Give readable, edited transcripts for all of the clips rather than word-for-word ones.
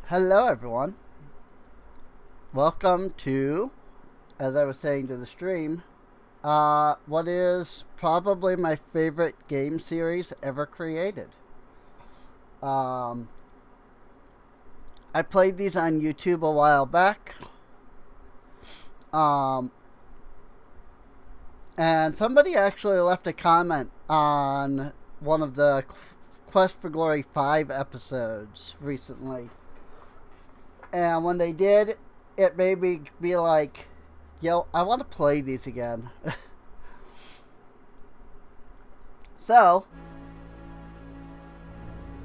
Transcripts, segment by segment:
Hello, everyone. Welcome to, as I was saying to the stream, what is probably my favorite game series ever created. Um, I played these on YouTube a while back. Um, and somebody actually left a comment on one of the Quest for Glory 5 episodes recently. And when they did, it made me be like, yo, I want to play these again. So,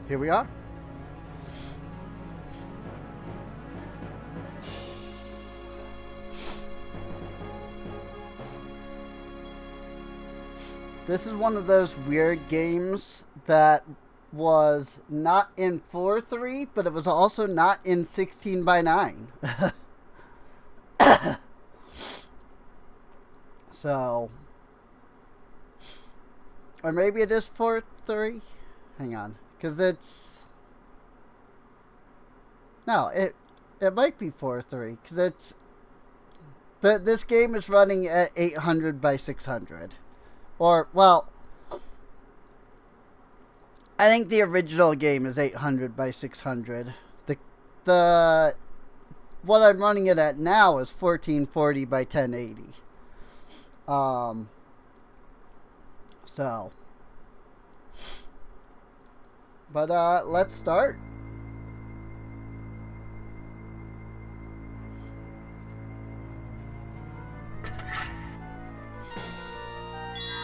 here we are. This is one of those weird games that was not in 4:3, but it was also not in 16:9. So, or maybe it is 4:3. Hang on, because it might be 4:3 because this game is running at 800 by 600, or well. I think the original game is 800 by 600. The what I'm running it at now is 1440 by 1080. So, but let's start.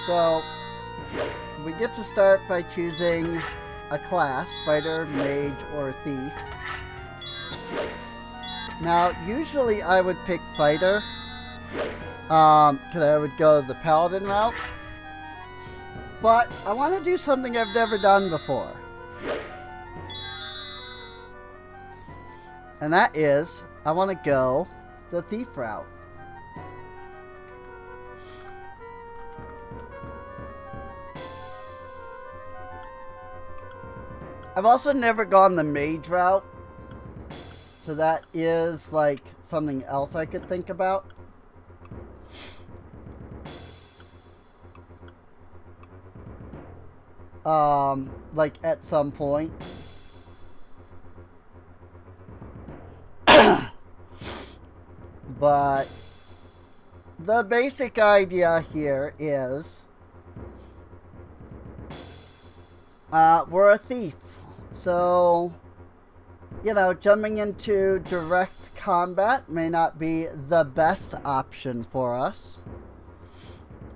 So, we get to start by choosing a class, fighter, mage, or thief. Now, usually I would pick fighter, because I would go the paladin route. But I want to do something I've never done before. And that is, I want to go the thief route. I've also never gone the mage route, so that is like something else I could think about. Like at some point. But the basic idea here is we're a thief. So, jumping into direct combat may not be the best option for us.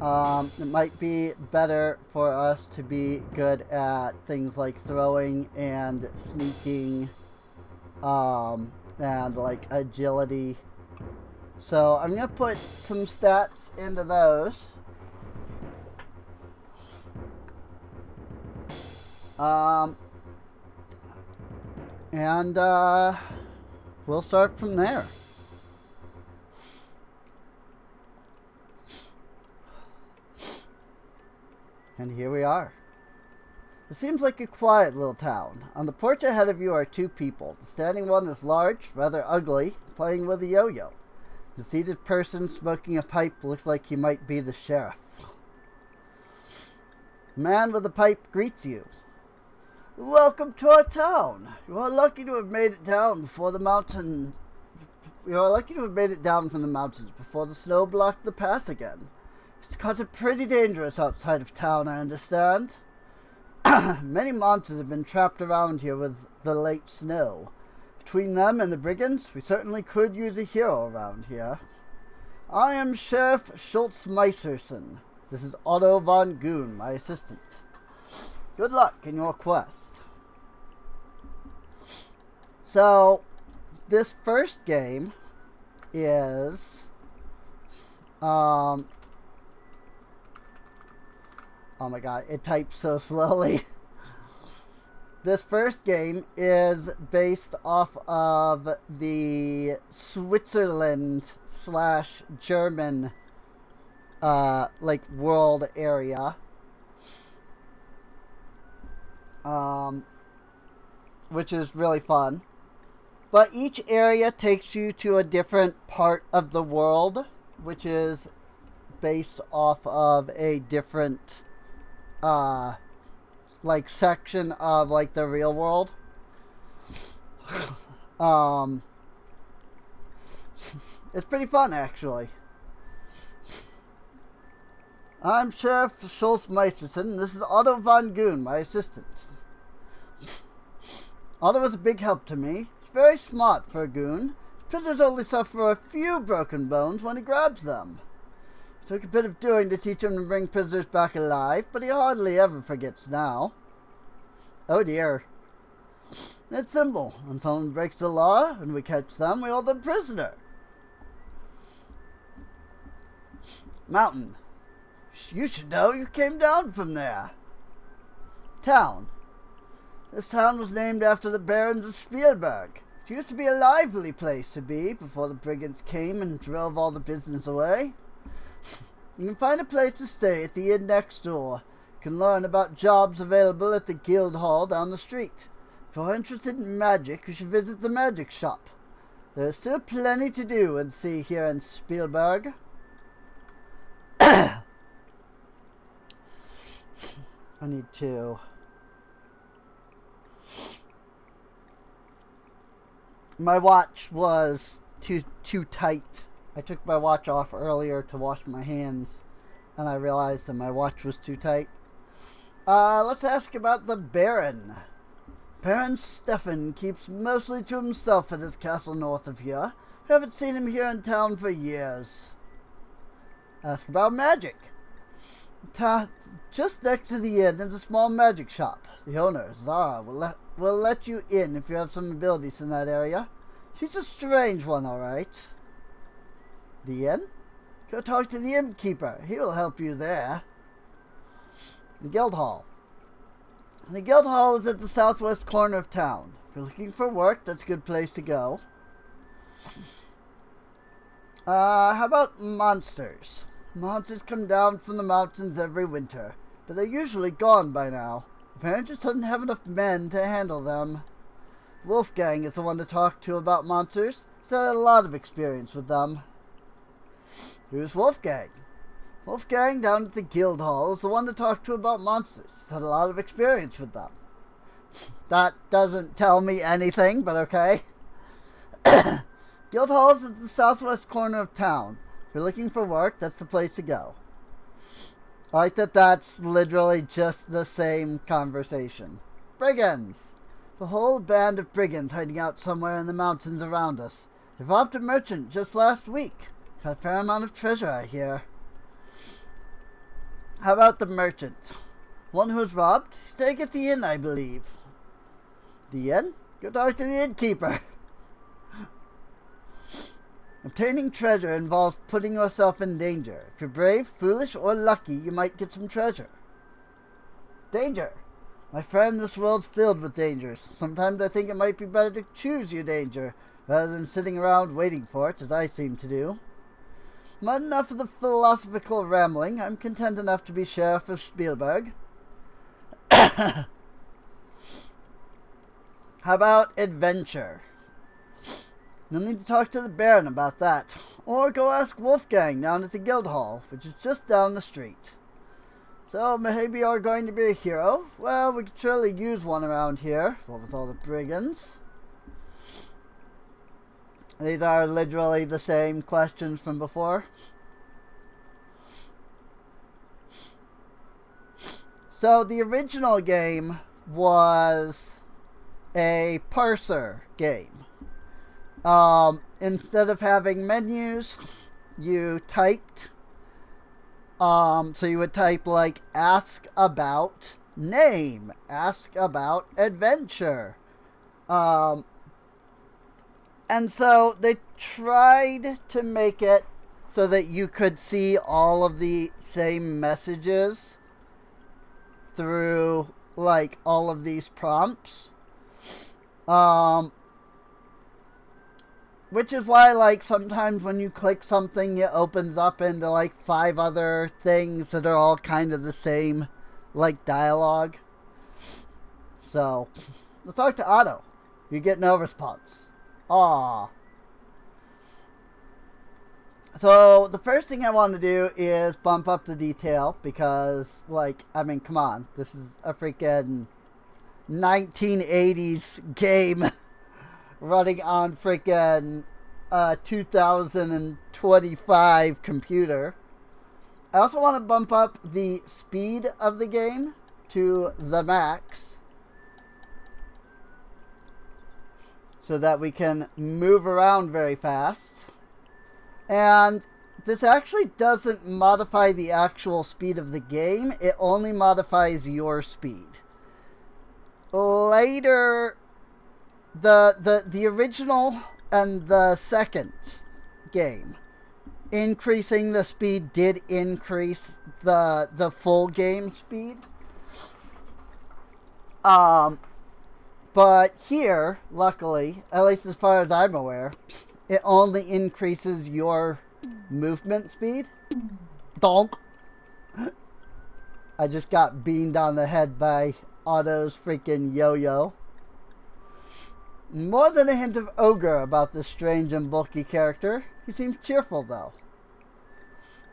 It might be better for us to be good at things like throwing and sneaking, and like agility. So I'm going to put some stats into those. And we'll start from there. And here we are. It seems like a quiet little town. On the porch ahead of you are two people. The standing one is large, rather ugly, playing with a yo-yo. The seated person smoking a pipe looks like he might be the sheriff. The man with the pipe greets you. Welcome to our town. You are lucky to have made it down before the mountain. You are lucky to have made it down from the mountains before the snow blocked the pass again. It's gotten pretty dangerous outside of town, I understand. Many monsters have been trapped around here with the late snow. Between them and the brigands, we certainly could use a hero around here. I am Sheriff Schultz Meiserson. This is Otto von Goon, my assistant. Good luck in your quest. So, this first game is, oh my god, it types so slowly. This first game is based off of the Switzerland / German, like world area. Which is really fun. But each area takes you to a different part of the world, which is based off of a different, like, section of, like, the real world. It's pretty fun, actually. I'm Sheriff Schultz Meisterson, and this is Otto von Goon, my assistant. Otto was a big help to me. He's very smart for a goon. Prisoners only suffer a few broken bones when he grabs them. It took a bit of doing to teach him to bring prisoners back alive, but he hardly ever forgets now. Oh dear. It's simple. When someone breaks the law and we catch them, we hold them prisoner. Mountain. You should know, you came down from there. Town. This town was named after the barons of Spielberg. It used to be a lively place to be before the brigands came and drove all the business away. You can find a place to stay at the inn next door. You can learn about jobs available at the guild hall down the street. If you're interested in magic, you should visit the magic shop. There's still plenty to do and see here in Spielberg. I need to... My watch was too tight. I took my watch off earlier to wash my hands, and I realized that my watch was too tight. Let's ask about the Baron. Baron Stefan keeps mostly to himself at his castle north of here. I haven't seen him here in town for years. Ask about magic. Just next to the inn is a small magic shop. The owner, Zara, will let you in if you have some abilities in that area. She's a strange one, alright. The inn? Go talk to the innkeeper. He will help you there. The guild hall. The guild hall is at the southwest corner of town. If you're looking for work, that's a good place to go. How about monsters? Monsters come down from the mountains every winter, but they're usually gone by now. The parent just doesn't have enough men to handle them. Wolfgang is the one to talk to about monsters. He's had a lot of experience with them. Who's Wolfgang? Wolfgang down at the guild hall is the one to talk to about monsters. He's had a lot of experience with them. That doesn't tell me anything, but okay. Guild hall is at the southwest corner of town. If you're looking for work, that's the place to go. I like that that's literally just the same conversation. Brigands! The whole band of brigands hiding out somewhere in the mountains around us. They robbed a merchant just last week. Got a fair amount of treasure, I hear. How about the merchant? One who was robbed? He's staying at the inn, I believe. The inn? Go talk to the innkeeper. Obtaining treasure involves putting yourself in danger. If you're brave, foolish, or lucky, you might get some treasure. Danger. My friend, this world's filled with dangers. Sometimes I think it might be better to choose your danger, rather than sitting around waiting for it, as I seem to do. Not enough of the philosophical rambling. I'm content enough to be Sheriff of Spielberg. How about adventure? You'll need to talk to the Baron about that. Or go ask Wolfgang down at the guild hall, which is just down the street. So, maybe you're going to be a hero? Well, we could surely use one around here. What with all the brigands? These are literally the same questions from before. So, the original game was a parser game. Instead of having menus, you typed, so you would type like ask about name, ask about adventure, and so they tried to make it so that you could see all of the same messages through like all of these prompts. Which is why, like, sometimes when you click something, it opens up into, like, 5 other things that are all kind of the same, like, dialogue. So, let's talk to Otto. You get no response. Aw. So, the first thing I want to do is bump up the detail because, like, I mean, come on. This is a freaking 1980s game running on freaking 2025 computer. I also want to bump up the speed of the game to the max so that we can move around very fast. And this actually doesn't modify the actual speed of the game. It only modifies your speed. Later, the original and the second game, increasing the speed did increase the full game speed. But here, luckily, at least as far as I'm aware, it only increases your movement speed. Donk. I just got beamed on the head by Otto's freaking yo-yo. More than a hint of ogre about this strange and bulky character. He seems cheerful, though.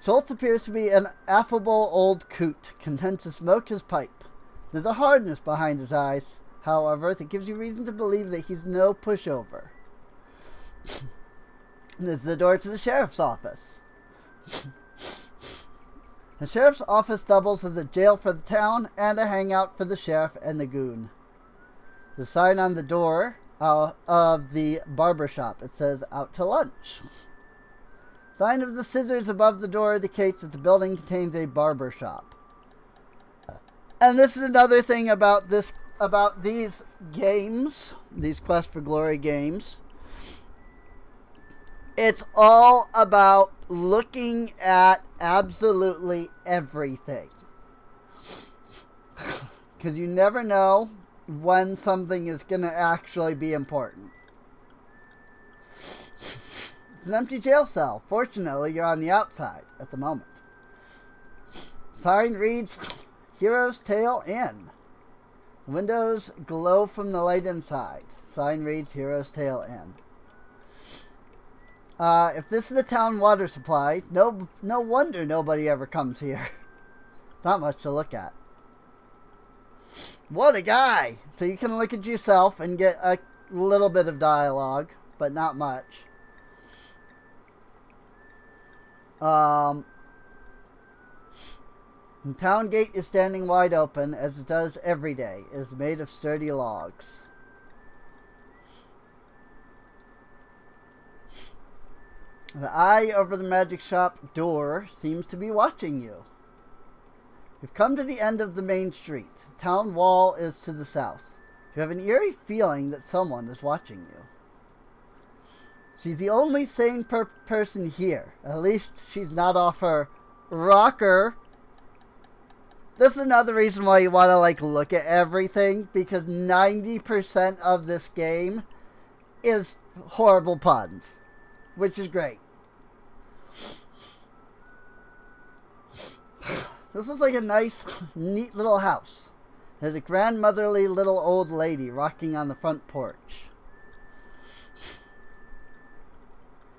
Schultz appears to be an affable old coot, content to smoke his pipe. There's a hardness behind his eyes, however, that gives you reason to believe that he's no pushover. This is the door to the sheriff's office. The sheriff's office doubles as a jail for the town and a hangout for the sheriff and the goon. The sign on the door of the barber shop, it says, out to lunch. Sign of the scissors above the door indicates that the building contains a barber shop. And this is another thing about these games, these Quest for Glory games. It's all about looking at absolutely everything. Because you never know when something is going to actually be important. It's an empty jail cell. Fortunately, you're on the outside at the moment. Sign reads, Hero's Tale Inn. Windows glow from the light inside. Sign reads, Hero's Tale Inn. If this is the town water supply, no wonder nobody ever comes here. Not much to look at. What a guy! So you can look at yourself and get a little bit of dialogue, but not much. The town gate is standing wide open, as it does every day. It is made of sturdy logs. The eye over the magic shop door seems to be watching you. You've come to the end of the main street. The town wall is to the south. You have an eerie feeling that someone is watching you. She's the only sane person here. At least she's not off her rocker. This is another reason why you want to look at everything, because 90% of this game is horrible puns, which is great. This is like a nice, neat little house. There's a grandmotherly little old lady rocking on the front porch.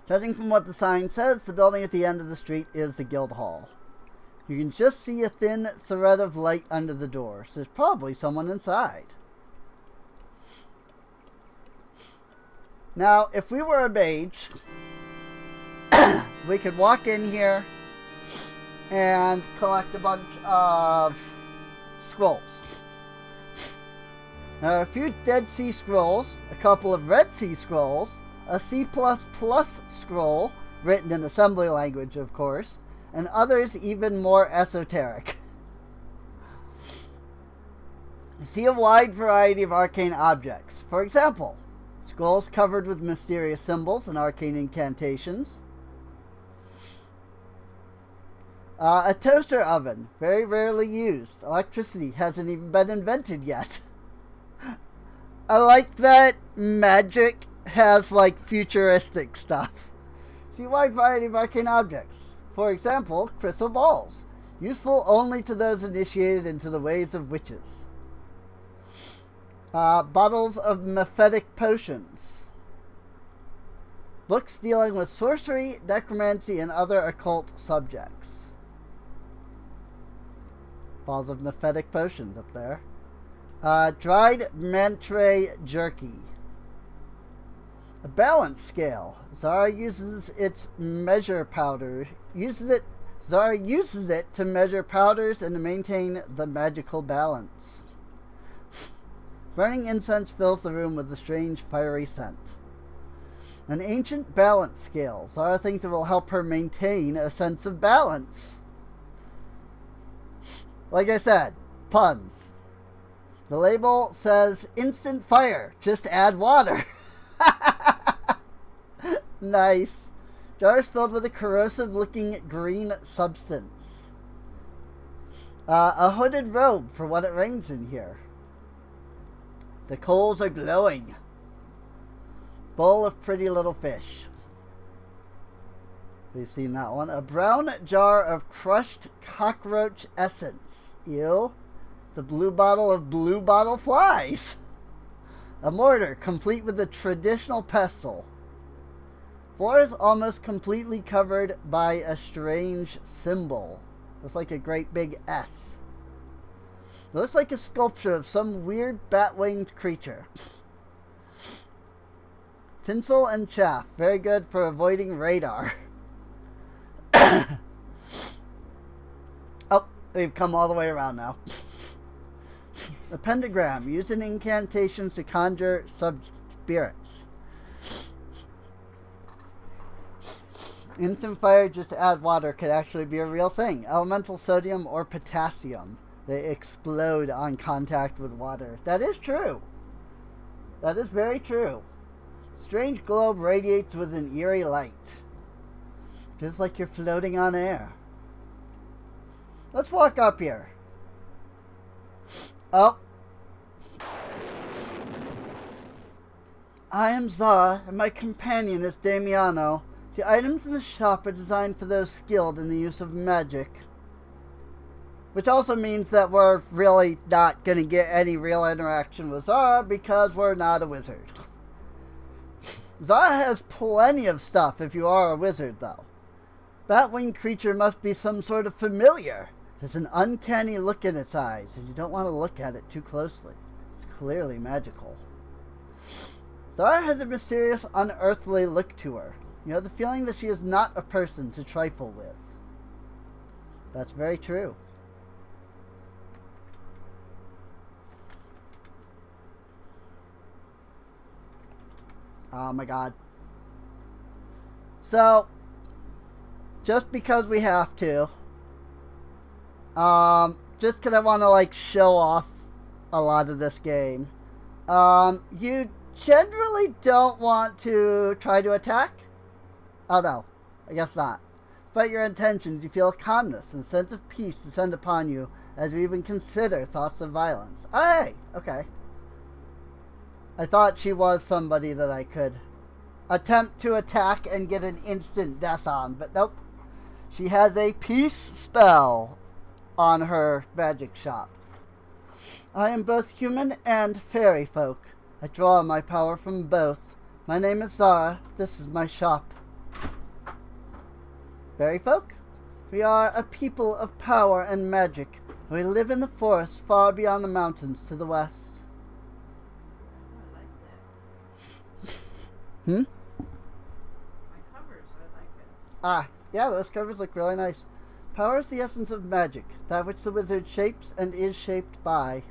Judging from what the sign says, the building at the end of the street is the guild hall. You can just see a thin thread of light under the door, so there's probably someone inside. Now, if we were a mage, we could walk in here and collect a bunch of scrolls. There are a few Dead Sea Scrolls, a couple of Red Sea Scrolls, a C++ scroll, written in assembly language, of course, and others even more esoteric. You see a wide variety of arcane objects. For example, scrolls covered with mysterious symbols and arcane incantations. A toaster oven, very rarely used. Electricity hasn't even been invented yet. I like that magic has futuristic stuff. See a wide variety of arcane objects. For example, crystal balls, useful only to those initiated into the ways of witches. Bottles of mephitic potions. Books dealing with sorcery, necromancy, and other occult subjects. Balls of mephitic potions up there. Dried mantray jerky. A balance scale. Zara uses its measure powder. Zara uses it to measure powders and to maintain the magical balance. Burning incense fills the room with a strange fiery scent. An ancient balance scale. Zara thinks it will help her maintain a sense of balance. Like I said, puns. The label says instant fire. Just add water. Nice. Jars filled with a corrosive looking green substance. A hooded robe for when it rains in here. The coals are glowing. Bowl of pretty little fish. We've seen that one. A brown jar of crushed cockroach essence. Ew. The blue bottle of blue bottle flies. A mortar complete with a traditional pestle. Floor is almost completely covered by a strange symbol. Looks like a great big S. It looks like a sculpture of some weird bat-winged creature. Tinsel and chaff. Very good for avoiding radar. Oh, we've come all the way around now. A pentagram. Used in incantations to conjure spirits. Instant fire just to add water could actually be a real thing. Elemental sodium or potassium. They explode on contact with water. That is true. That is very true. Strange globe radiates with an eerie light. Just like you're floating on air. Let's walk up here. Oh. I am Zara, and my companion is Damiano. The items in the shop are designed for those skilled in the use of magic. Which also means that we're really not going to get any real interaction with Zara because we're not a wizard. Zara has plenty of stuff if you are a wizard, though. Bat-winged creature must be some sort of familiar. There's an uncanny look in its eyes, and you don't want to look at it too closely. It's clearly magical. Zara has a mysterious, unearthly look to her. You have the feeling that she is not a person to trifle with. That's very true. Oh my god. So, just because we have to, just because I want to like show off a lot of this game, you generally don't want to try to attack. Oh no, I guess not. Despite your intentions, you feel calmness and sense of peace descend upon you as you even consider thoughts of violence. Oh, hey, okay. I thought she was somebody that I could attempt to attack and get an instant death on, but nope. She has a peace spell on her magic shop. I am both human and fairy folk. I draw my power from both. My name is Zara. This is my shop. Fairy folk? We are a people of power and magic. We live in the forest far beyond the mountains to the west. My covers, I like it. Ah, yeah, those covers look really nice. Power is the essence of magic, that which the wizard shapes and is shaped by.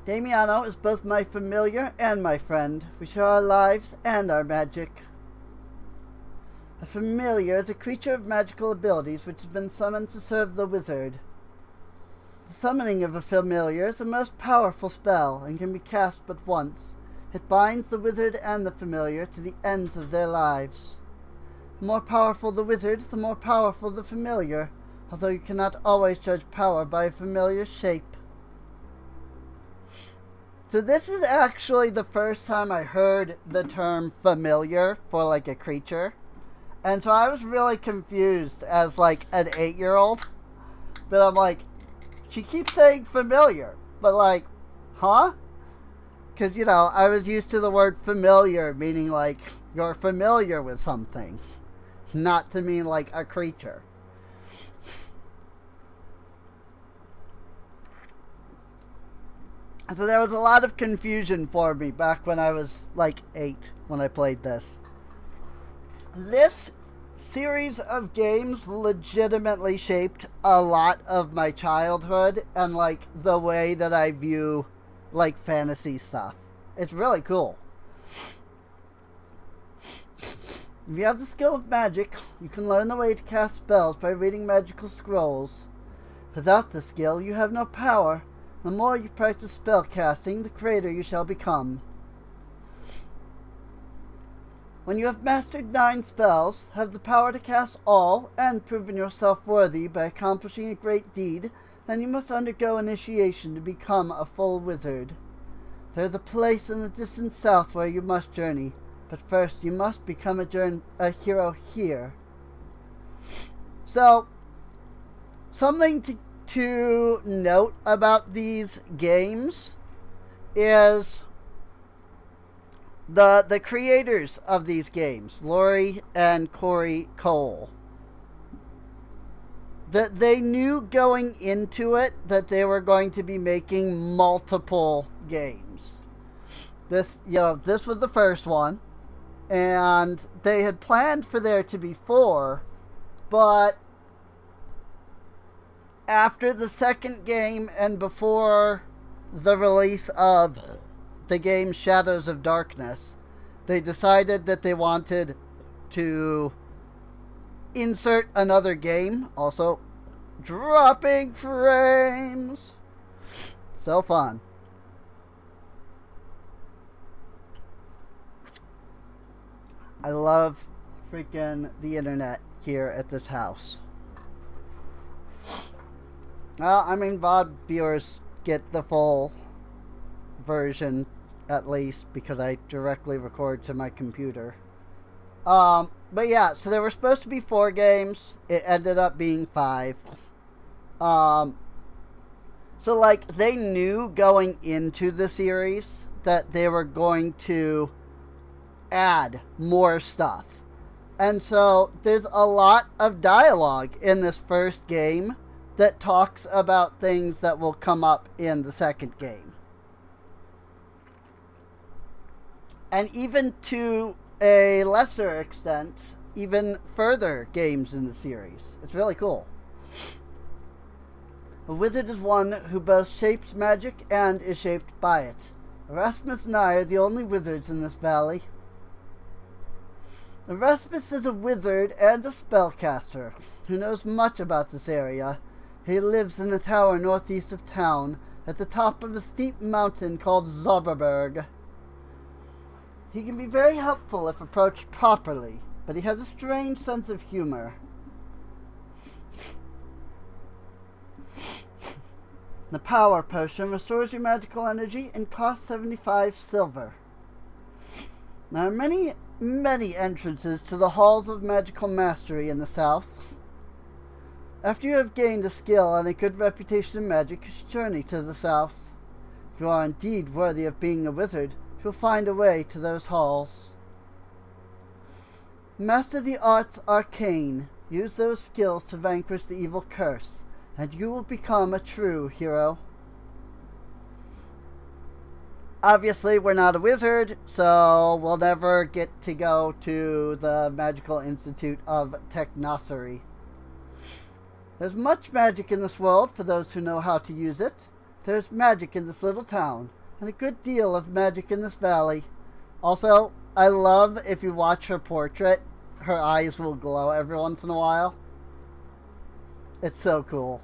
Damiano is both my familiar and my friend. We share our lives and our magic. A familiar is a creature of magical abilities which has been summoned to serve the wizard. The summoning of a familiar is a most powerful spell and can be cast but once. It binds the wizard and the familiar to the ends of their lives. The more powerful the wizard, the more powerful the familiar, although you cannot always judge power by a familiar's shape. So this is actually the first time I heard the term familiar for like a creature. And so I was really confused as like an 8-year-old. But I'm like, she keeps saying familiar, but like, huh? Because, you know, I was used to the word familiar, meaning like you're familiar with something, not to mean like a creature. So there was a lot of confusion for me back when I was like 8 when I played this. This series of games legitimately shaped a lot of my childhood and like the way that I view like fantasy stuff. It's really cool. If you have the skill of magic, you can learn the way to cast spells by reading magical scrolls. Without the skill, you have no power. The more you practice spell casting, the greater you shall become. When you have mastered 9 spells, have the power to cast all, and proven yourself worthy by accomplishing a great deed, then you must undergo initiation to become a full wizard. There is a place in the distant south where you must journey, but first you must become a hero here. So, something to note about these games is the creators of these games, Lori and Corey Cole, that they knew going into it that they were going to be making multiple games. This was the first one, and they had planned for there to be 4, but after the second game and before the release of the game Shadows of Darkness, they decided that they wanted to insert another game. Also, dropping frames. So fun. I love freaking the internet here at this house. Well, I mean, VOD viewers get the full version, at least, because I directly record to my computer. But yeah, so there were supposed to be 4 games. It ended up being 5. So, like, they knew going into the series that they were going to add more stuff. And so, there's a lot of dialogue in this first game that talks about things that will come up in the second game. And even to a lesser extent, even further games in the series. It's really cool. A wizard is one who both shapes magic and is shaped by it. Erasmus and I are the only wizards in this valley. Erasmus is a wizard and a spellcaster who knows much about this area. He lives in a tower northeast of town, at the top of a steep mountain called Zauberberg. He can be very helpful if approached properly, but he has a strange sense of humor. The power potion restores your magical energy and costs 75 silver. There are many entrances to the halls of magical mastery in the south. After you have gained a skill and a good reputation in magic, you should journey to the south. If you are indeed worthy of being a wizard, you'll find a way to those halls. Master the arts arcane. Use those skills to vanquish the evil curse, and you will become a true hero. Obviously, we're not a wizard, so we'll never get to go to the Magical Institute of Technocery. There's much magic in this world for those who know how to use it. There's magic in this little town, and a good deal of magic in this valley. Also, I love if you watch her portrait, her eyes will glow every once in a while. It's so cool.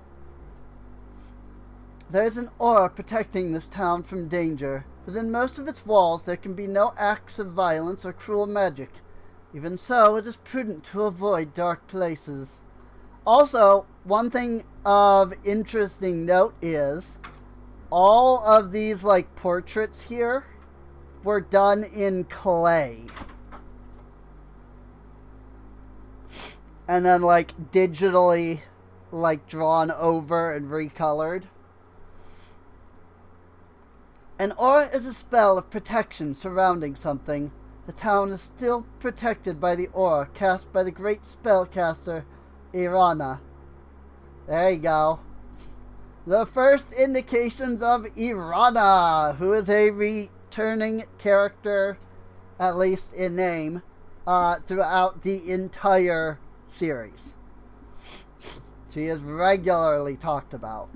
There is an aura protecting this town from danger. Within most of its walls, there can be no acts of violence or cruel magic. Even so, it is prudent to avoid dark places. Also, one thing of interesting note is all of these like portraits here were done in clay. And then like digitally like drawn over and recolored. An aura is a spell of protection surrounding something. The town is still protected by the aura cast by the great spellcaster Irana. There you go. The first indications of Irana, who is a returning character, at least in name, throughout the entire series. She is regularly talked about.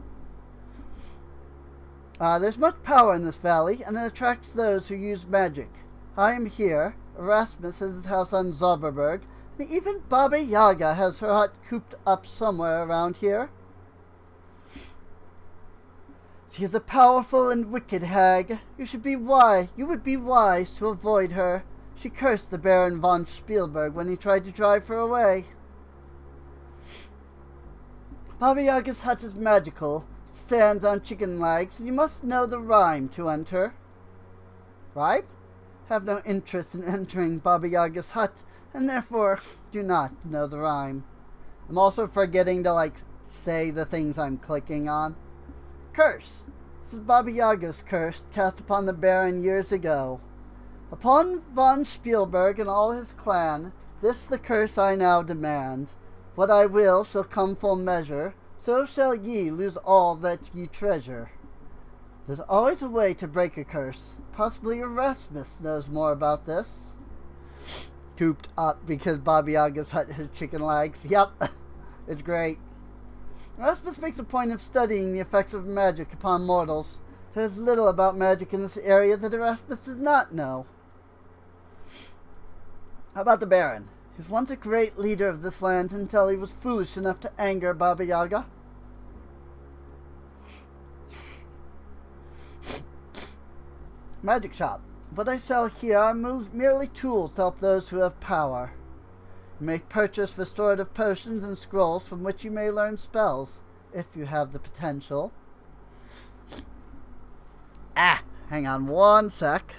There's much power in this valley, and it attracts those who use magic. I am here. Erasmus has his house on Zauberberg, and even Baba Yaga has her hut cooped up somewhere around here. She is a powerful and wicked hag. You would be wise to avoid her. She cursed the Baron von Spielberg when he tried to drive her away. Baba Yaga's hut is magical. It stands on chicken legs, and you must know the rhyme to enter. Rhyme? Have no interest in entering Baba Yaga's hut, and therefore do not know the rhyme. I'm also forgetting to, say the things I'm clicking on. Curse. This is Baba Yaga's curse cast upon the Baron years ago. Upon von Spielberg and all his clan, this the curse I now demand. What I will shall come full measure, so shall ye lose all that ye treasure. There's always a way to break a curse. Possibly Erasmus knows more about this. Cooped up because Baba Yaga's hut has chicken legs. Yep, it's great. Erasmus makes a point of studying the effects of magic upon mortals. There's little about magic in this area that Erasmus does not know. How about the Baron? He was once a great leader of this land until he was foolish enough to anger Baba Yaga. Magic shop. What I sell here are merely tools to help those who have power. You may purchase restorative potions and scrolls from which you may learn spells, if you have the potential. Hang on one sec.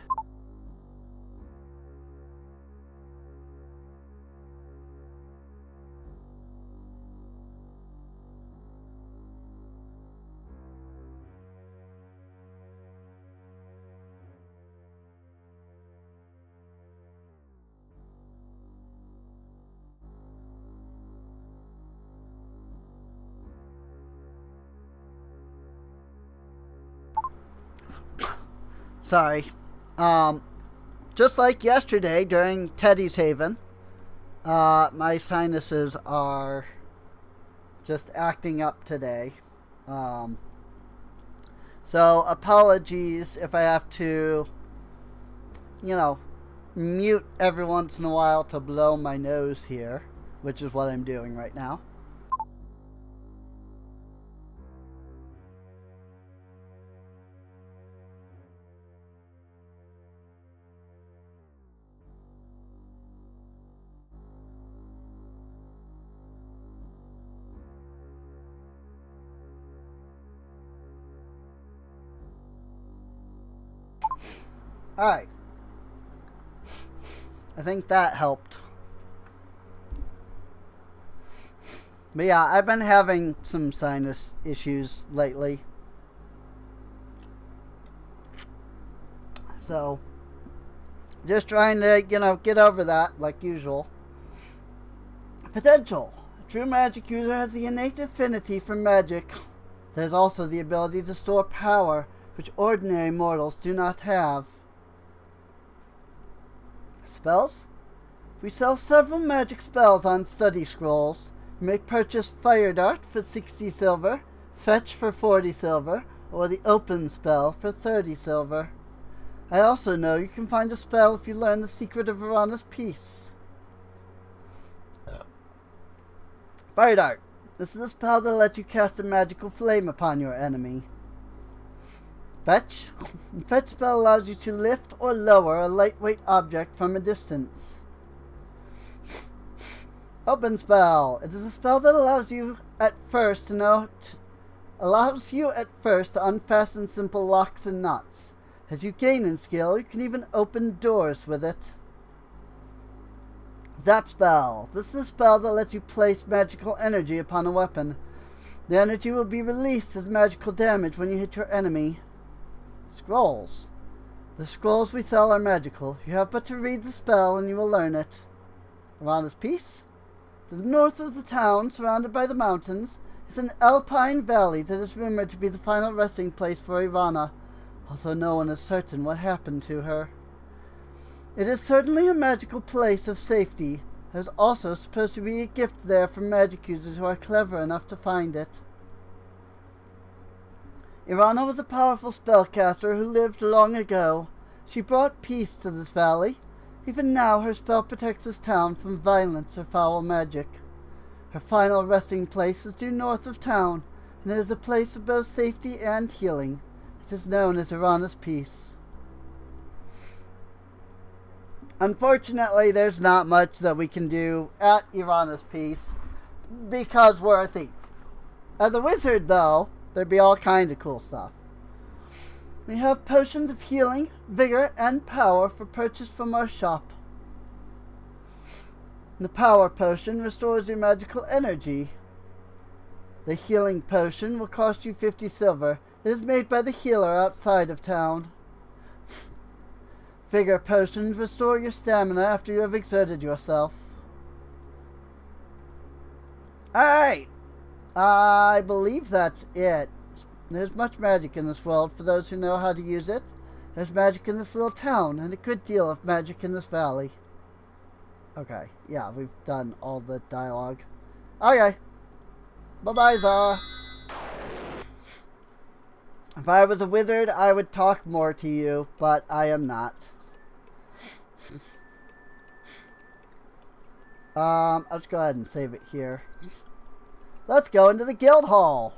Sorry. Just like yesterday during Teddy's Haven, my sinuses are just acting up today. So apologies if I have to, mute every once in a while to blow my nose here, which is what I'm doing right now. Alright. I think that helped. But yeah, I've been having some sinus issues lately. So, just trying to, get over that like usual. Potential. A true magic user has the innate affinity for magic. There's also the ability to store power, which ordinary mortals do not have. Spells? We sell several magic spells on study scrolls. You may purchase Fire Dart for 60 silver, Fetch for 40 silver, or the Open spell for 30 silver. I also know you can find a spell if you learn the secret of Verana's peace. Fire Dart. This is a spell that lets you cast a magical flame upon your enemy. Fetch. The fetch spell allows you to lift or lower a lightweight object from a distance. Open spell. It is a spell that allows you at first to unfasten simple locks and nuts. As you gain in skill, you can even open doors with it. Zap spell. This is a spell that lets you place magical energy upon a weapon. The energy will be released as magical damage when you hit your enemy. Scrolls. The scrolls we sell are magical. You have but to read the spell and you will learn it. Ivana's Peace. To the north of the town, surrounded by the mountains, is an alpine valley that is rumored to be the final resting place for Ivana, although no one is certain what happened to her. It is certainly a magical place of safety. There's also supposed to be a gift there for magic users who are clever enough to find it. Ivana was a powerful spellcaster who lived long ago. She brought peace to this valley. Even now, her spell protects this town from violence or foul magic. Her final resting place is due north of town, and it is a place of both safety and healing. It is known as Ivana's Peace. Unfortunately, there's not much that we can do at Ivana's Peace because we're a thief. As a wizard, though, there'd be all kinds of cool stuff. We have potions of healing, vigor, and power for purchase from our shop. The power potion restores your magical energy. The healing potion will cost you 50 silver. It is made by the healer outside of town. Vigor potions restore your stamina after you have exerted yourself. Alright, I believe that's it. There's much magic in this world for those who know how to use it. There's magic in this little town, and a good deal of magic in this valley. Okay, yeah, we've done all the dialogue. Okay. Bye-bye, Zara. If I was a wizard, I would talk more to you, but I am not. Let's go ahead and save it here. Let's go into the guild hall.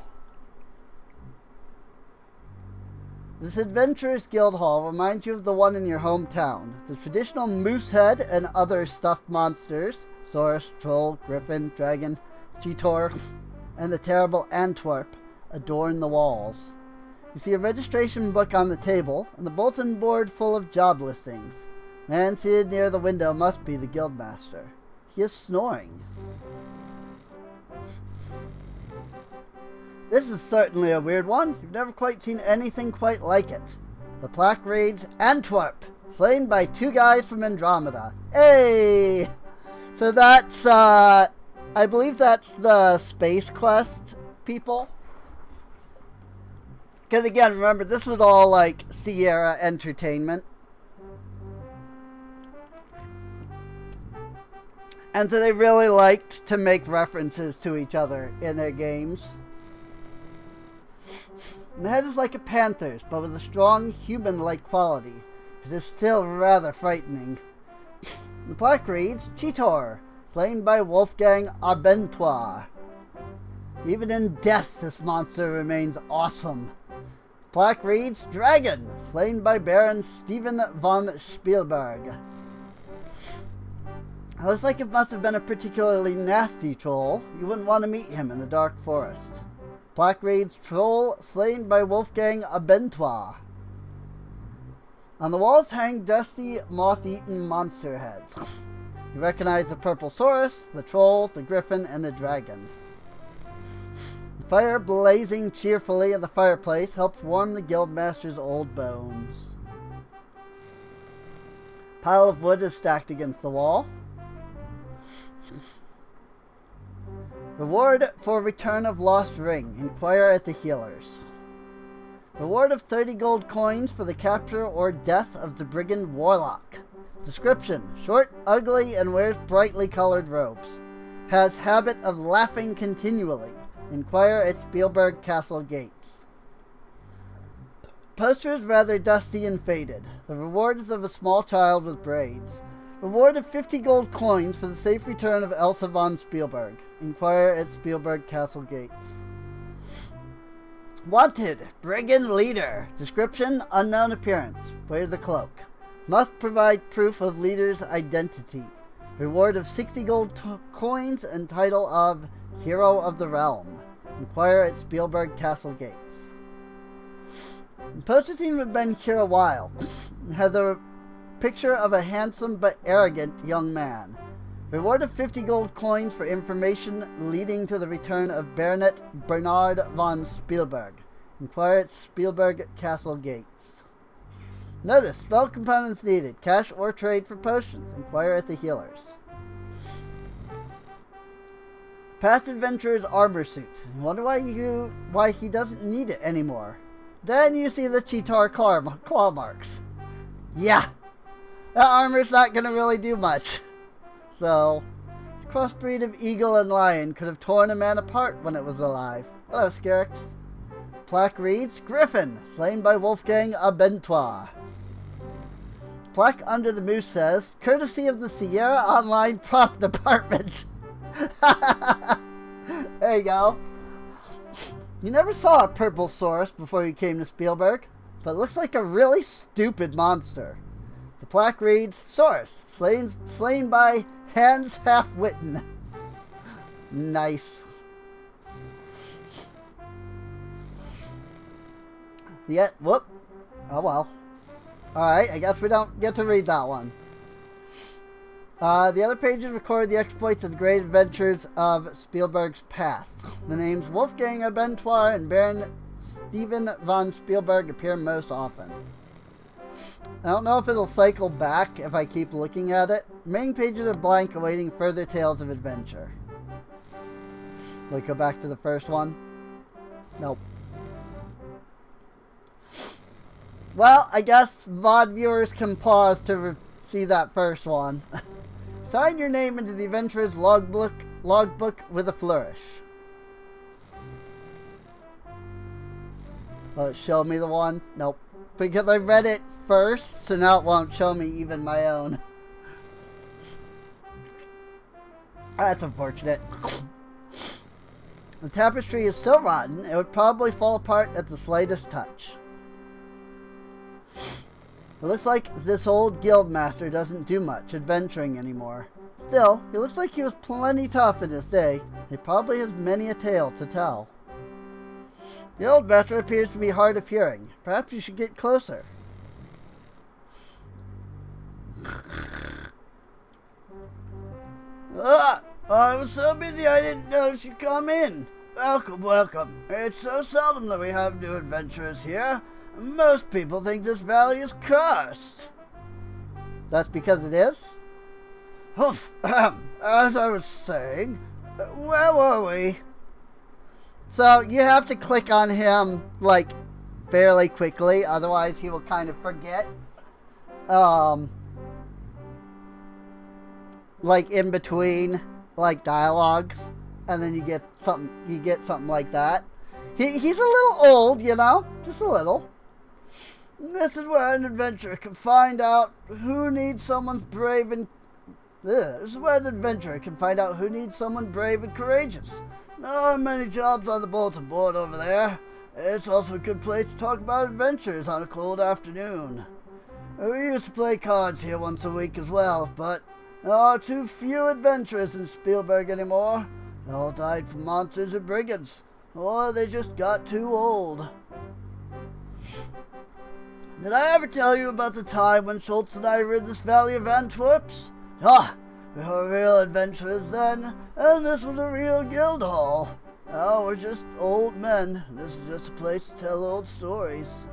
This adventurous guild hall reminds you of the one in your hometown. The traditional moose head and other stuffed monsters, Saurus, troll, griffin, dragon, cheetor, and the terrible Antwerp, adorn the walls. You see a registration book on the table and the bulletin board full of job listings. Man seated near the window must be the guildmaster. He is snoring. This is certainly a weird one. You've never quite seen anything quite like it. The plaque reads, Antwerp, slain by 2 guys from Andromeda. Hey! So that's, I believe that's the Space Quest people. Because again, remember, this was all like Sierra Entertainment. And so they really liked to make references to each other in their games. And the head is like a panther's, but with a strong human-like quality. It is still rather frightening. The plaque reads, Cheetor, slain by Wolfgang Arbentois. Even in death, this monster remains awesome. Plaque reads, Dragon, slain by Baron Stephen von Spielberg. It looks like it must have been a particularly nasty troll. You wouldn't want to meet him in the dark forest. Plaque reads, Troll, slain by Wolfgang Arbentois. On the walls hang dusty, moth-eaten monster heads. You recognize the purple Saurus, the trolls, the griffin, and the dragon. The fire blazing cheerfully in the fireplace helps warm the guildmaster's old bones. Pile of wood is stacked against the wall. Reward for return of lost ring. Inquire at the healers. Reward of 30 gold coins for the capture or death of the brigand warlock. Description: short, ugly, and wears brightly colored robes. Has habit of laughing continually. Inquire at Spielberg Castle gates. Poster is rather dusty and faded. The reward is of a small child with braids. Reward of 50 gold coins for the safe return of Elsa von Spielberg. Inquire at Spielberg Castle gates. Wanted, brigand leader. Description: unknown appearance. Wears a cloak. Must provide proof of leader's identity. Reward of 60 gold coins and title of Hero of the Realm. Inquire at Spielberg Castle gates. The poster scene have been here a while. It has a picture of a handsome but arrogant young man. Reward of 50 gold coins for information leading to the return of Baronet Bernard von Spielberg. Inquire at Spielberg Castle gates. Notice, spell components needed. Cash or trade for potions. Inquire at the healers. Past adventurer's armor suit. I wonder why he doesn't need it anymore. Then you see the cheetor claw marks. Yeah, that armor's not going to really do much. So, the crossbreed of eagle and lion could have torn a man apart when it was alive. Hello, Scarix. Plaque reads, Griffin, slain by Wolfgang Abentois. Plaque under the moose says, courtesy of the Sierra Online Prop Department. There you go. You never saw a purple source before you came to Spielberg, but it looks like a really stupid monster. The plaque reads, Source, slain by Hans Half-Witten. Nice. Yeah, whoop. Oh well. Alright, I guess we don't get to read that one. The other pages record the exploits of the great adventures of Spielberg's past. The names Wolfgang Abentois and Baron Stephen von Spielberg appear most often. I don't know if it'll cycle back if I keep looking at it. Main pages are blank, awaiting further tales of adventure. Will we go back to the first one? Nope. Well, I guess VOD viewers can pause to see that first one. Sign your name into the adventurer's logbook with a flourish. Will it show me the one? Nope. Because I read it first, so now it won't show me even my own. That's unfortunate. The tapestry is so rotten, it would probably fall apart at the slightest touch. It looks like this old guildmaster doesn't do much adventuring anymore. Still, he looks like he was plenty tough in his day. He probably has many a tale to tell. The old master appears to be hard of hearing. Perhaps you should get closer. I was so busy I didn't notice you come in. Welcome, welcome. It's so seldom that we have new adventurers here. Most people think this valley is cursed. That's because it is? As I was saying, where were we? So you have to click on him, like, fairly quickly, otherwise he will kind of forget. Like in between, like, dialogues, and then you get something like that. He's a little old, you know, just a little. This is where an adventurer can find out who needs someone brave and courageous. There are many jobs on the bulletin board over there. It's also a good place to talk about adventures on a cold afternoon. We used to play cards here once a week as well, but there are too few adventurers in Spielberg anymore. They all died from monsters or brigands, or they just got too old. Did I ever tell you about the time when Schultz and I rid this valley of Antwerps? We were real adventurers then, and this was a real guild hall. Now we're just old men. This is just a place to tell old stories.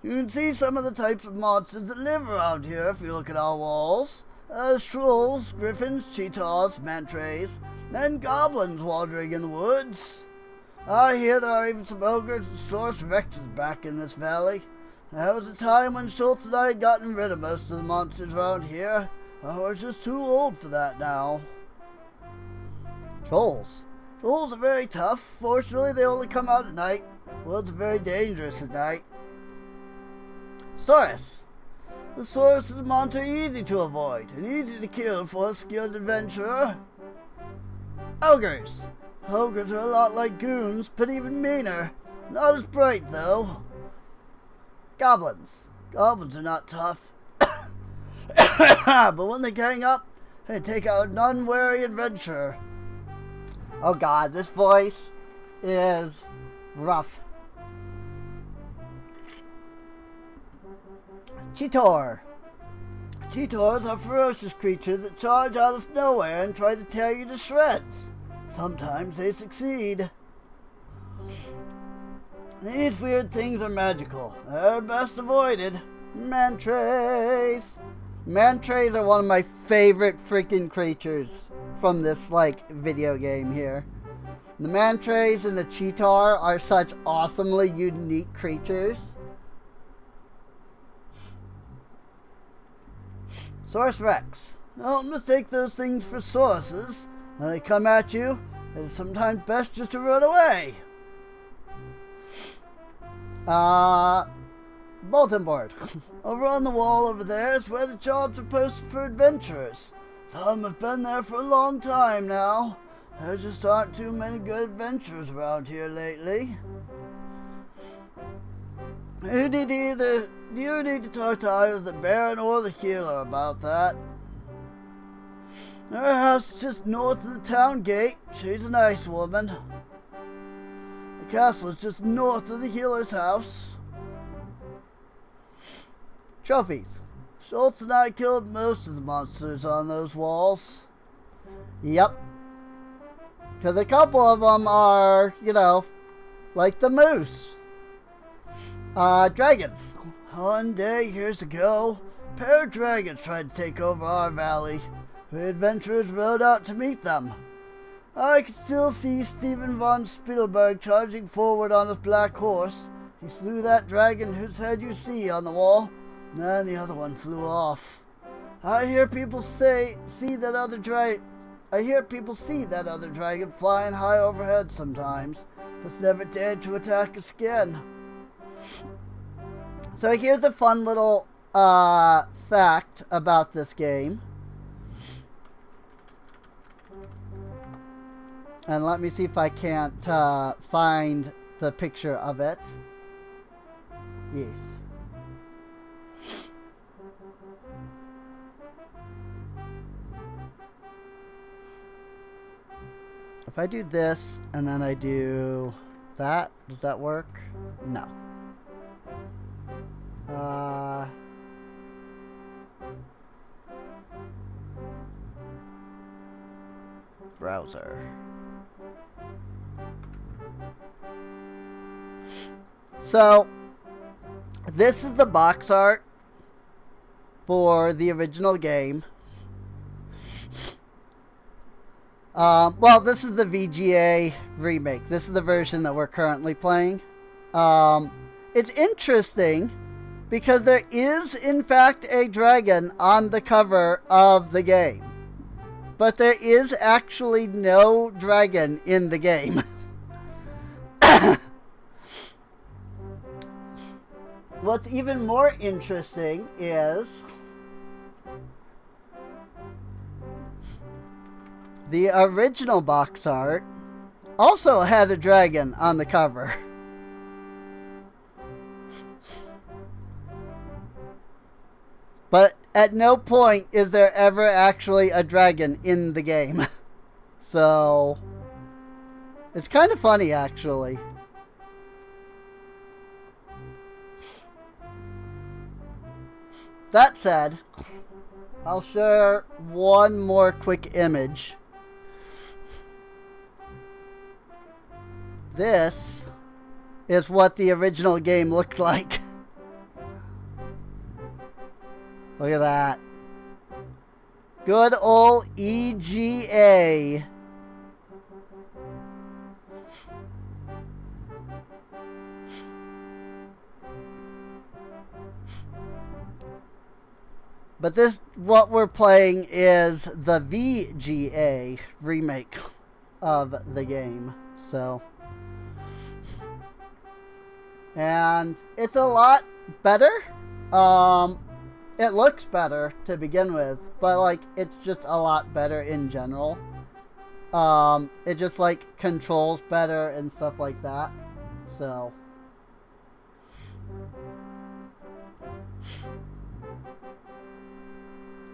You can see some of the types of monsters that live around here if you look at our walls. Trolls, griffins, cheetahs, mantrays, and goblins wandering in the woods. I hear there are even some ogres and source rexes back in this valley. There was a time when Schultz and I had gotten rid of most of the monsters around here. We're just too old for that now. Trolls. Trolls are very tough. Fortunately, they only come out at night. Worlds are very dangerous at night. Saurus. The Saurus is a monster easy to avoid and easy to kill for a skilled adventurer. Ogres. Ogres are a lot like goons, but even meaner. Not as bright, though. Goblins. Goblins are not tough. But when they gang up, they take out an unwary adventurer. Oh god, this voice is rough. Cheetor. Cheetors are ferocious creatures that charge out of nowhere and try to tear you to shreds. Sometimes they succeed. These weird things are magical. They're best avoided. Mantrays. Mantrays are one of my favorite freaking creatures from this, like, video game here. The mantrays and the cheetar are such awesomely unique creatures. Source Rex. Don't mistake those things for sources. When they come at you, it's sometimes best just to run away. Bulletin board. Over on the wall over there is where the jobs are posted for adventurers. Some have been there for a long time now. There just aren't too many good adventurers around here lately. You need to talk to either the Baron or the healer about that. Her house is just north of the town gate. She's a nice woman. The castle is just north of the healer's house. Trophies. Schultz and I killed most of the monsters on those walls. Yep. Because a couple of them are, you know, like the moose. Dragons. One day, years ago, a pair of dragons tried to take over our valley. We adventurers rode out to meet them. I could still see Stephen von Spielberg charging forward on his black horse. He slew that dragon whose head you see on the wall, and then the other one flew off. I hear people see that other dragon flying high overhead sometimes, but never dared to attack us again. So here's a fun little fact about this game. And let me see if I can't find the picture of it. Yes. If I do this and then I do that, does that work? No. Browser. So, this is the box art for the original game. Well, this is the VGA remake. This is the version that we're currently playing. It's interesting because there is, in fact, a dragon on the cover of the game. But there is actually no dragon in the game. What's even more interesting is the original box art also had a dragon on the cover. But at no point is there ever actually a dragon in the game. So, it's kind of funny actually. That said, I'll share one more quick image. This is what the original game looked like. Look at that. Good old EGA. But this, what we're playing is the VGA remake of the game. So, and it's a lot better. It looks better to begin with, but like it's just a lot better in general. It just like controls better and stuff like that. So,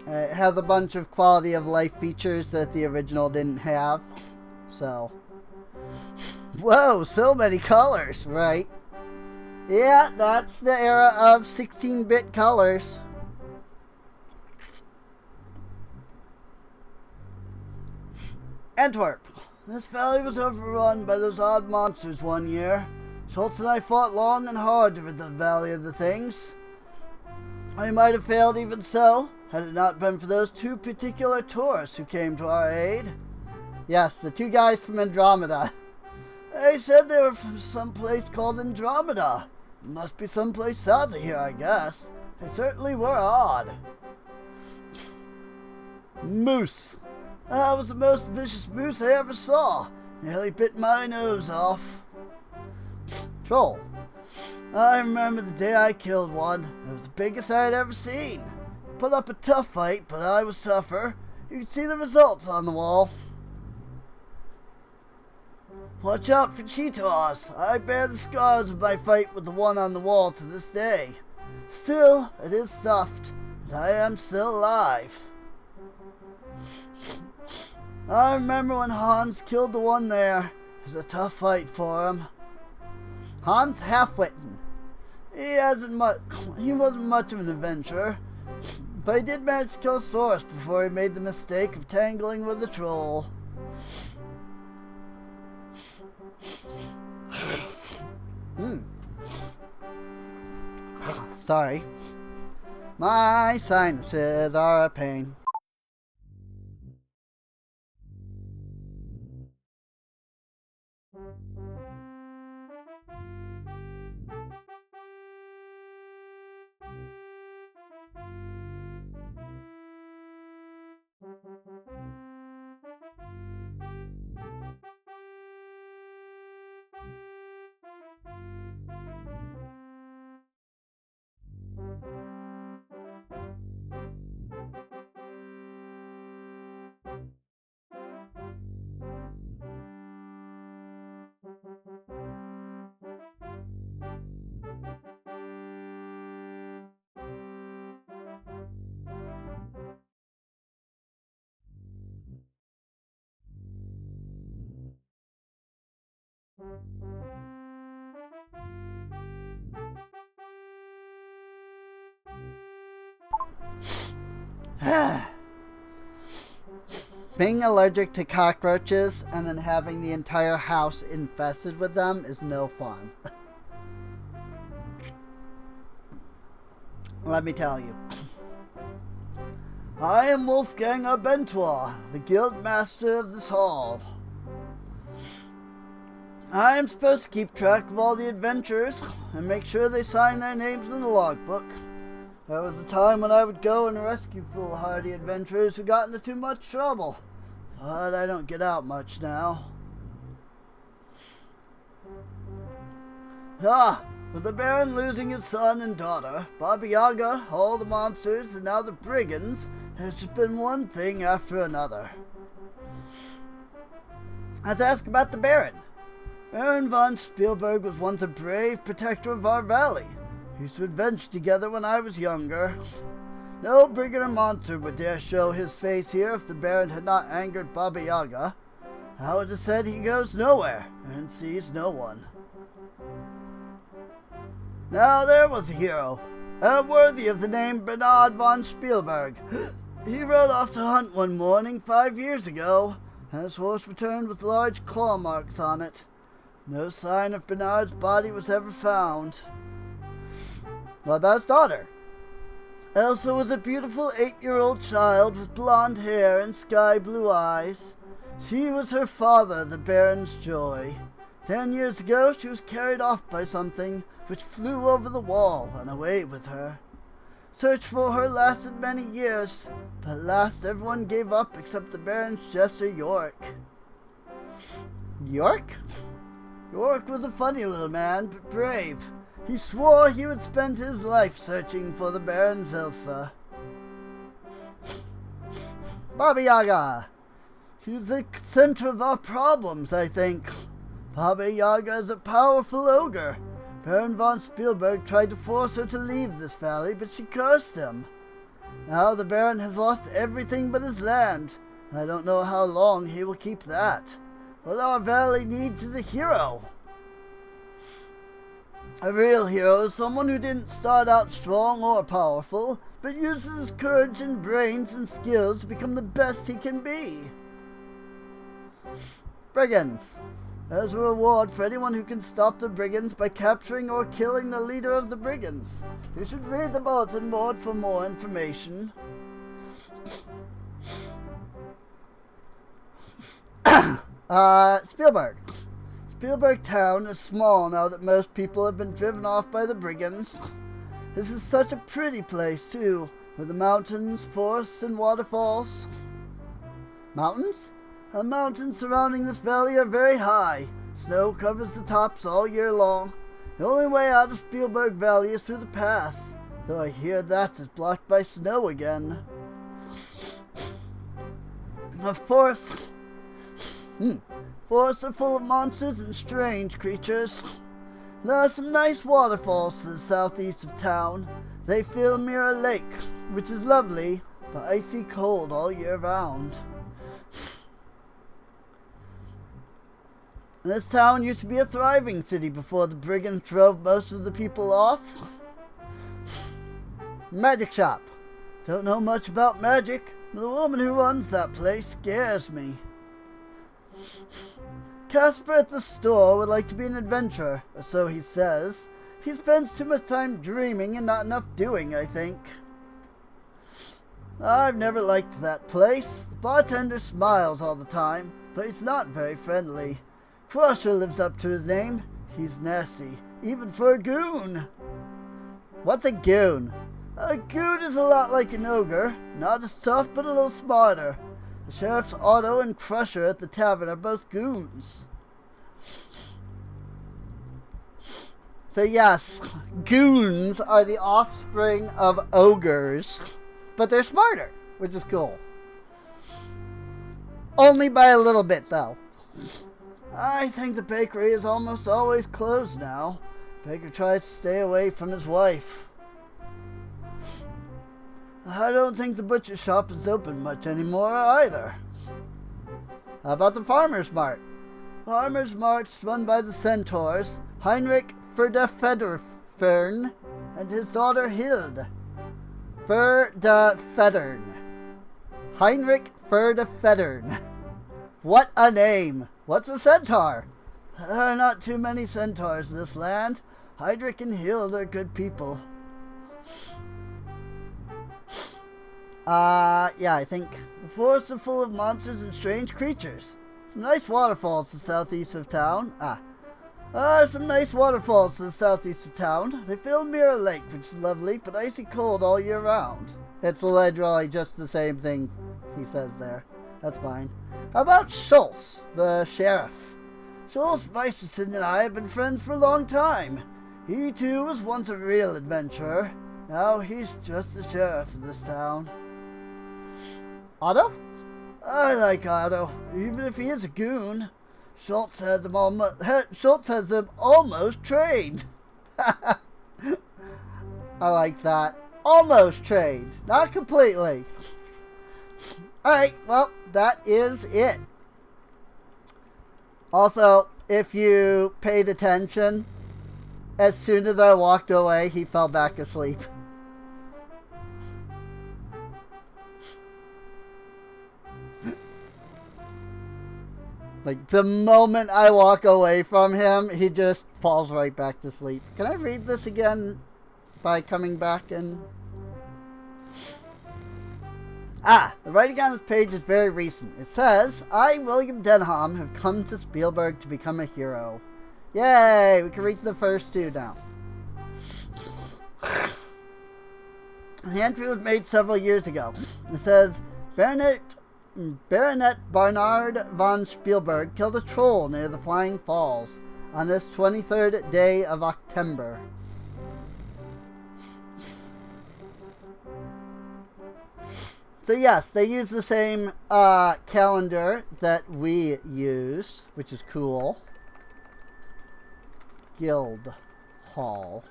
it has a bunch of quality of life features that the original didn't have. So, whoa, so many colors, right? Yeah, that's the era of 16-bit colors. Antwerp. This valley was overrun by those odd monsters one year. Schultz and I fought long and hard to rid the Valley of the Things. I might have failed even so, had it not been for those two particular tourists who came to our aid. Yes, the two guys from Andromeda. They said they were from some place called Andromeda. Must be someplace south of here, I guess. They certainly were odd. Moose. That was the most vicious moose I ever saw. Nearly bit my nose off. Troll. I remember the day I killed one. It was the biggest I had ever seen. Put up a tough fight, but I was tougher. You can see the results on the wall. Watch out for cheetahs. I bear the scars of my fight with the one on the wall to this day. Still, it is stuffed, and I am still alive. I remember when Hans killed the one there. It was a tough fight for him. Hans Halfwitten. He wasn't much of an adventurer, but he did manage to kill Source before he made the mistake of tangling with the troll. Sorry. My sinuses are a pain. Being allergic to cockroaches and then having the entire house infested with them is no fun. Let me tell you. I am Wolfgang Abentoir, the guild master of this hall. I am supposed to keep track of all the adventurers and make sure they sign their names in the logbook. There was a time when I would go and rescue foolhardy adventurers who got into too much trouble, but I don't get out much now. With the Baron losing his son and daughter, Baba Yaga, all the monsters, and now the brigands, there's just been one thing after another. Let's ask about the Baron. Baron von Spielberg was once a brave protector of our valley. We used to adventure together when I was younger. No brigand or monster would dare show his face here if the Baron had not angered Baba Yaga. How it is said he goes nowhere and sees no one. Now there was a hero, worthy of the name Bernard von Spielberg. He rode off to hunt one morning 5 years ago, and his horse returned with large claw marks on it. No sign of Bernard's body was ever found. What about his daughter? Elsa was a beautiful 8-year-old child with blonde hair and sky-blue eyes. She was her father, the Baron's joy. 10 years ago, she was carried off by something which flew over the wall and away with her. Search for her lasted many years, but at last everyone gave up except the Baron's jester York. York? York was a funny little man, but brave. He swore he would spend his life searching for the Baron's Elsa. Baba Yaga. She's the center of our problems, I think. Baba Yaga is a powerful ogre. Baron von Spielberg tried to force her to leave this valley, but she cursed him. Now the Baron has lost everything but his land. I don't know how long he will keep that. What our valley needs is a hero. A real hero is someone who didn't start out strong or powerful, but uses his courage and brains and skills to become the best he can be. Brigands. as a reward for anyone who can stop the brigands by capturing or killing the leader of the brigands. You should read the bulletin board for more information. Spielberg. Spielberg town is small now that most people have been driven off by the brigands. This is such a pretty place, too, with the mountains, forests, and waterfalls. Mountains? The mountains surrounding this valley are very high. Snow covers the tops all year long. The only way out of Spielberg Valley is through the pass, though I hear that is blocked by snow again. Of course, forests are full of monsters and strange creatures. There are some nice waterfalls to the southeast of town. They fill Mirror Lake, which is lovely, but icy cold all year round. This town used to be a thriving city before the brigands drove most of the people off. Magic shop. Don't know much about magic, but the woman who runs that place scares me. Casper at the store would like to be an adventurer, or so he says. He spends too much time dreaming and not enough doing, I think. I've never liked that place. The bartender smiles all the time, but he's not very friendly. Crusher lives up to his name. He's nasty, even for a goon. What's a goon? A goon is a lot like an ogre, not as tough but a little smarter. The sheriff's Otto and Crusher at the tavern are both goons. So yes, goons are the offspring of ogres, but they're smarter, which is cool. Only by a little bit, though. I think the bakery is almost always closed now. Baker tries to stay away from his wife. I don't think the butcher shop is open much anymore either. How about the farmer's mart? Farmer's mart's run by the centaurs, Heinrich Ferdefedern and his daughter Hild. Ferdefedern. Heinrich Ferdefedern. What a name! What's a centaur? There are not too many centaurs in this land. Heinrich and Hild are good people. Yeah, I think the forests are full of monsters and strange creatures. Some nice waterfalls to the southeast of town. Some nice waterfalls to the southeast of town. They fill Mirror Lake, which is lovely, but icy cold all year round. It's literally just the same thing he says there. That's fine. How about Schultz, the sheriff? Schultz, Meisterson, and I have been friends for a long time. He, too, was once a real adventurer. Now he's just the sheriff of this town. Otto? I like Otto, even if he is a goon. Schultz has him almost trained. I like that. Almost trained. Not completely. Alright, well, that is it. Also, if you paid attention, as soon as I walked away, he fell back asleep. Like, the moment I walk away from him, he just falls right back to sleep. Can I read this again by coming back and... the writing on this page is very recent. It says, I, William Denham, have come to Spielberg to become a hero. Yay! We can read the first two now. The entry was made several years ago. It says, Baronet Barnard von Spielberg killed a troll near the Flying Falls on this 23rd day of October. So yes, they use the same calendar that we use, which is cool. Guild Hall.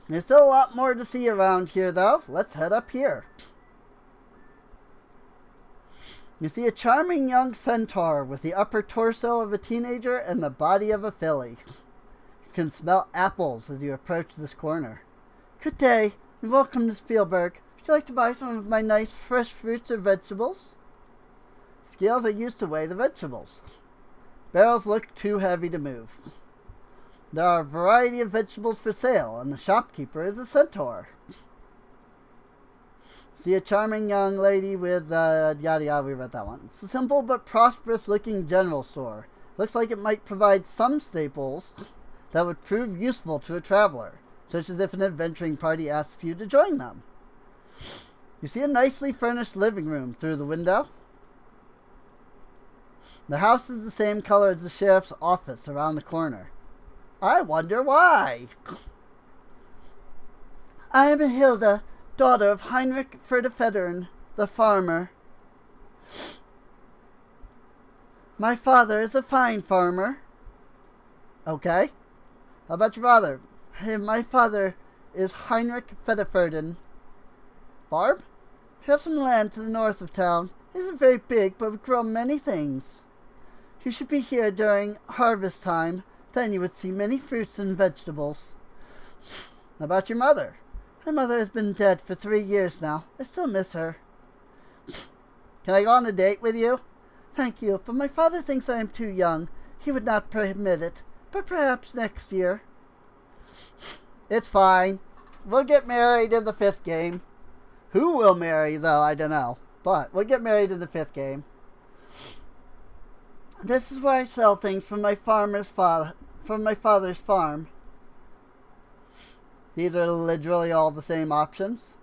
There's still a lot more to see around here, though. Let's head up here. You see a charming young centaur with the upper torso of a teenager and the body of a filly. You can smell apples as you approach this corner. Good day, and welcome to Spielberg. Would you like to buy some of my nice fresh fruits or vegetables? Scales are used to weigh the vegetables. Barrels look too heavy to move. There are a variety of vegetables for sale, and the shopkeeper is a centaur. See a charming young lady with, yada yada, we read that one. It's a simple but prosperous looking general store. Looks like it might provide some staples that would prove useful to a traveler, such as if an adventuring party asks you to join them. You see a nicely furnished living room through the window. The house is the same color as the sheriff's office around the corner. I wonder why. I am Hilda, daughter of Heinrich Ferdefedern, the farmer. My father is a fine farmer. Okay. How about your father? Hey, my father is Heinrich Ferdefedern. Barb? We have some land to the north of town. It isn't very big, but we grow many things. You should be here during harvest time. Then you would see many fruits and vegetables. How about your mother? My mother has been dead for 3 years now. I still miss her. Can I go on a date with you? Thank you, but my father thinks I am too young. He would not permit it, but perhaps next year. It's fine. We'll get married in the 5th game. Who will marry, though, I don't know. But we'll get married in the 5th game. This is where I sell things from my father's farm. These are literally all the same options.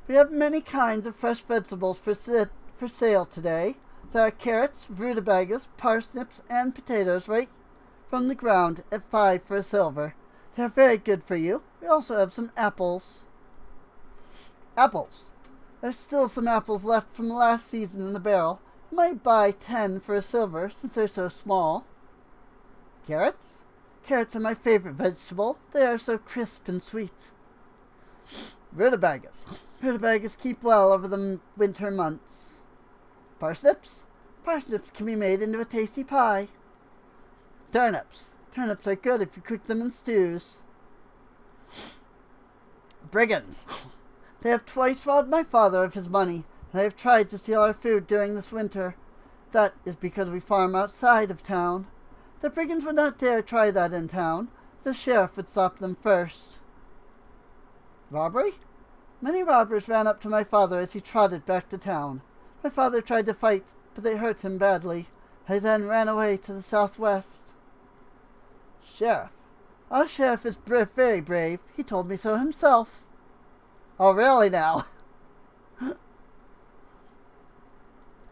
We have many kinds of fresh vegetables for sale today. There are carrots, rutabagas, parsnips, and potatoes right from the ground at 5 for a silver. They are very good for you. We also have some apples. Apples. There's still some apples left from last season in the barrel. I might buy 10 for a silver since they're so small. Carrots? Carrots are my favorite vegetable. They are so crisp and sweet. Rutabagas. Rutabagas keep well over the winter months. Parsnips? Parsnips can be made into a tasty pie. Turnips. Turnips are good if you cook them in stews. Brigands. They have twice robbed my father of his money, and they have tried to steal our food during this winter. That is because we farm outside of town. The brigands would not dare try that in town. The sheriff would stop them first. Robbery? Many robbers ran up to my father as he trotted back to town. My father tried to fight, but they hurt him badly. He then ran away to the southwest. Sheriff. Our sheriff is very brave. He told me so himself. Oh, really now?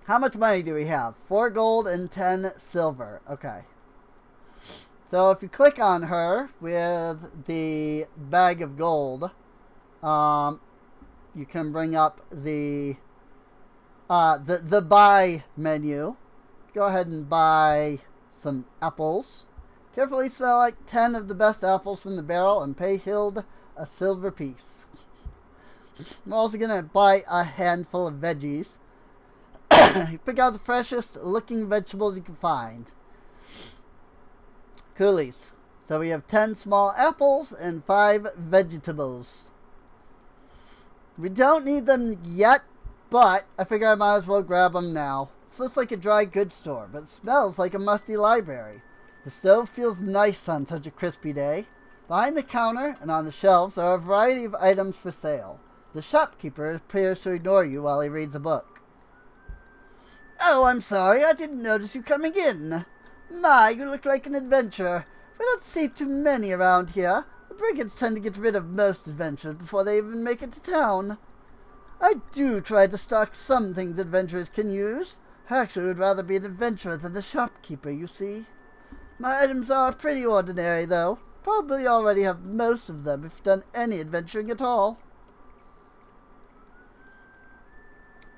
How much money do we have? 4 gold and 10 silver. Okay. So if you click on her with the bag of gold, you can bring up the buy menu. Go ahead and buy some apples. Carefully select 10 of the best apples from the barrel and pay Hild a silver piece. I'm also going to buy a handful of veggies. Pick out the freshest looking vegetables you can find. Coolies. So we have 10 small apples and 5 vegetables. We don't need them yet, but I figure I might as well grab them now. This looks like a dry goods store, but it smells like a musty library. The stove feels nice on such a crispy day. Behind the counter and on the shelves are a variety of items for sale. The shopkeeper appears to ignore you while he reads a book. Oh, I'm sorry, I didn't notice you coming in. My, you look like an adventurer. We don't see too many around here. The brigands tend to get rid of most adventurers before they even make it to town. I do try to stock some things adventurers can use. I actually would rather be an adventurer than a shopkeeper, you see. My items are pretty ordinary, though. Probably already have most of them if you've done any adventuring at all.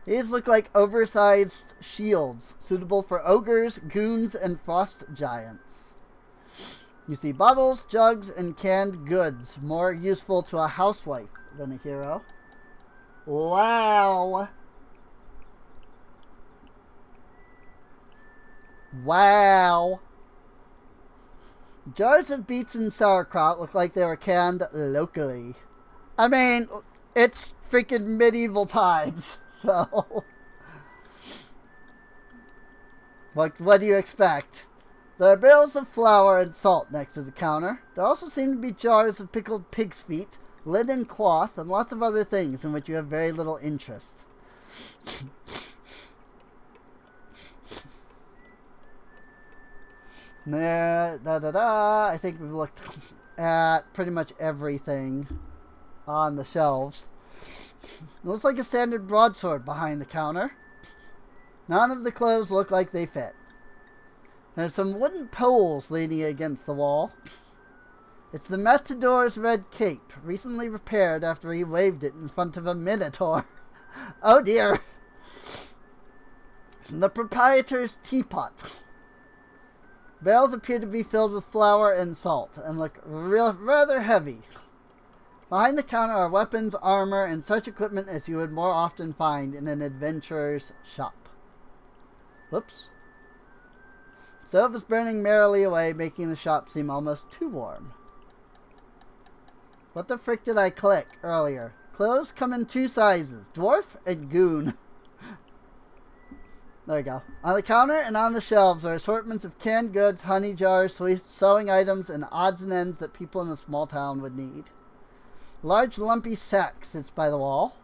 These look like oversized shields, suitable for ogres, goons, and frost giants. You see bottles, jugs, and canned goods, more useful to a housewife than a hero. Wow! Wow! Jars of beets and sauerkraut look like they were canned locally. I mean, it's freaking medieval times, so... What do you expect? There are barrels of flour and salt next to the counter. There also seem to be jars of pickled pig's feet, linen cloth, and lots of other things in which you have very little interest. I think we've looked at pretty much everything on the shelves. It looks like a standard broadsword behind the counter. None of the clothes look like they fit. There's some wooden poles leaning against the wall. It's the Matador's red cape, recently repaired after he waved it in front of a minotaur. Oh dear. The proprietor's teapot. Barrels appear to be filled with flour and salt and look rather heavy. Behind the counter are weapons, armor, and such equipment as you would more often find in an adventurer's shop. Whoops. The stove is burning merrily away, making the shop seem almost too warm. What the frick did I click earlier? Clothes come in 2 sizes, dwarf and goon. There we go. On the counter and on the shelves are assortments of canned goods, honey jars, sewing items, and odds and ends that people in a small town would need. A large lumpy sack sits by the wall.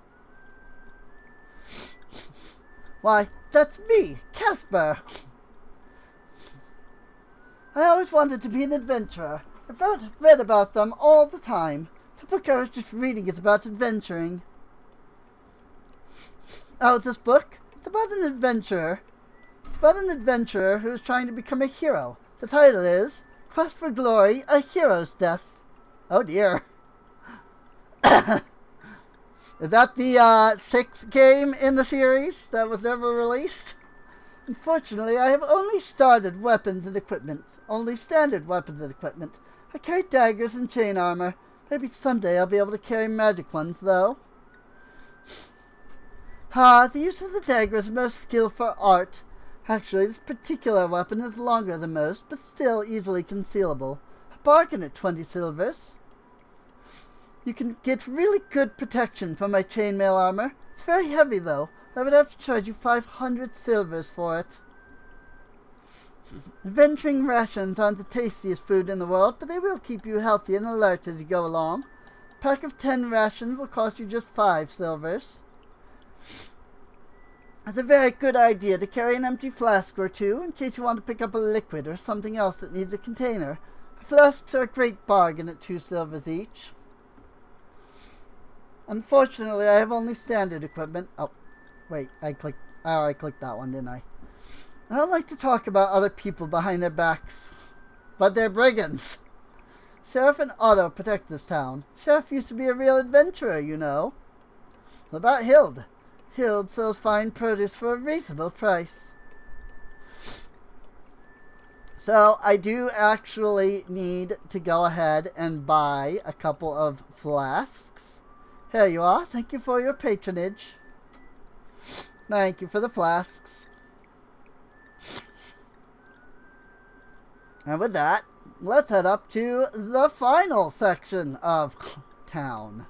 Why, that's me, Casper. I always wanted to be an adventurer. I've read about them all the time. The book I was just reading is about adventuring. Oh, it's this book? It's about an adventurer. It's about an adventurer who is trying to become a hero. The title is Quest for Glory, A Hero's Death. Oh dear. Is that the 6th game in the series that was never released? Unfortunately, I have only started weapons and equipment. Only standard weapons and equipment. I carry daggers and chain armor. Maybe someday I'll be able to carry magic ones, though. The use of the dagger is most skilled for art. Actually, this particular weapon is longer than most, but still easily concealable. A bargain at 20 silvers. You can get really good protection from my chainmail armor. It's very heavy, though. I would have to charge you 500 silvers for it. Adventuring rations aren't the tastiest food in the world, but they will keep you healthy and alert as you go along. A pack of 10 rations will cost you just 5 silvers. It's a very good idea to carry an empty flask or 2 in case you want to pick up a liquid or something else that needs a container. Flasks are a great bargain at 2 silvers each. Unfortunately, I have only standard equipment. Oh, wait, I clicked that one, didn't I? I don't like to talk about other people behind their backs, but they're brigands. Sheriff and Otto protect this town. Sheriff used to be a real adventurer, you know. What about Hild? Hild sells fine produce for a reasonable price. So I do actually need to go ahead and buy a couple of flasks. Here you are. Thank you for your patronage. Thank you for the flasks. And with that, let's head up to the final section of town.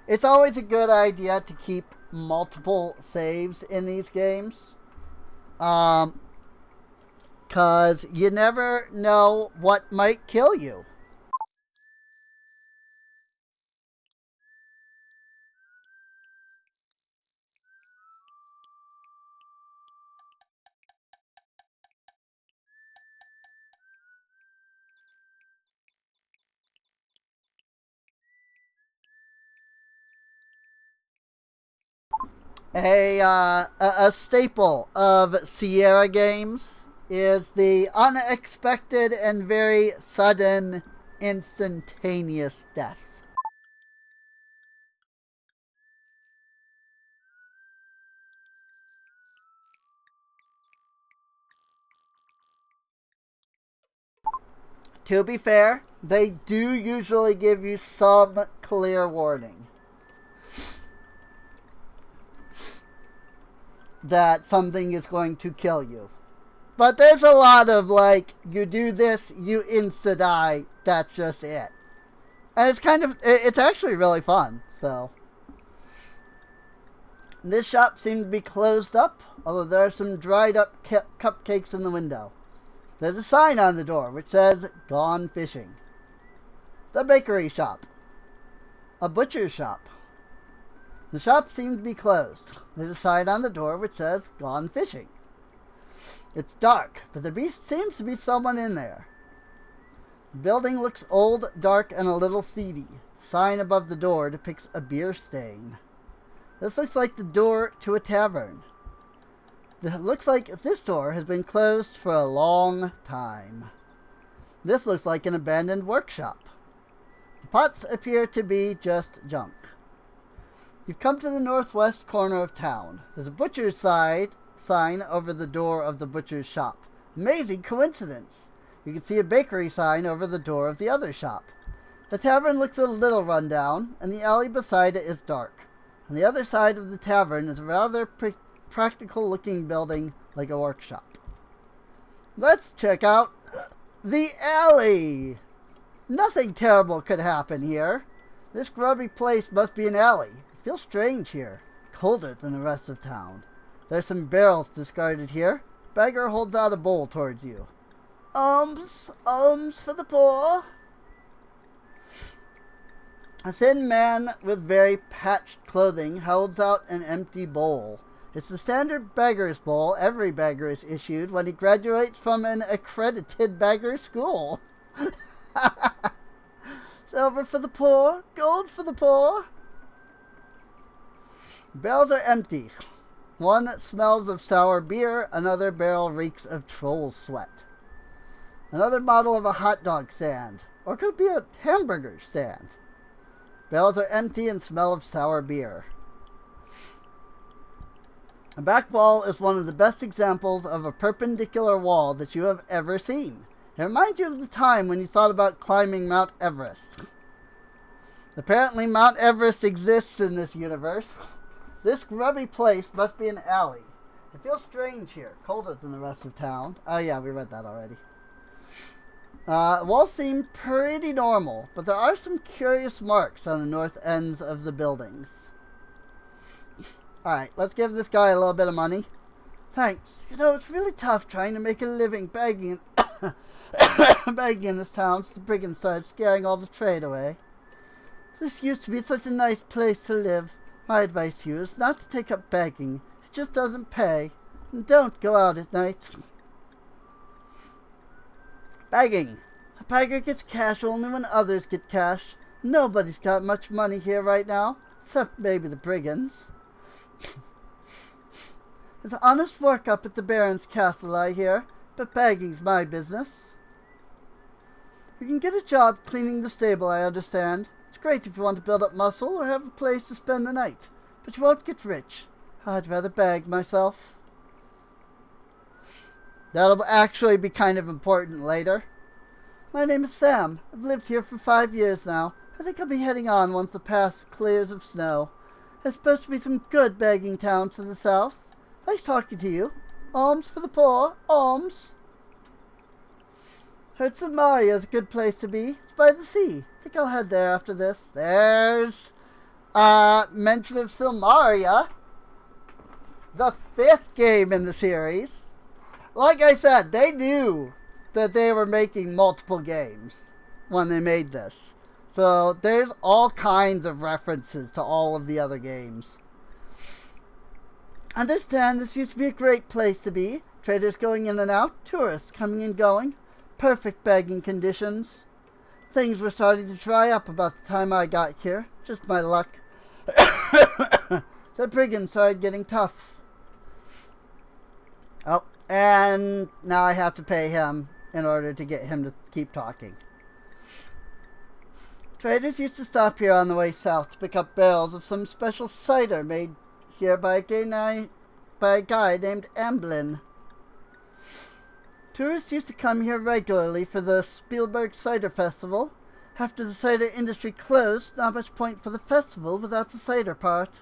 It's always a good idea to keep multiple saves in these games. Because you never know what might kill you. A staple of Sierra games is the unexpected and very sudden, instantaneous death. To be fair, they do usually give you some clear warning that something is going to kill you. But there's a lot of like, you do this, you insta-die, that's just it. And it's actually really fun, so. This shop seems to be closed up, although there are some dried up cupcakes in the window. There's a sign on the door which says, "Gone Fishing." The bakery shop. A butcher's shop. The shop seems to be closed. There's a sign on the door which says, "Gone Fishing." It's dark, but there seems to be someone in there. The building looks old, dark, and a little seedy. The sign above the door depicts a beer stain. This looks like the door to a tavern. It looks like this door has been closed for a long time. This looks like an abandoned workshop. The pots appear to be just junk. You've come to the northwest corner of town. There's a butcher's sign over the door of the butcher's shop. Amazing coincidence. You can see a bakery sign over the door of the other shop. The tavern looks a little run down, and the alley beside it is dark. On the other side of the tavern is a rather practical-looking building like a workshop. Let's check out the alley. Nothing terrible could happen here. This grubby place must be an alley. It feels strange here, colder than the rest of town. There's some barrels discarded here. Beggar holds out a bowl towards you. Alms for the poor. A thin man with very patched clothing holds out an empty bowl. It's the standard beggar's bowl every beggar is issued when he graduates from an accredited beggar school. Silver for the poor, gold for the poor. Barrels are empty. One smells of sour beer, another barrel reeks of troll sweat. Another bottle of a hot dog stand, or could it be a hamburger stand? Barrels are empty and smell of sour beer. A back wall is one of the best examples of a perpendicular wall that you have ever seen. It reminds you of the time when you thought about climbing Mount Everest. Apparently Mount Everest exists in this universe. This grubby place must be an alley. It feels strange here, colder than the rest of town. Oh yeah, we read that already. Walls seem pretty normal, but there are some curious marks on the north ends of the buildings. Alright, let's give this guy a little bit of money. Thanks. You know, it's really tough trying to make a living begging in this town since the brigands started scaring all the trade away. This used to be such a nice place to live. My advice to you is not to take up begging. It just doesn't pay. And don't go out at night. Begging. A beggar gets cash only when others get cash. Nobody's got much money here right now, except maybe the brigands. It's honest work up at the Baron's castle, I hear, but begging's my business. You can get a job cleaning the stable, I understand. It's great if you want to build up muscle or have a place to spend the night, but you won't get rich. I'd rather beg myself. That'll actually be kind of important later. My name is Sam. I've lived here for 5 years now. I think I'll be heading on once the pass clears of snow. There's supposed to be some good begging towns to the south. Nice talking to you. Alms for the poor. Alms. Heard Samaria is a good place to be. It's by the sea. I think I'll head there after this. There's mention of Samaria. The 5th game in the series. Like I said, they knew that they were making multiple games when they made this. So there's all kinds of references to all of the other games. Understand this used to be a great place to be. Traders going in and out, tourists coming and going. Perfect begging conditions. Things were starting to dry up about the time I got here. Just my luck. The brigands started getting tough. Oh, and now I have to pay him in order to get him to keep talking. Traders used to stop here on the way south to pick up barrels of some special cider made here by a guy named Amblin. Tourists used to come here regularly for the Spielberg Cider Festival. After the cider industry closed, not much point for the festival without the cider part.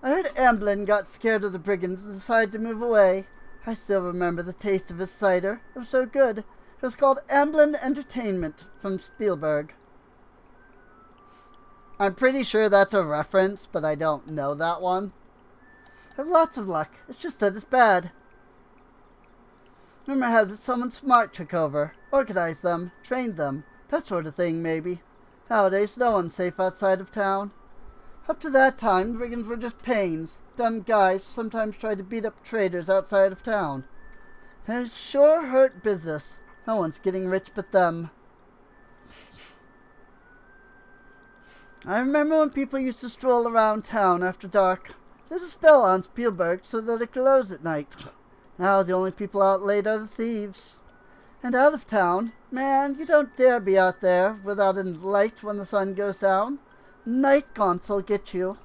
I heard Amblin got scared of the brigands and decided to move away. I still remember the taste of his cider. It was so good. It was called Amblin Entertainment from Spielberg. I'm pretty sure that's a reference, but I don't know that one. I have lots of luck. It's just that it's bad. Rumor has it someone smart took over. Organized them. Trained them. That sort of thing, maybe. Nowadays, no one's safe outside of town. Up to that time, the brigands were just pains. Dumb guys sometimes tried to beat up traders outside of town. And it sure hurt business. No one's getting rich but them. I remember when people used to stroll around town after dark. There's a spell on Spielberg so that it glows at night. Now the only people out late are the thieves. And out of town, man, you don't dare be out there without a light when the sun goes down. Night gaunts will get you.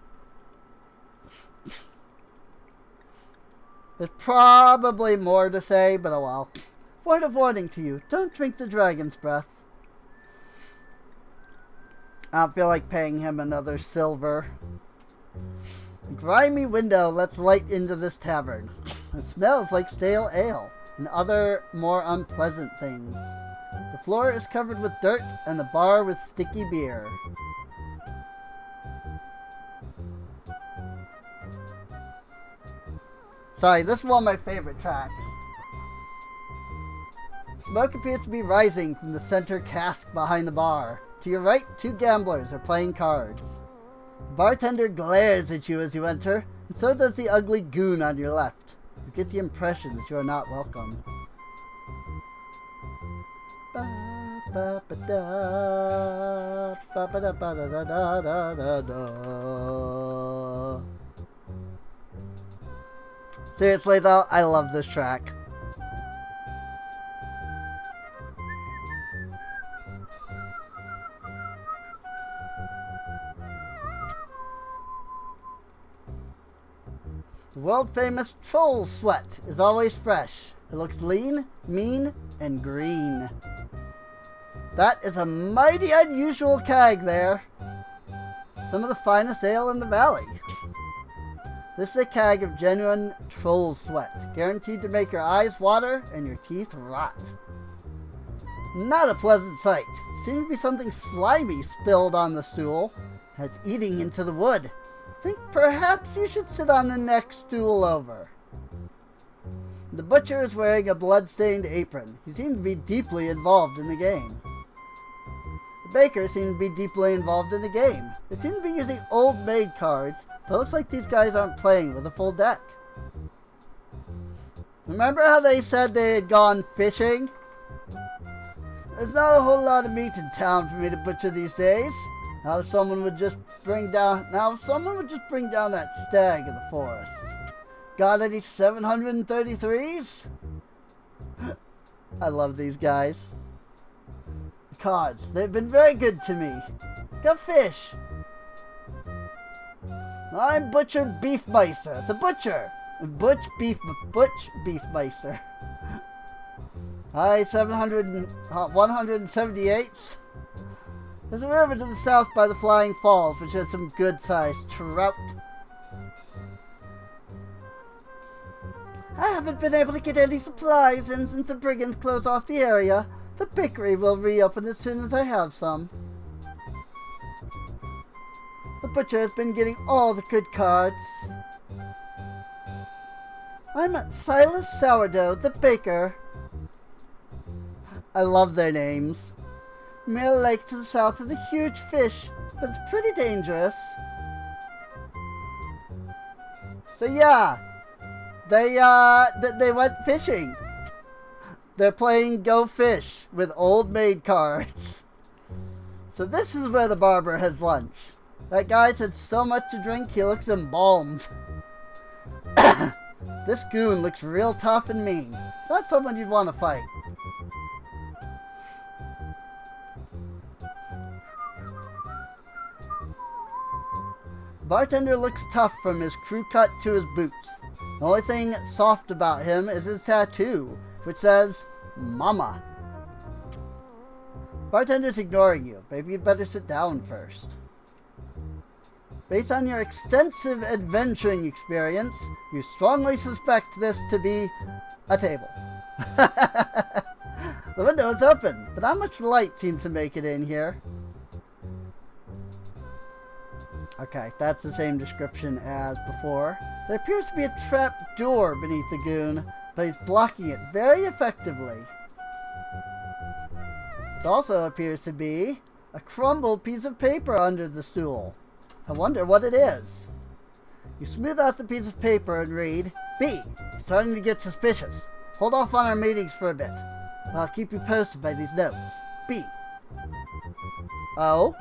There's probably more to say, but oh well. Word of warning to you, don't drink the dragon's breath. I don't feel like paying him another silver. A grimy window lets light into this tavern. It smells like stale ale and other more unpleasant things. The floor is covered with dirt and the bar with sticky beer. Sorry, this is one of my favorite tracks. Smoke appears to be rising from the center cask behind the bar. To your right, two gamblers are playing cards. The bartender glares at you as you enter, and so does the ugly goon on your left. You get the impression that you are not welcome. Seriously though, I love this track. The world-famous troll sweat is always fresh. It looks lean, mean, and green. That is a mighty unusual keg there. Some of the finest ale in the valley. This is a keg of genuine troll sweat, guaranteed to make your eyes water and your teeth rot. Not a pleasant sight. Seems to be something slimy spilled on the stool, and it's eating into the wood. Think perhaps you should sit on the next stool over. The butcher is wearing a blood-stained apron. He seems to be deeply involved in the game. The baker seems to be deeply involved in the game. They seem to be using old maid cards, but it looks like these guys aren't playing with a full deck. Remember how they said they had gone fishing? There's not a whole lot of meat in town for me to butcher these days. Now if someone would just bring down that stag in the forest. Got any 733s? I love these guys. The cards, they've been very good to me. Go fish. I'm Butcher Beefmeister, the butcher. Butch Beefmeister. Hi, 178. There's a river to the south by the Flying Falls, which has some good-sized trout. I haven't been able to get any supplies in since the brigands closed off the area. The bakery will reopen as soon as I have some. The butcher has been getting all the good cards. I'm Silas Sourdough, the baker. I love their names. Mill Lake to the south is a huge fish, but it's pretty dangerous. So yeah, they went fishing. They're playing Go Fish with old maid cards. So this is where the barber has lunch. That guy's had so much to drink he looks embalmed. This goon looks real tough and mean. It's not someone you'd want to fight. The bartender looks tough from his crew cut to his boots. The only thing soft about him is his tattoo, which says, Mama. Bartender's ignoring you. Maybe you'd better sit down first. Based on your extensive adventuring experience, you strongly suspect this to be a table. The window is open, but not much light seems to make it in here. Okay, that's the same description as before. There appears to be a trap door beneath the goon, but he's blocking it very effectively. There also appears to be a crumbled piece of paper under the stool. I wonder what it is. You smooth out the piece of paper and read, B. Starting to get suspicious. Hold off on our meetings for a bit. But I'll keep you posted by these notes. B. Oh?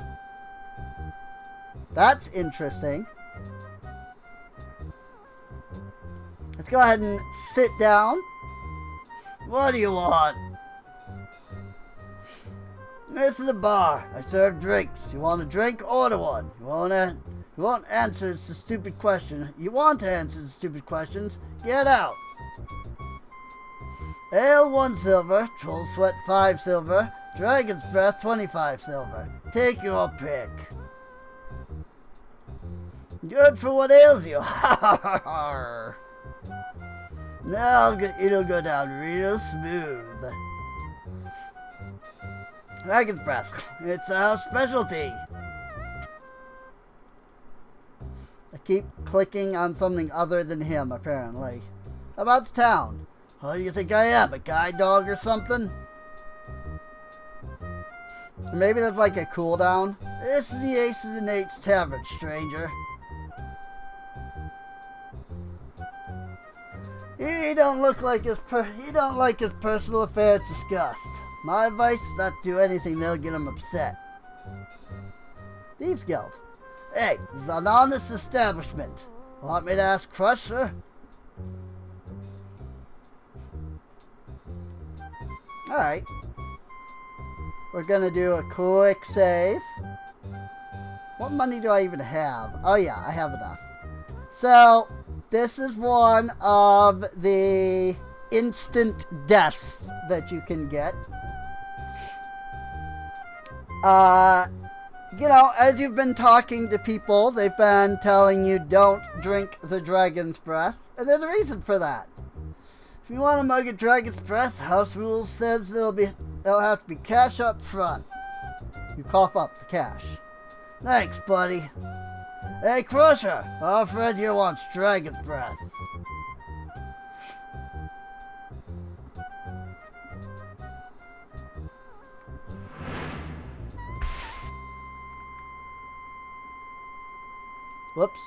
That's interesting. Let's go ahead and sit down. What do you want? This is a bar. I serve drinks. You want a drink? Order one. You won't answer the stupid question. You want to answer the stupid questions? Get out. Ale 1 silver. Troll sweat 5 silver. Dragon's breath 25 silver. Take your pick. Good for what ails you. Now it'll go down real smooth. Dragon's breath. It's our specialty. I keep clicking on something other than him, apparently. How about the town? What do you think I am, a guide dog or something? Maybe there's like a cooldown. This is the Aces and Eights Tavern, stranger. He don't like his personal affairs discussed. My advice is not to do anything that'll get him upset. Thieves Guild. Hey, this is an honest establishment. Want me to ask Crusher? Alright. We're gonna do a quick save. What money do I even have? Oh yeah, I have enough. So, this is one of the instant deaths that you can get. You know, as you've been talking to people, they've been telling you don't drink the dragon's breath. And there's a reason for that. If you want to mug a dragon's breath, house rules says it'll have to be cash up front. You cough up the cash. Thanks, buddy. Hey, Crusher, our friend here wants dragon's breath. Whoops.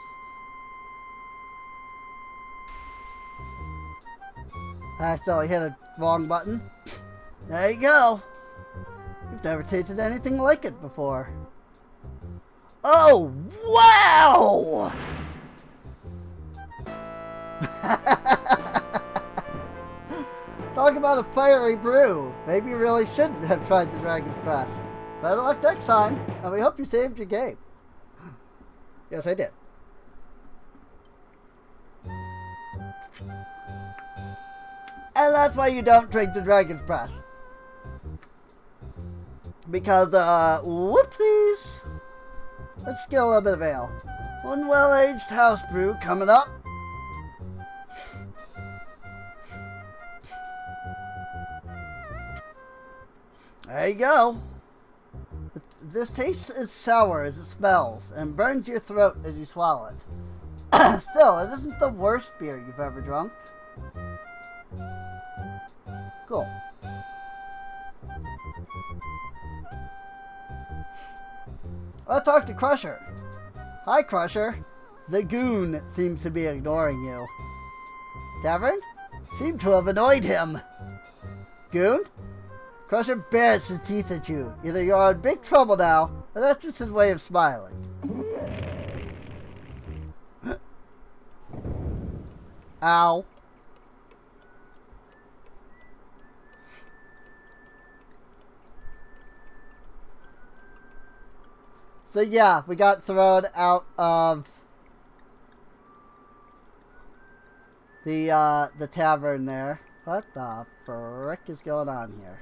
I accidentally hit a wrong button. There you go. You've never tasted anything like it before. Oh, wow! Talk about a fiery brew. Maybe you really shouldn't have tried the dragon's breath. Better luck next time, and we hope you saved your game. Yes, I did. And that's why you don't drink the dragon's breath. Because, whoopsies. Let's get a little bit of ale. One well-aged house brew coming up. There you go. This tastes as sour as it smells and burns your throat as you swallow it. Still, it isn't the worst beer you've ever drunk. Cool. I'll talk to Crusher. Hi, Crusher. The goon seems to be ignoring you. Tavern? Seem to have annoyed him. Goon? Crusher bares his teeth at you. Either you're in big trouble now, or that's just his way of smiling. Ow. So yeah, we got thrown out of the tavern there. What the frick is going on here?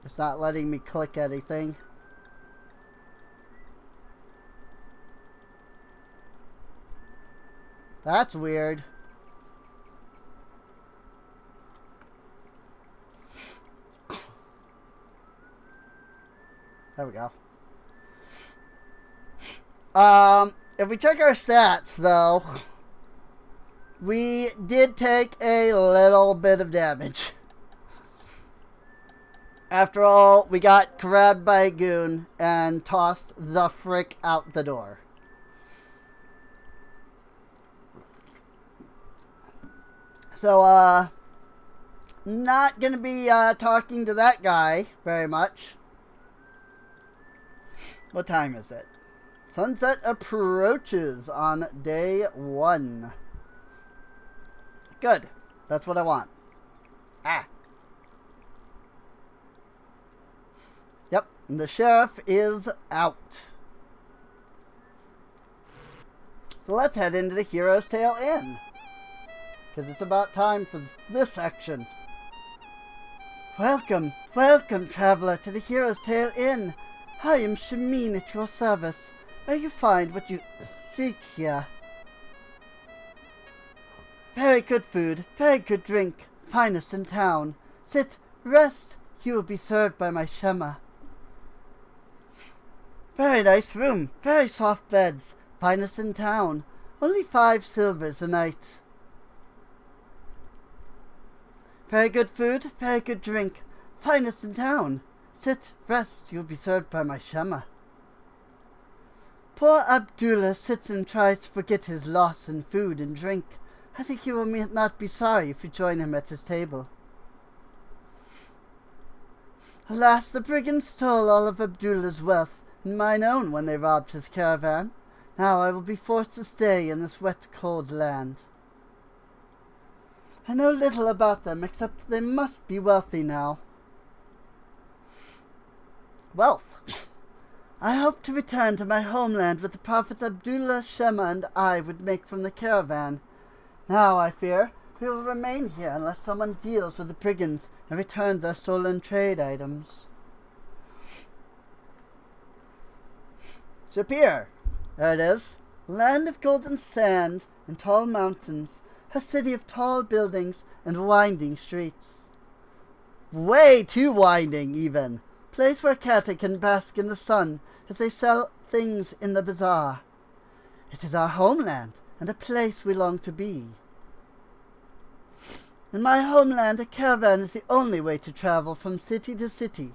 It's not letting me click anything. That's weird. There we go. If we check our stats, though, we did take a little bit of damage. After all, we got grabbed by a goon and tossed the frick out the door. So, not gonna be talking to that guy very much. What time is it? Sunset approaches on day 1. Good. That's what I want. Ah. Yep. And the sheriff is out. So let's head into the Hero's Tale Inn. Because it's about time for this section. Welcome, welcome, traveler, to the Hero's Tale Inn. I am Shameen at your service. May you find what you seek here. Very good food, very good drink, finest in town. Sit, rest, you will be served by my Shema. Very nice room, very soft beds, finest in town. Only 5 silvers a night. Very good food, very good drink, finest in town. Sit, rest, you will be served by my Shema. Poor Abdullah sits and tries to forget his loss in food and drink. I think he will not be sorry if you join him at his table. Alas, the brigands stole all of Abdullah's wealth and mine own when they robbed his caravan. Now I will be forced to stay in this wet, cold land. I know little about them, except they must be wealthy now. Wealth? I hope to return to my homeland with the Prophet Abdullah, Shema, and I would make from the caravan. Now, I fear, we will remain here unless someone deals with the brigands and returns our stolen trade items. Shapir. There it is. Land of golden sand and tall mountains. A city of tall buildings and winding streets. Way too winding, even. Place where Kata can bask in the sun as they sell things in the bazaar. It is our homeland, and a place we long to be. In my homeland, a caravan is the only way to travel from city to city.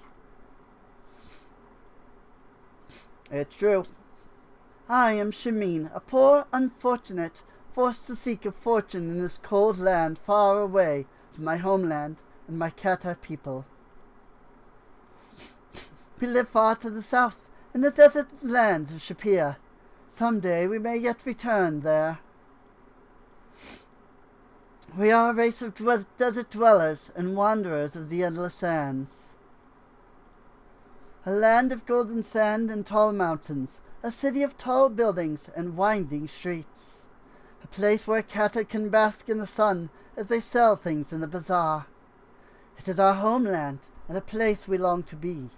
It's true. I am Shameen, a poor unfortunate, forced to seek a fortune in this cold land far away from my homeland and my Kata people. We live far to the south, in the desert lands of Shapir. Someday we may yet return there. We are a race of desert dwellers and wanderers of the endless sands. A land of golden sand and tall mountains, a city of tall buildings and winding streets. A place where Kata can bask in the sun as they sell things in the bazaar. It is our homeland and a place we long to be.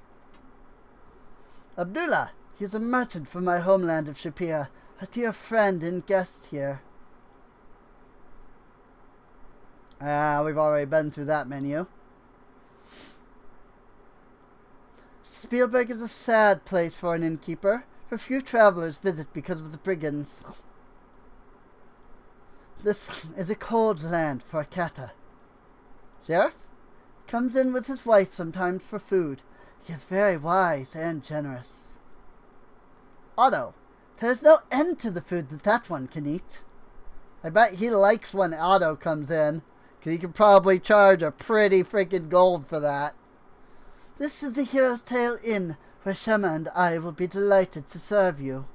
Abdullah, he is a merchant from my homeland of Shapir, a dear friend and guest here. We've already been through that menu. Spielberg is a sad place for an innkeeper, for few travelers visit because of the brigands. This is a cold land for a Kata. Sheriff comes in with his wife sometimes for food. He is very wise and generous. Otto, there's no end to the food that one can eat. I bet he likes when Otto comes in, because he can probably charge a pretty freaking gold for that. This is the Hero's Tale Inn, where Shema and I will be delighted to serve you.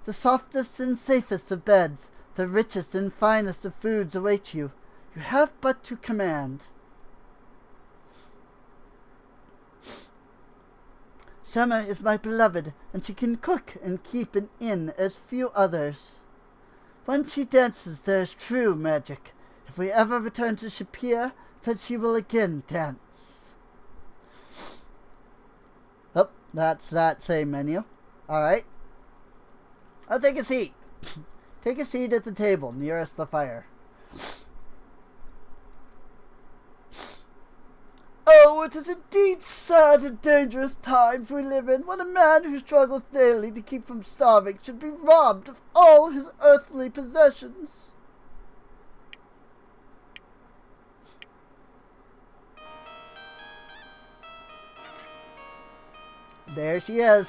The softest and safest of beds, the richest and finest of foods await you. You have but to command. Shema is my beloved, and she can cook and keep an inn as few others. When she dances, there is true magic. If we ever return to Shapir, then she will again dance. Oh, that's that same menu. Alright. I'll take a seat. Take a seat at the table nearest the fire. Oh, it is indeed sad and dangerous times we live in when a man who struggles daily to keep from starving should be robbed of all his earthly possessions. There she is.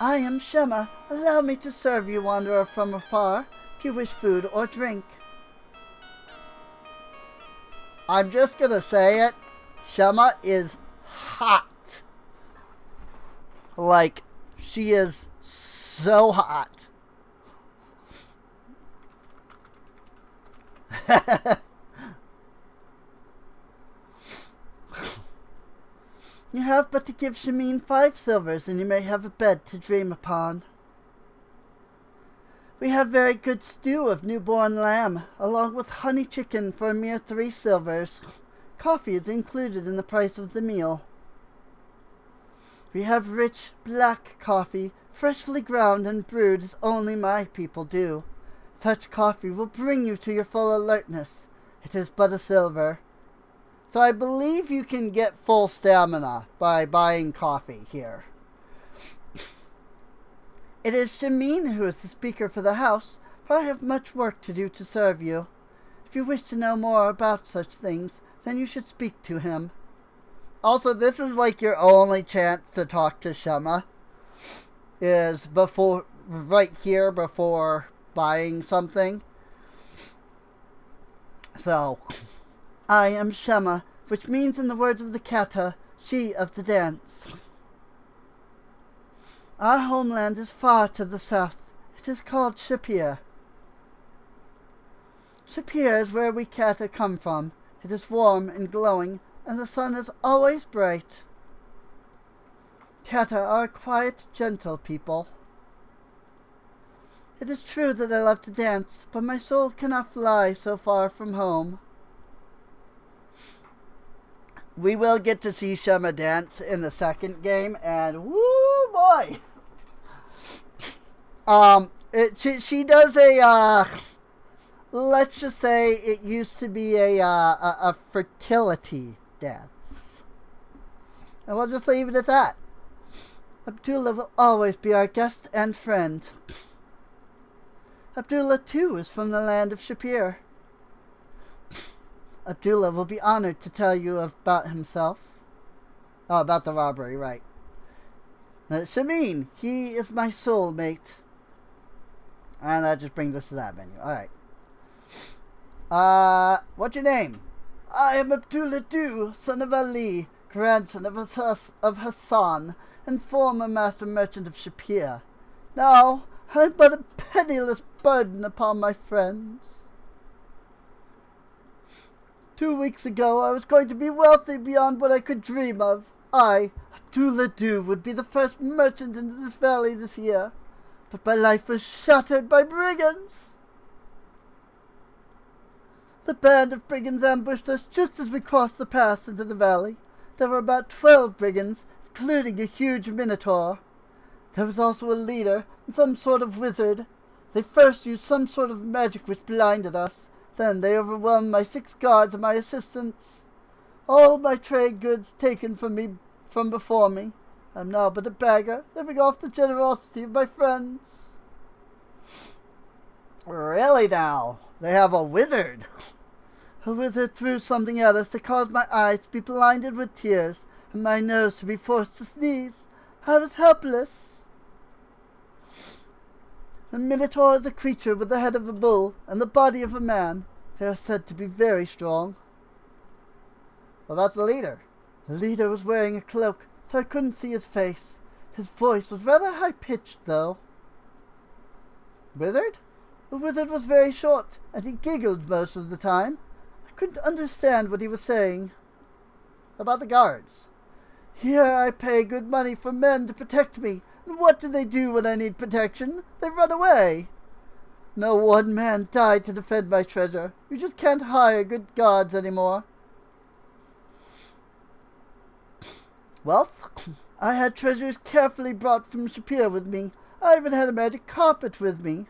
I am Shema. Allow me to serve you, wanderer from afar. Do you wish food or drink? I'm just gonna say it. Shema is hot. Like, she is so hot. You have but to give Shamin 5 silvers, and you may have a bed to dream upon. We have very good stew of newborn lamb, along with honey chicken for a mere 3 silvers. Coffee is included in the price of the meal. We have rich black coffee, freshly ground and brewed as only my people do. Such coffee will bring you to your full alertness. It is but a silver. So I believe you can get full stamina by buying coffee here. It is Shamin who is the speaker for the house, for I have much work to do to serve you. If you wish to know more about such things, then you should speak to him. Also, this is like your only chance to talk to Shema. Is right here before buying something. So, I am Shema, which means in the words of the kata, she of the dance. Our homeland is far to the south. It is called Shapir. Shapir is where we kata come from. It is warm and glowing, and the sun is always bright. Kata are a quiet, gentle people. It is true that I love to dance, but my soul cannot fly so far from home. We will get to see Shema dance in the second game, and woo boy! She does a, let's just say it used to be a fertility dance. And we'll just leave it at that. Abdullah will always be our guest and friend. Abdullah, too, is from the land of Shapir. Abdullah will be honored to tell you about himself. Oh, about the robbery, right. Shamin, he is my soulmate. And that just brings us to that menu. Alright. What's your name? I am Abdullah Du, son of Ali, grandson of Hassan, and former master merchant of Shapir. Now, I'm but a penniless burden upon my friends. 2 weeks ago, I was going to be wealthy beyond what I could dream of. I, Abdullah Du, would be the first merchant into this valley this year. But my life was shattered by brigands. The band of brigands ambushed us just as we crossed the pass into the valley. There were about 12 brigands, including a huge minotaur. There was also a leader and some sort of wizard. They first used some sort of magic which blinded us. Then they overwhelmed my 6 guards and my assistants. All my trade goods taken from before me. I'm now but a beggar, living off the generosity of my friends. Really now? They have a wizard? A wizard threw something at us that caused my eyes to be blinded with tears and my nose to be forced to sneeze. I was helpless. The Minotaur is a creature with the head of a bull and the body of a man. They are said to be very strong. What about the leader? The leader was wearing a cloak, so I couldn't see his face. His voice was rather high-pitched, though. Wizard? The wizard was very short, and he giggled most of the time. I couldn't understand what he was saying. About the guards? Here I pay good money for men to protect me, and what do they do when I need protection? They run away. No one man died to defend my treasure. You just can't hire good guards anymore. Wealth? I had treasures carefully brought from Shapir with me. I even had a magic carpet with me.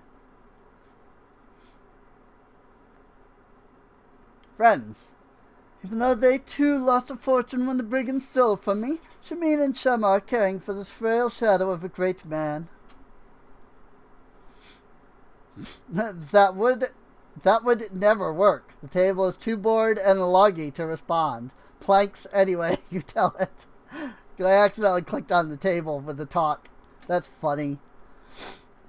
Friends. Even though they too lost a fortune when the brigands stole from me, Shamin and Shema are caring for this frail shadow of a great man. That would never work. The table is too bored and loggy to respond. Planks anyway, you tell it. I accidentally clicked on the table for the talk. That's funny.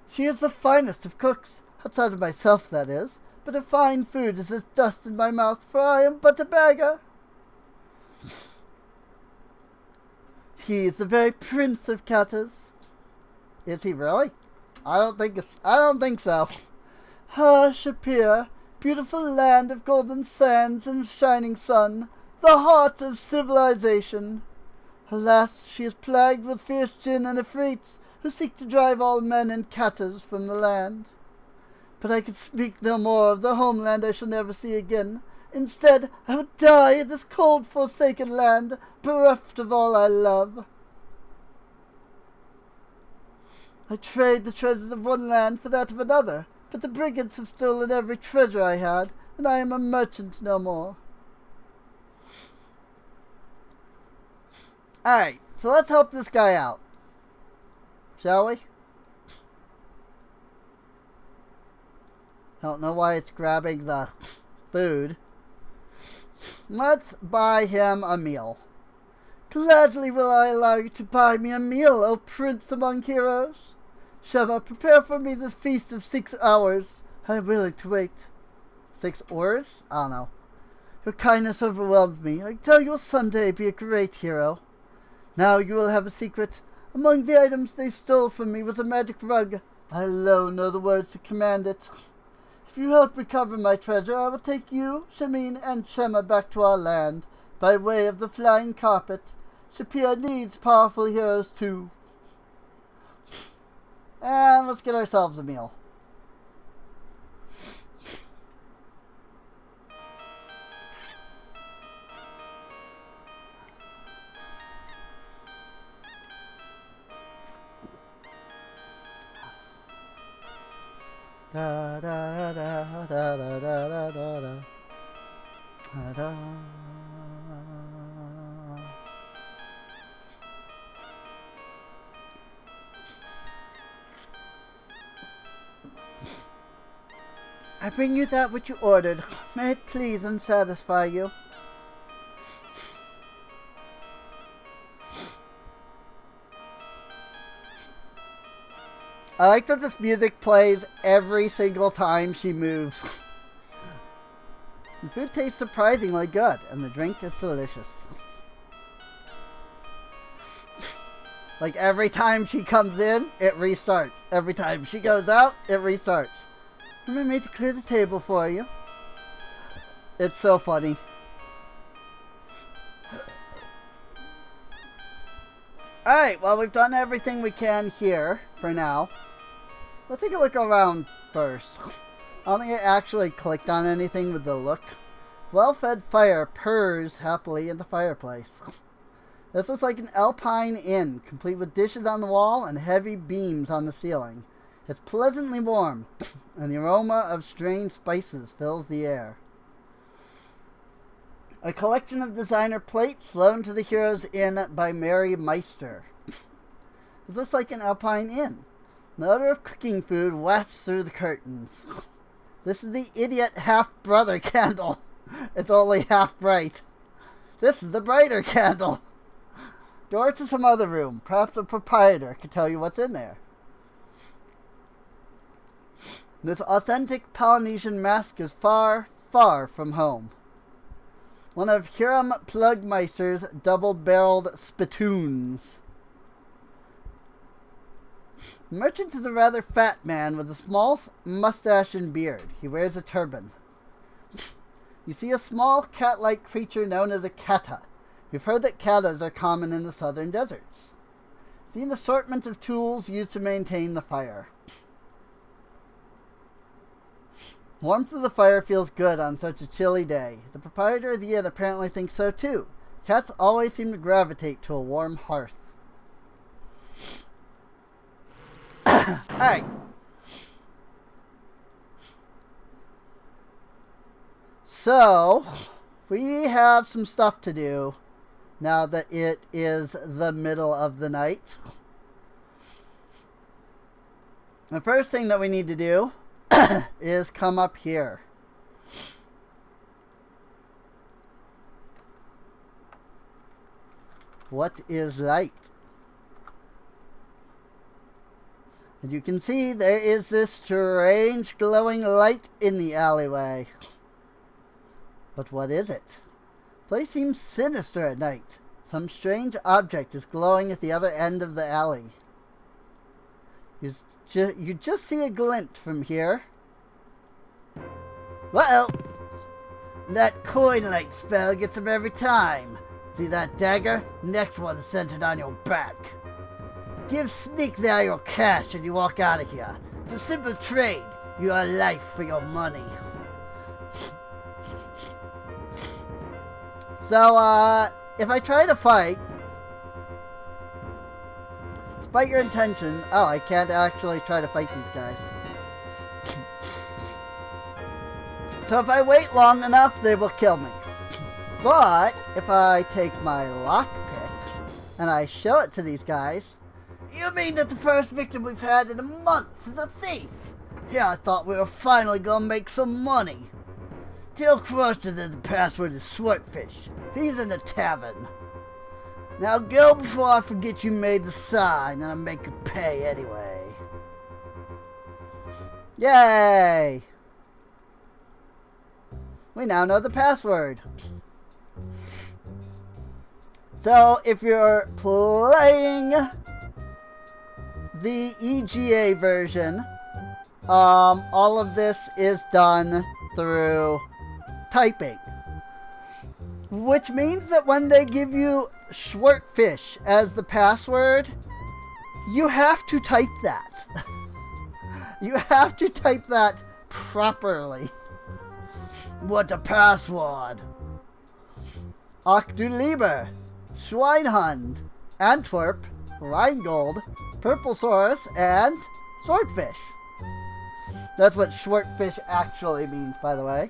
She is the finest of cooks, outside of myself, that is. But her fine food is as dust in my mouth, for I am but a beggar. He is the very prince of Katas. Is he really? I don't think so. Ah, Shapir, beautiful land of golden sands and shining sun, the heart of civilization. Alas, she is plagued with fierce jinn and afrits, who seek to drive all men and Katas from the land. But I could speak no more of the homeland I shall never see again. Instead, I would die in this cold, forsaken land, bereft of all I love. I trade the treasures of one land for that of another, but the brigands have stolen every treasure I had, and I am a merchant no more. Alright, so let's help this guy out. Shall we? Don't know why it's grabbing the food. Let's buy him a meal. Gladly will I allow you to buy me a meal, O prince among heroes. Shema, prepare for me this feast of 6 hours. I am willing to wait. 6 hours? I don't know. Your kindness overwhelms me. I tell you will someday be a great hero. Now you will have a secret. Among the items they stole from me was a magic rug. I alone know the words to command it. If you help recover my treasure, I will take you, Shamin, and Shema back to our land, by way of the flying carpet. Shapir needs powerful heroes too. And let's get ourselves a meal. Da da da da da da da da da da. I bring you that which you ordered. May it please and satisfy you. I like that this music plays every single time she moves. The food tastes surprisingly good, and the drink is delicious. Like every time she comes in, it restarts. Every time she goes out, it restarts. And I made to clear the table for you. It's so funny. Alright, well, we've done everything we can here for now. Let's take a look around first. I don't think I actually clicked on anything with the look. Well-fed fire purrs happily in the fireplace. This looks like an alpine inn, complete with dishes on the wall and heavy beams on the ceiling. It's pleasantly warm, and the aroma of strange spices fills the air. A collection of designer plates loaned to the Heroes Inn by Mary Meister. This looks like an alpine inn. The odor of cooking food wafts through the curtains. This is the idiot half-brother candle. It's only half bright. This is the brighter candle. Door to some other room. Perhaps the proprietor could tell you what's in there. This authentic Polynesian mask is far, far from home. One of Hiram Plugmeister's double-barreled spittoons. The merchant is a rather fat man with a small mustache and beard. He wears a turban. You see a small cat-like creature known as a kata. We've heard that katas are common in the southern deserts. See an assortment of tools used to maintain the fire. Warmth of the fire feels good on such a chilly day. The proprietor of the inn apparently thinks so too. Cats always seem to gravitate to a warm hearth. Alright. So, we have some stuff to do now that it is the middle of the night. The first thing that we need to do is come up here. What is light? And you can see there is this strange glowing light in the alleyway. But what is it? The place seems sinister at night. Some strange object is glowing at the other end of the alley. You just see a glint from here. Well, that coin light spell gets him every time. See that dagger? Next one centered on your back. Give Sneak there your cash and you walk out of here. It's a simple trade. Your life for your money. So, if I try to fight, despite your intention, oh, I can't actually try to fight these guys. So if I wait long enough, they will kill me. But if I take my lockpick and I show it to these guys, you mean that the first victim we've had in a month is a thief? Yeah, I thought we were finally gonna make some money. Tell Crusher that the password is Swordfish. He's in the tavern. Now go before I forget you made the sign and I make you pay anyway. Yay! We now know the password. So if you're playing the EGA version, all of this is done through typing, which means that when they give you Swordfish as the password, you have to type that. You have to type that properly. What a password? Octolieber, Schweinhund, Antwerp, Rheingold, Purplesaurus, and Swordfish. That's what Swordfish actually means, by the way.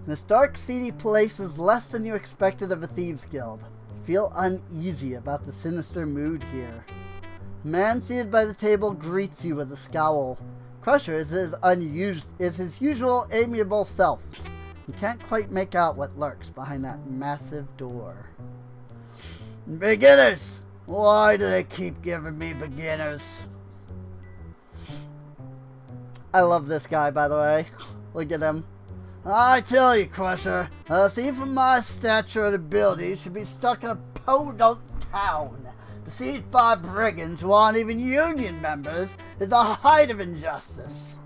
This dark, seedy place is less than you expected of a thieves' guild. You feel uneasy about the sinister mood here. A man seated by the table greets you with a scowl. Crusher is his usual amiable self. You can't quite make out what lurks behind that massive door. Beginners! Why do they keep giving me beginners? I love this guy, by the way. Look at him. I tell you, Crusher, a thief of my stature and abilities should be stuck in a podunk town. Besieged by brigands who aren't even union members is the height of injustice.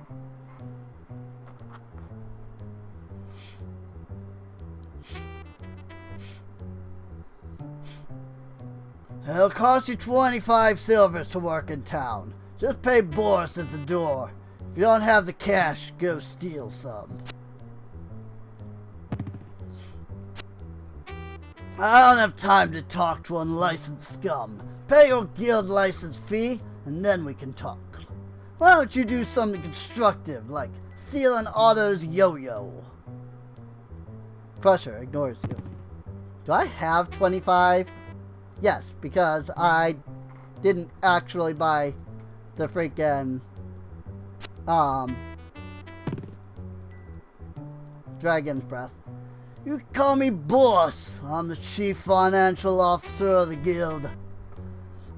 It'll cost you 25 silvers to work in town. Just pay Boris at the door. If you don't have the cash, go steal some. I don't have time to talk to unlicensed scum. Pay your guild license fee, and then we can talk. Why don't you do something constructive, like stealing Otto's yo-yo? Crusher ignores you. Do I have 25? Yes, because I didn't actually buy the freaking, Dragon's Breath. You can call me boss. I'm the chief financial officer of the guild.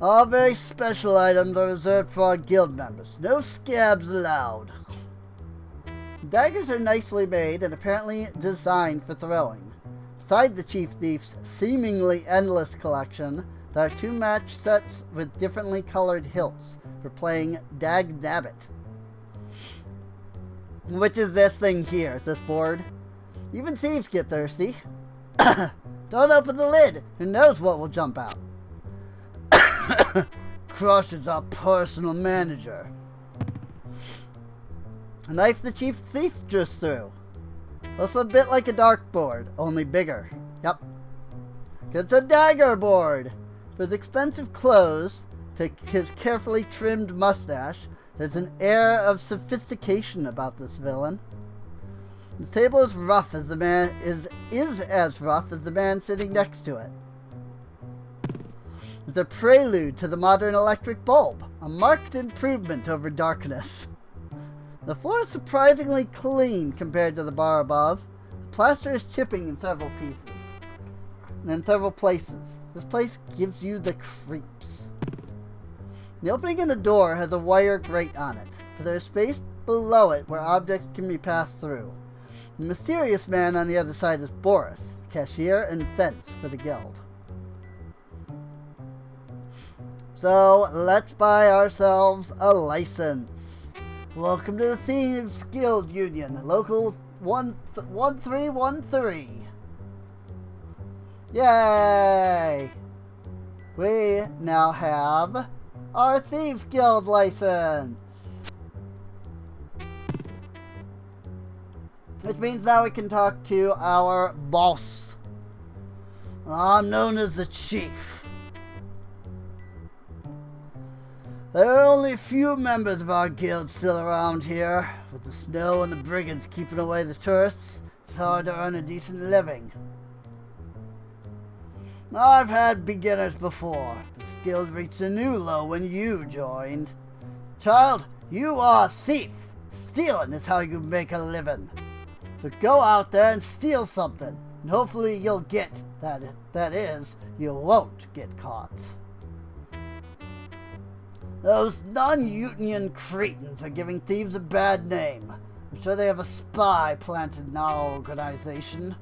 All very special items are reserved for our guild members. No scabs allowed. Daggers are nicely made and apparently designed for throwing. Beside the chief thief's seemingly endless collection, there are 2 match sets with differently colored hilts for playing Dag Nabbit. Which is this thing here, this board. Even thieves get thirsty. Don't open the lid. Who knows what will jump out? Crush is our personal manager. A knife the chief thief just threw. Looks a bit like a dartboard, only bigger. Yep. It's a dagger board. For his expensive clothes, to his carefully trimmed mustache, there's an air of sophistication about this villain. The table is rough as the man is as rough as the man sitting next to it. It's a prelude to the modern electric bulb, a marked improvement over darkness. The floor is surprisingly clean compared to the bar above. The plaster is chipping in several places. This place gives you the creeps. The opening in the door has a wire grate on it, but there is space below it where objects can be passed through. The mysterious man on the other side is Boris, cashier and fence for the guild. So, let's buy ourselves a license. Welcome to the Thieves Guild Union, local 1313. Yay! We now have our Thieves Guild license. Which means now we can talk to our boss. I'm known as the Chief. There are only a few members of our guild still around here. With the snow and the brigands keeping away the tourists, it's hard to earn a decent living. I've had beginners before. This guild reached a new low when you joined. Child, you are a thief. Stealing is how you make a living. So go out there and steal something, and hopefully you'll get that. That is, you won't get caught. Those non-union cretins are giving thieves a bad name. I'm sure they have a spy planted in our organization.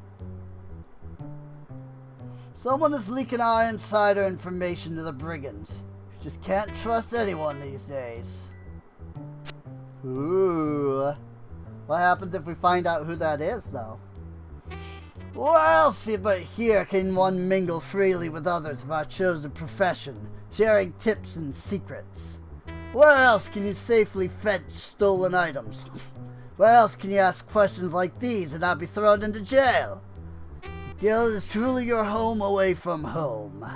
Someone is leaking our insider information to the brigands. You just can't trust anyone these days. Ooh. What happens if we find out who that is, though? Where else but here can one mingle freely with others of our chosen profession, sharing tips and secrets? Where else can you safely fetch stolen items? Where else can you ask questions like these and not be thrown into jail? The guild is truly your home away from home.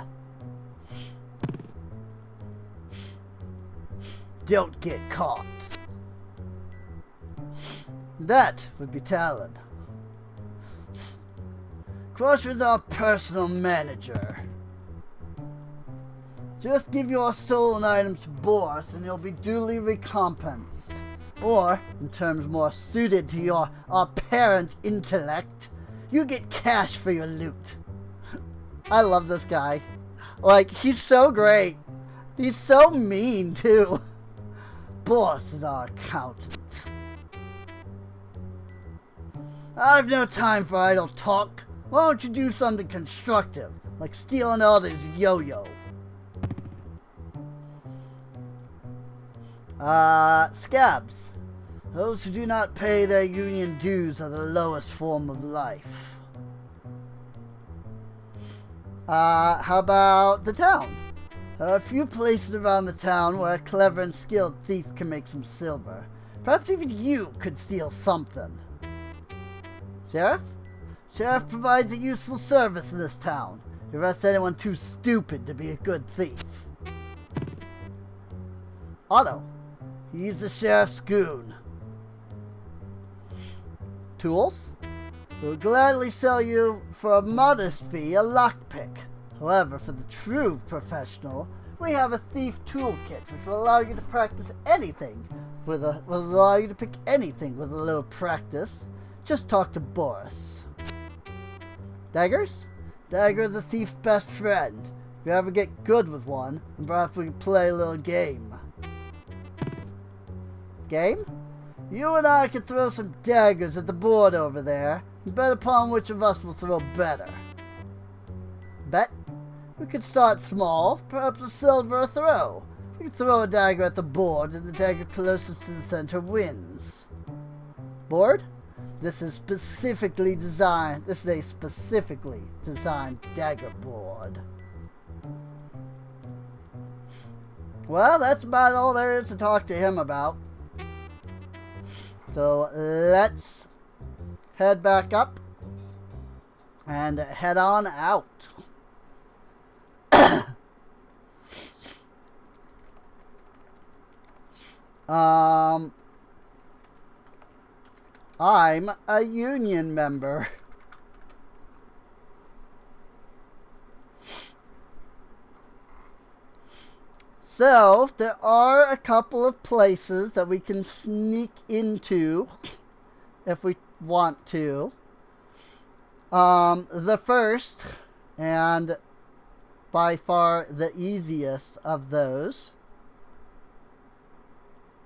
Don't get caught. That would be Talon. Crusher's our personal manager. Just give your stolen items to Boris and you'll be duly recompensed. Or, in terms more suited to your apparent intellect, you get cash for your loot. I love this guy. Like, he's so great. He's so mean, too. Boris is our accountant. I've no time for idle talk. Why don't you do something constructive, like stealing others' yo-yo? Scabs. Those who do not pay their union dues are the lowest form of life. How about the town? There are a few places around the town where a clever and skilled thief can make some silver. Perhaps even you could steal something. Sheriff? Sheriff provides a useful service in this town. He arrests anyone too stupid to be a good thief. Otto. He's the sheriff's goon. Tools? We'll gladly sell you for a modest fee a lockpick. However, for the true professional, we have a thief toolkit which will allow you to practice anything. Will allow you to pick anything with a little practice. Just talk to Boris. Daggers? Dagger is a thief's best friend. If you ever get good with one, then perhaps we can play a little game. Game? You and I can throw some daggers at the board over there, and bet upon which of us will throw better. Bet? We could start small, perhaps a silver a throw. We could throw a dagger at the board, and the dagger closest to the center wins. Board? This is a specifically designed dagger board. Well, that's about all there is to talk to him about. So let's head back up and head on out. I'm a union member. So, there are a couple of places that we can sneak into if we want to. The first, and by far the easiest of those,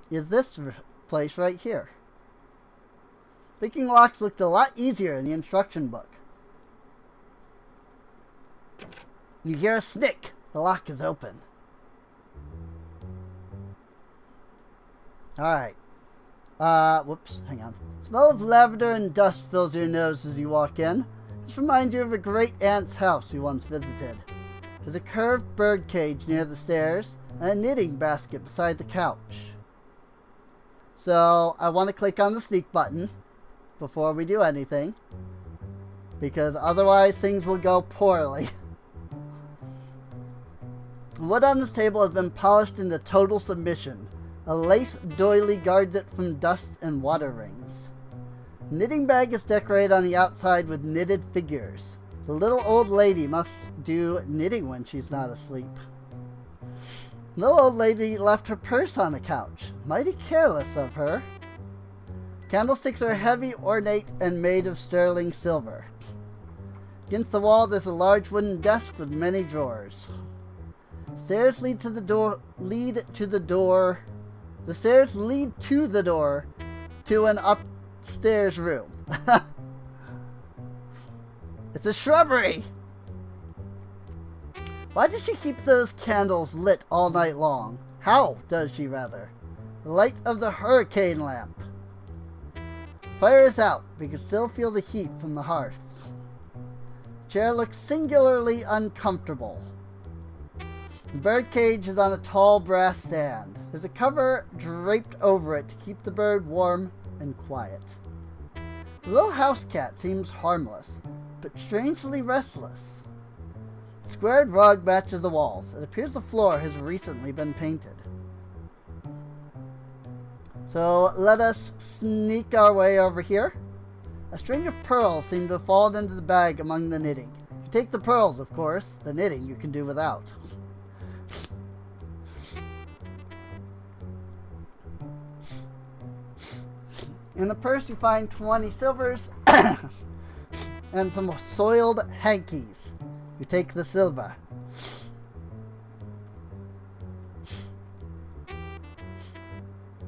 is this place right here. Picking locks looked a lot easier in the instruction book. You hear a snick. The lock is open. Alright. Whoops, hang on. Smell of lavender and dust fills your nose as you walk in. This reminds you of a great aunt's house you once visited. There's a curved bird cage near the stairs and a knitting basket beside the couch. So, I want to click on the sneak button before we do anything, because otherwise things will go poorly. Wood on this table has been polished into total submission. A lace doily guards it from dust and water rings. Knitting bag is decorated on the outside with knitted figures. The little old lady must do knitting when she's not asleep. The little old lady left her purse on the couch. Mighty careless of her. Candlesticks are heavy, ornate, and made of sterling silver. Against the wall there's a large wooden desk with many drawers. Stairs lead to the door. The stairs lead to the door to an upstairs room. It's a shrubbery! Why does she keep those candles lit all night long? How does she, rather? The light of the hurricane lamp. Fire is out, but you can still feel the heat from the hearth. The chair looks singularly uncomfortable. The birdcage is on a tall brass stand. There's a cover draped over it to keep the bird warm and quiet. The little house cat seems harmless, but strangely restless. The squared rug matches the walls. It appears the floor has recently been painted. So let us sneak our way over here. A string of pearls seem to have fallen into the bag among the knitting. You take the pearls, of course. The knitting you can do without. In the purse you find 20 silvers and some soiled hankies. You take the silver.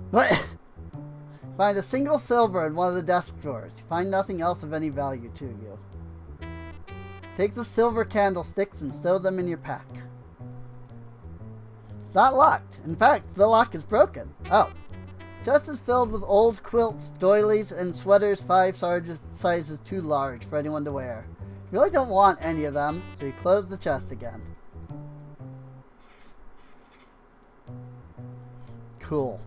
What? Find a single silver in one of the desk drawers. You find nothing else of any value to you. Take the silver candlesticks and sew them in your pack. It's not locked. In fact, the lock is broken. Oh. Chest is filled with old quilts, doilies, and sweaters 5 sizes too large for anyone to wear. You really don't want any of them, so you close the chest again. Cool.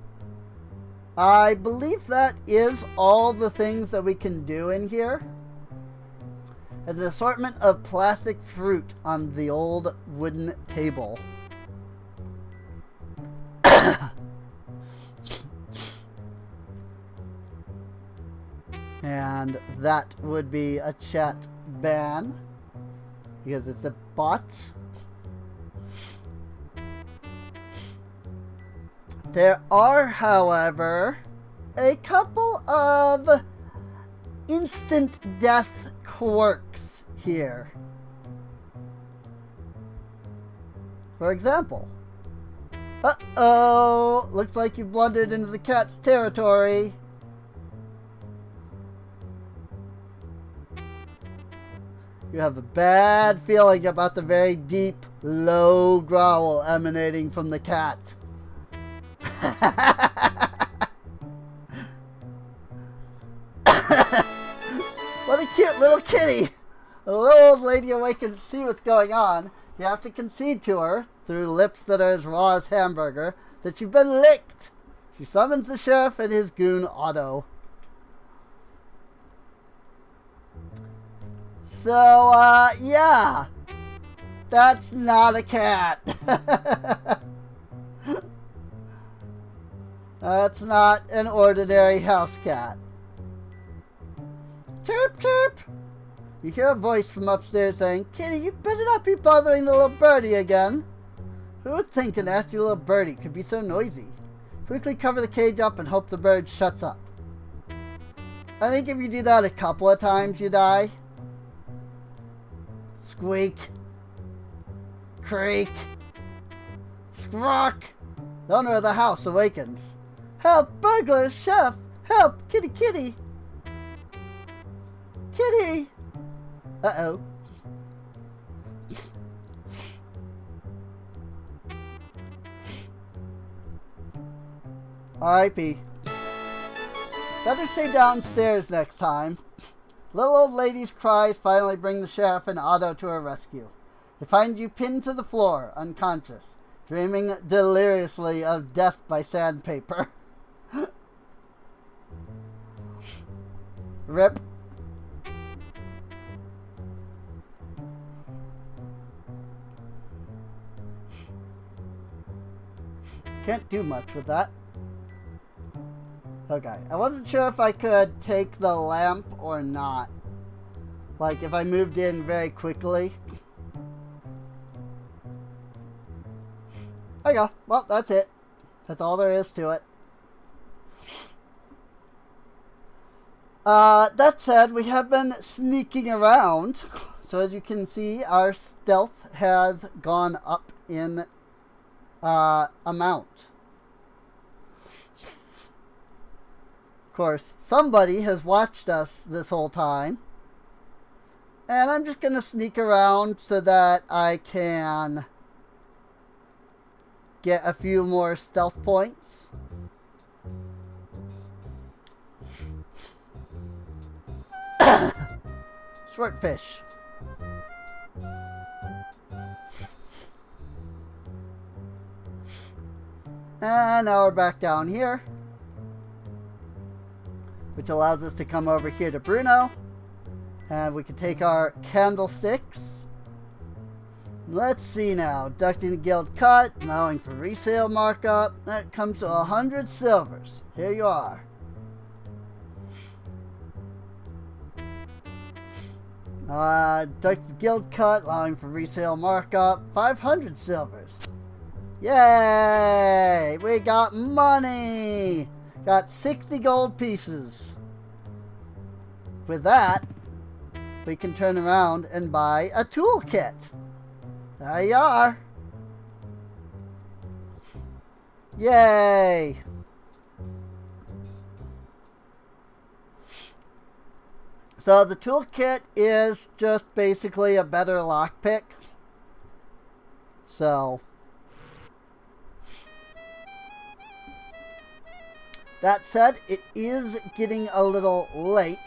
I believe that is all the things that we can do in here. There's an assortment of plastic fruit on the old wooden table. And that would be a chat ban, because it's a bot. There are, however, a couple of instant death quirks here. For example, uh-oh, looks like you've blundered into the cat's territory. You have a bad feeling about the very deep, low growl emanating from the cat. What a cute little kitty! The little old lady awakens to see what's going on. You have to concede to her, through lips that are as raw as hamburger, that you've been licked. She summons the sheriff and his goon Otto. So, yeah. That's not a cat. That's not an ordinary house cat. Chirp, chirp! You hear a voice from upstairs saying, Kitty, you better not be bothering the little birdie again. Who would think a nasty little birdie could be so noisy? Quickly cover the cage up and hope the bird shuts up. I think if you do that a couple of times, you die. Squeak. Creak. Squawk. The owner of the house awakens. Help, burglar, chef! Help, kitty, kitty! Kitty! Uh-oh. R.I.P. Better stay downstairs next time. Little old lady's cries finally bring the sheriff and Otto to her rescue. They find you pinned to the floor, unconscious, dreaming deliriously of death by sandpaper. Rip. Can't do much with that. Okay, I wasn't sure if I could take the lamp or not. Like, if I moved in very quickly. There you go. Well, that's it. That's all there is to it. That said, we have been sneaking around. So as you can see, our stealth has gone up in amount. Of course, somebody has watched us this whole time. And I'm just going to sneak around so that I can get a few more stealth points. Swordfish. And now we're back down here, which allows us to come over here to Bruno. And we can take our candlesticks. Let's see now. Deducting the guild cut, allowing for resale markup. That comes to 100 silvers. Here you are. Deduct the guild cut, allowing for resale markup. 500 silvers. Yay! We got money! Got 60 gold pieces. With that, we can turn around and buy a toolkit. There you are. Yay! So the toolkit is just basically a better lockpick. So that said, it is getting a little late.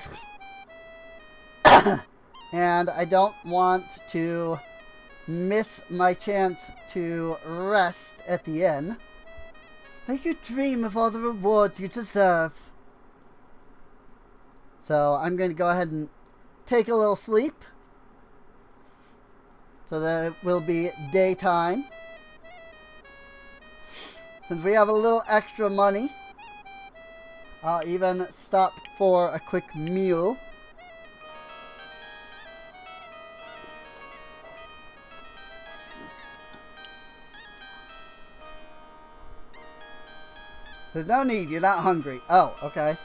And I don't want to miss my chance to rest at the inn. Make you dream of all the rewards you deserve. So I'm going to go ahead and take a little sleep, so that it will be daytime. Since we have a little extra money, I'll even stop for a quick meal. There's no need, you're not hungry. Oh, okay.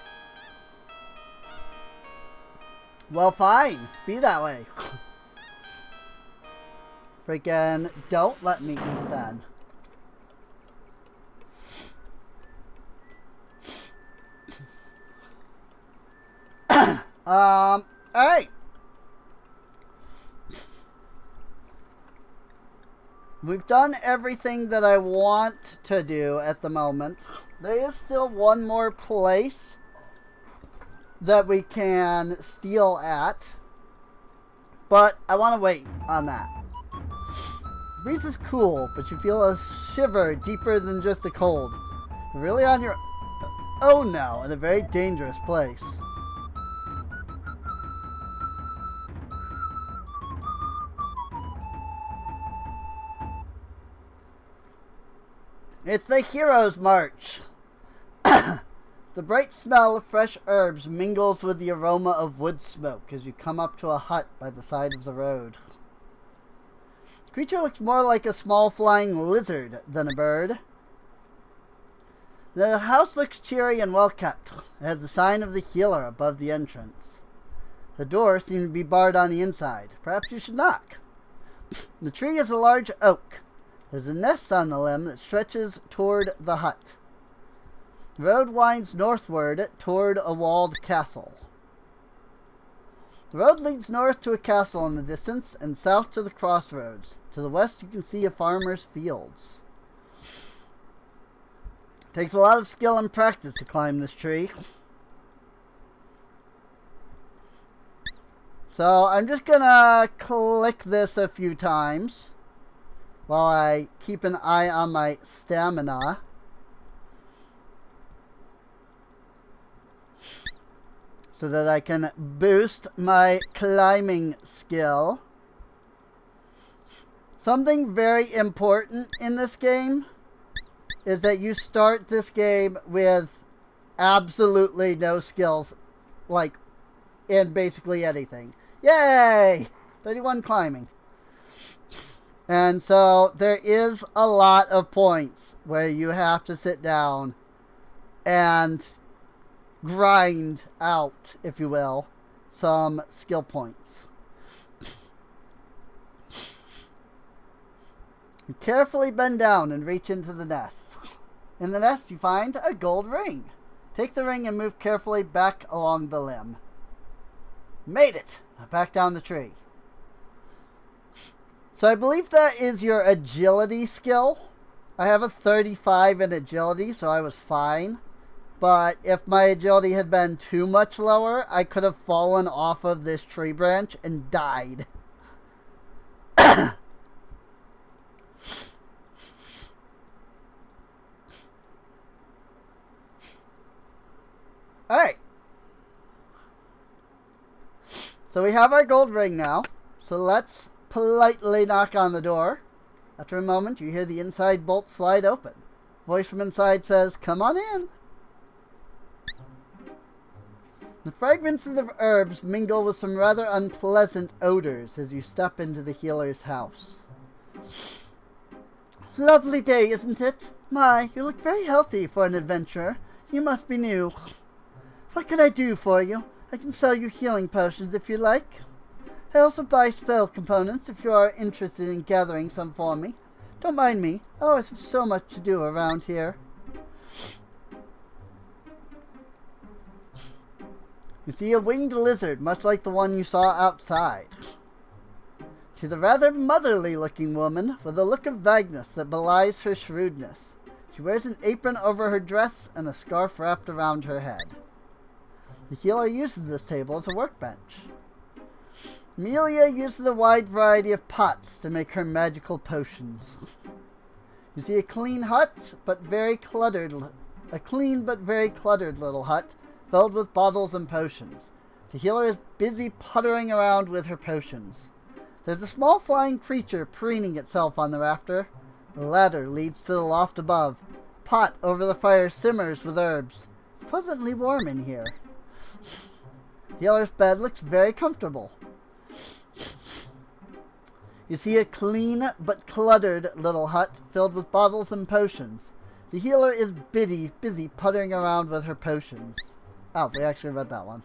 Well, fine. Be that way. Freaking don't let me eat then. Alright. We've done everything that I want to do at the moment. There is still one more place that we can steal at, but I want to wait on that. The breeze is cool, but you feel a shiver deeper than just the cold. You're really on your own now in a very dangerous place. It's the Heroes March. The bright smell of fresh herbs mingles with the aroma of wood smoke as you come up to a hut by the side of the road. The creature looks more like a small flying lizard than a bird. The house looks cheery and well kept. It has the sign of the healer above the entrance. The door seems to be barred on the inside. Perhaps you should knock. The tree is a large oak. There's a nest on the limb that stretches toward the hut. The road winds northward toward a walled castle. The road leads north to a castle in the distance and south to the crossroads. To the west you can see a farmer's fields. It takes a lot of skill and practice to climb this tree. So I'm just gonna click this a few times while I keep an eye on my stamina. So that I can boost my climbing skill. Something very important in this game is that you start this game with absolutely no skills, like in basically anything. Yay! 31 climbing. And so there is a lot of points where you have to sit down and grind out, if you will, some skill points. You carefully bend down and reach into the nest. In the nest you find a gold ring. Take the ring and move carefully back along the limb. Made it! Now back down the tree. So I believe that is your agility skill. I have a 35 in agility, so I was fine. But if my agility had been too much lower, I could have fallen off of this tree branch and died. Alright. So we have our gold ring now. So let's politely knock on the door. After a moment, you hear the inside bolt slide open. A voice from inside says, "Come on in." The fragrances of herbs mingle with some rather unpleasant odors as you step into the healer's house. Lovely day, isn't it? My, you look very healthy for an adventurer. You must be new. What can I do for you? I can sell you healing potions if you like. I also buy spell components if you are interested in gathering some for me. Don't mind me. I always have so much to do around here. You see a winged lizard, much like the one you saw outside. She's a rather motherly-looking woman, with a look of vagueness that belies her shrewdness. She wears an apron over her dress and a scarf wrapped around her head. The healer uses this table as a workbench. Amelia uses a wide variety of pots to make her magical potions. You see a clean but very cluttered little hut, filled with bottles and potions. The healer is busy puttering around with her potions. There's a small flying creature preening itself on the rafter. The ladder leads to the loft above. Pot over the fire simmers with herbs. It's pleasantly warm in here. The healer's bed looks very comfortable. You see a clean but cluttered little hut filled with bottles and potions. The healer is busy puttering around with her potions. Oh, we actually read that one.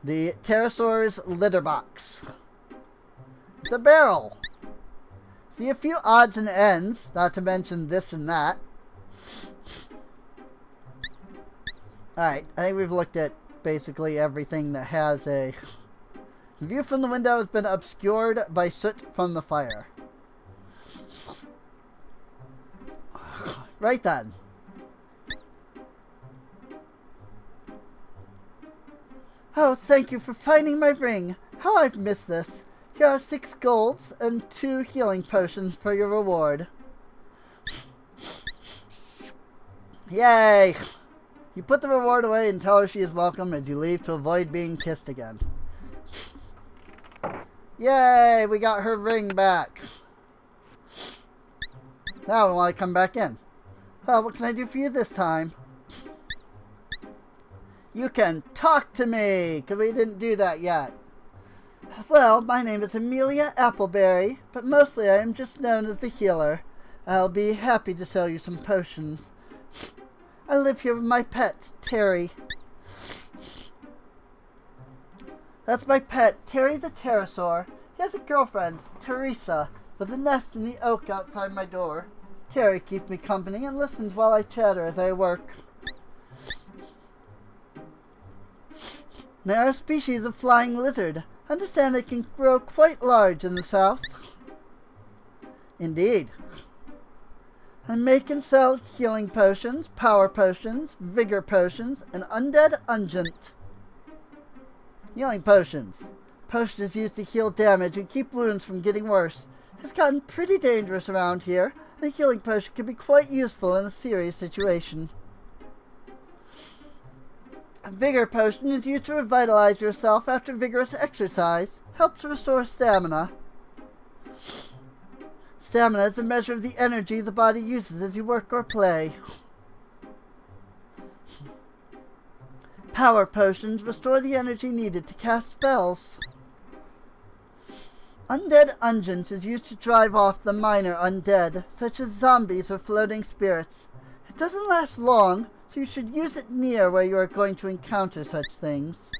The Dinosaur's litter box. It's a barrel. See a few odds and ends, not to mention this and that. Alright, I think we've looked at basically everything that has a... The view from the window has been obscured by soot from the fire. Right then. Oh, thank you for finding my ring. How I've missed this. Here are 6 golds and 2 healing potions for your reward. Yay! You put the reward away and tell her she is welcome as you leave to avoid being kissed again. Yay! We got her ring back. Now we want to come back in. Oh, what can I do for you this time? You can talk to me, because we didn't do that yet. Well, my name is Amelia Appleberry, but mostly I am just known as the healer. I'll be happy to sell you some potions. I live here with my pet, Terry. That's my pet, Terry the Dinosaur. He has a girlfriend, Teresa, with a nest in the oak outside my door. Terry keeps me company and listens while I chatter as I work. They are a species of flying lizard. Understand they can grow quite large in the south. Indeed. I make and sell healing potions, power potions, vigor potions, and undead unguent. Healing potions. Potions used to heal damage and keep wounds from getting worse. It's gotten pretty dangerous around here, and a healing potion can be quite useful in a serious situation. A vigor potion is used to revitalize yourself after vigorous exercise. Helps restore stamina. Stamina is a measure of the energy the body uses as you work or play. Power potions restore the energy needed to cast spells. Undead unguent is used to drive off the minor undead, such as zombies or floating spirits. It doesn't last long, so you should use it near where you are going to encounter such things.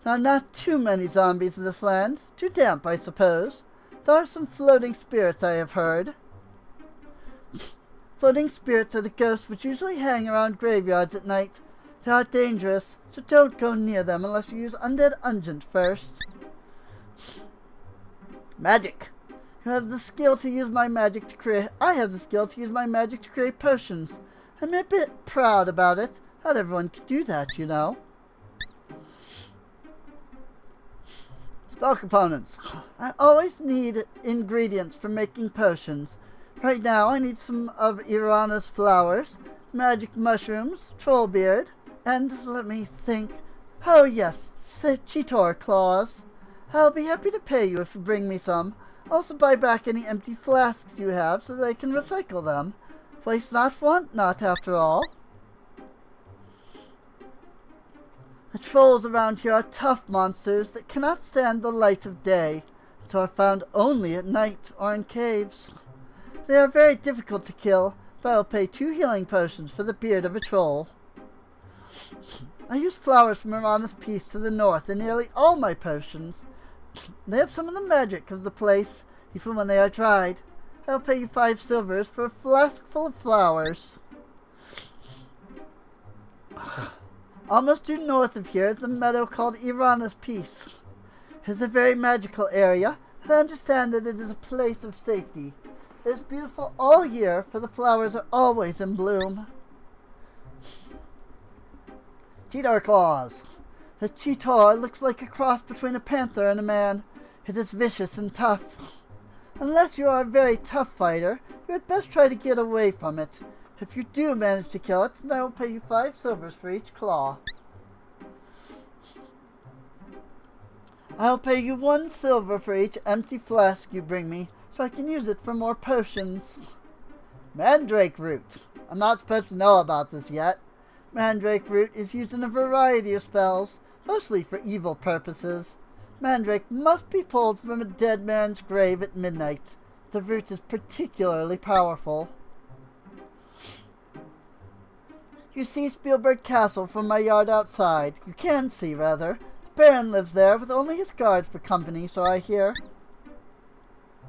There are not too many zombies in this land. Too damp, I suppose. There are some floating spirits, I have heard. Floating spirits are the ghosts which usually hang around graveyards at night. They are dangerous, so don't go near them unless you use undead unguent first. Magic. You have the skill to use my magic to create... I have the skill to use my magic to create potions. I'm a bit proud about it. Not everyone can do that, you know. Spell components. I always need ingredients for making potions. Right now I need some of Irana's flowers, magic mushrooms, troll beard, and let me think. Oh yes, cheetor claws. I'll be happy to pay you if you bring me some. Also buy back any empty flasks you have so that I can recycle them. Waste not, want not, after all. The trolls around here are tough monsters that cannot stand the light of day, so are found only at night or in caves. They are very difficult to kill, but I will pay 2 healing potions for the beard of a troll. I use flowers from Irana's Peace to the north in nearly all my potions. They have some of the magic of the place, even when they are dried. I'll pay you 5 silvers for a flask full of flowers. Almost due north of here is the meadow called Irana's Peace. It is a very magical area, and I understand that it is a place of safety. It is beautiful all year, for the flowers are always in bloom. Cheetor claws. The cheetor looks like a cross between a panther and a man. It is vicious and tough. Unless you are a very tough fighter, you had best try to get away from it. If you do manage to kill it, then I will pay you 5 silvers for each claw. I'll pay you 1 silver for each empty flask you bring me, so I can use it for more potions. Mandrake root. I'm not supposed to know about this yet. Mandrake root is used in a variety of spells, mostly for evil purposes. Mandrake must be pulled from a dead man's grave at midnight. The root is particularly powerful. You see Spielberg Castle from my yard outside. You can see, rather. The Baron lives there with only his guards for company, so I hear.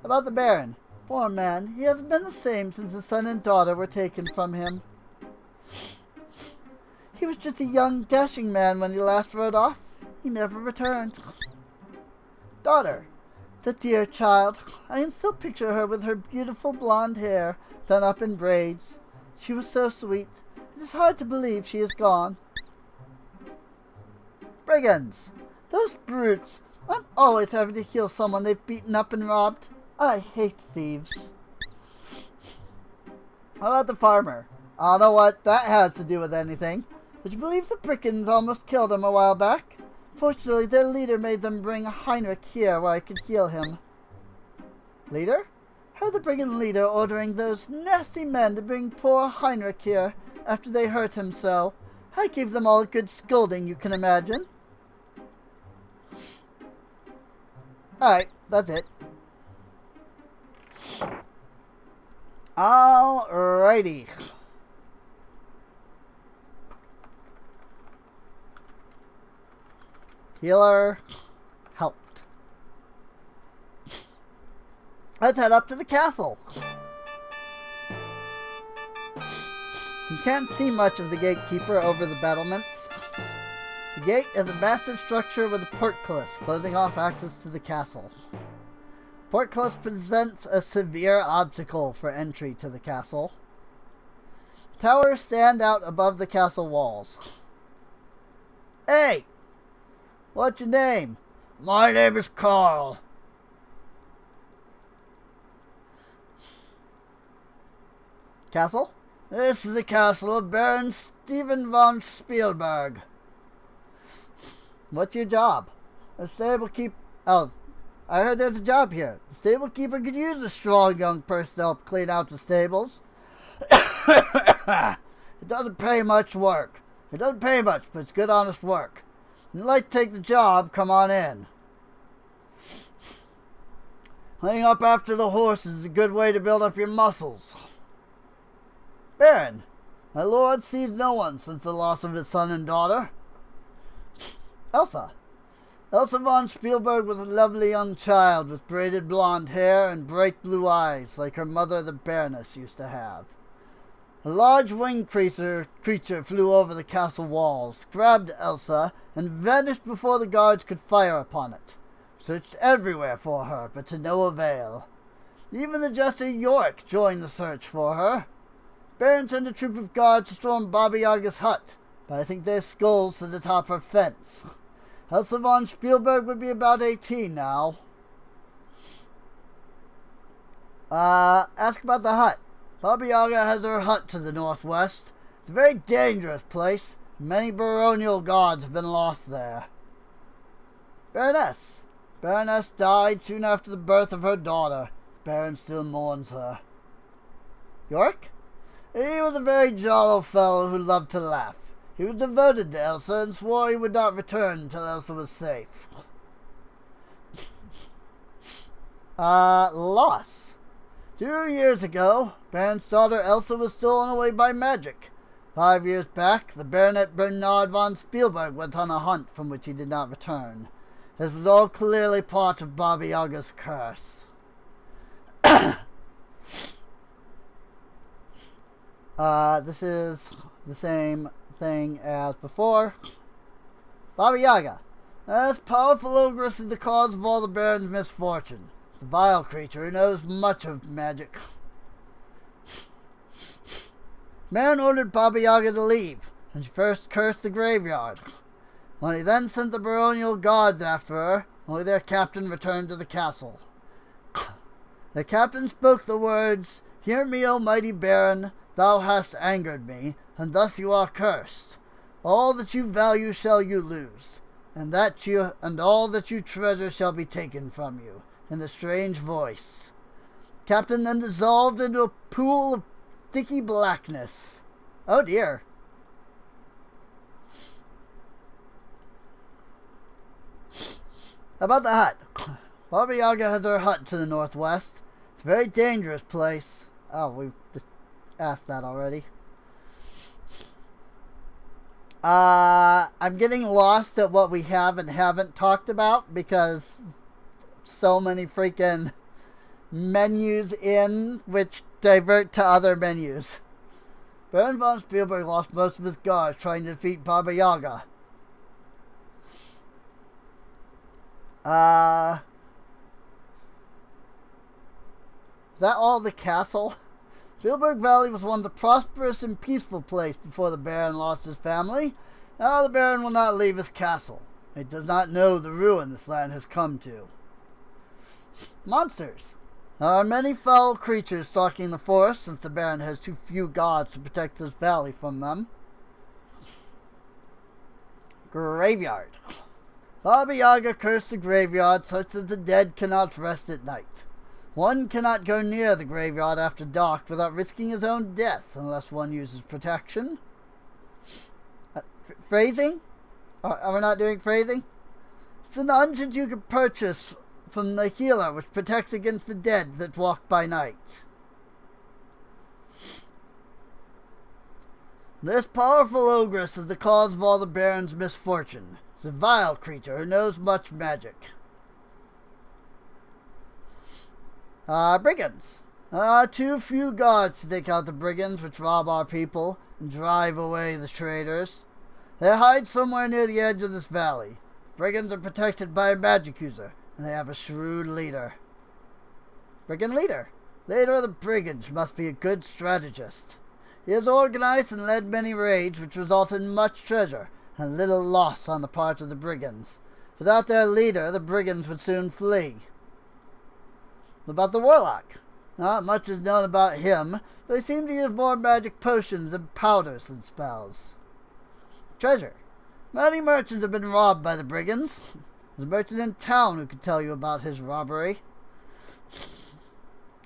About the Baron. Poor man, he hasn't been the same since his son and daughter were taken from him. He was just a young, dashing man when he last rode off. He never returned. Daughter. The dear child. I can still picture her with her beautiful blonde hair done up in braids. She was so sweet. It is hard to believe she is gone. Brigands. Those brutes. I'm always having to heal someone they've beaten up and robbed. I hate thieves. How about the farmer? I don't know what that has to do with anything. Would you believe the brigands almost killed him a while back? Fortunately, their leader made them bring Heinrich here where I could heal him. Leader? How the brigand leader ordering those nasty men to bring poor Heinrich here after they hurt him so? I gave them all a good scolding, you can imagine. Alright, that's it. Alrighty. Healer helped. Let's head up to the castle. You can't see much of the gatekeeper over the battlements. The gate is a massive structure with a portcullis closing off access to the castle. Portcullis presents a severe obstacle for entry to the castle. Towers stand out above the castle walls. Hey! What's your name? My name is Carl. Castle? This is the castle of Baron Stephen von Spielberg. What's your job? A stable keep... Oh, I heard there's a job here. The stable keeper could use a strong young person to help clean out the stables. It doesn't pay much work. It doesn't pay much, but it's good, honest work. If you'd like to take the job, come on in. Cleaning up after the horses is a good way to build up your muscles. Baron, my lord sees no one since the loss of his son and daughter. Elsa. Elsa von Spielberg was a lovely young child with braided blonde hair and bright blue eyes like her mother the Baroness used to have. A large winged creature flew over the castle walls, grabbed Elsa, and vanished before the guards could fire upon it. Searched everywhere for her, but to no avail. Even the Jester York joined the search for her. Baron sent a troop of guards to storm Baba Yaga's hut, but I think their skulls to the top her fence. Elsa von Spielberg would be about 18 now. Ask about the hut. Baba Yaga has her hut to the northwest. It's a very dangerous place. Many baronial gods have been lost there. Baroness. Baroness died soon after the birth of her daughter. Baron still mourns her. York? He was a very jolly fellow who loved to laugh. He was devoted to Elsa and swore he would not return until Elsa was safe. Loss. 2 years ago, Baron's daughter Elsa was stolen away by magic. 5 years back, the Baronet Bernard von Spielberg went on a hunt from which he did not return. This was all clearly part of Baba Yaga's curse. This is the same thing as before. Baba Yaga. This powerful ogress is the cause of all the Baron's misfortune. It's a vile creature who knows much of magic. Baron ordered Baba Yaga to leave, and she first cursed the graveyard. When he then sent the baronial guards after her, only their captain returned to the castle. The captain spoke the words, "Hear me, O mighty Baron, thou hast angered me, and thus you are cursed. All that you value shall you lose, and all that you treasure shall be taken from you," in a strange voice. Captain then dissolved into a pool of sticky blackness. Oh dear. About the hut. Baba Yaga has her hut to the northwest. It's a very dangerous place. Oh, we've just asked that already. I'm getting lost at what we have and haven't talked about because so many freaking menus in which divert to other menus. Baron von Spielberg lost most of his guards trying to defeat Baba Yaga. Is that all the castle? Spielberg Valley was once a prosperous and peaceful place before the Baron lost his family. Now the Baron will not leave his castle. He does not know the ruin this land has come to. Monsters. There are many foul creatures stalking the forest since the Baron has too few gods to protect this valley from them. Graveyard. Baba Yaga cursed the graveyard such that the dead cannot rest at night. One cannot go near the graveyard after dark without risking his own death unless one uses protection. Phrasing? Are we not doing phrasing? It's an unguent you can purchase from the healer, which protects against the dead that walk by night. This powerful ogress is the cause of all the Baron's misfortune. It's a vile creature who knows much magic. Brigands. Too few guards to take out the brigands which rob our people and drive away the traitors. They hide somewhere near the edge of this valley. Brigands are protected by a magic user, and they have a shrewd leader. Brigand leader. Leader of the brigands must be a good strategist. He has organized and led many raids which result in much treasure and little loss on the part of the brigands. Without their leader, the brigands would soon flee. About the warlock. Not much is known about him, but he seems to use more magic potions and powders than spells. Treasure. Many merchants have been robbed by the brigands. There's a merchant in town who could tell you about his robbery.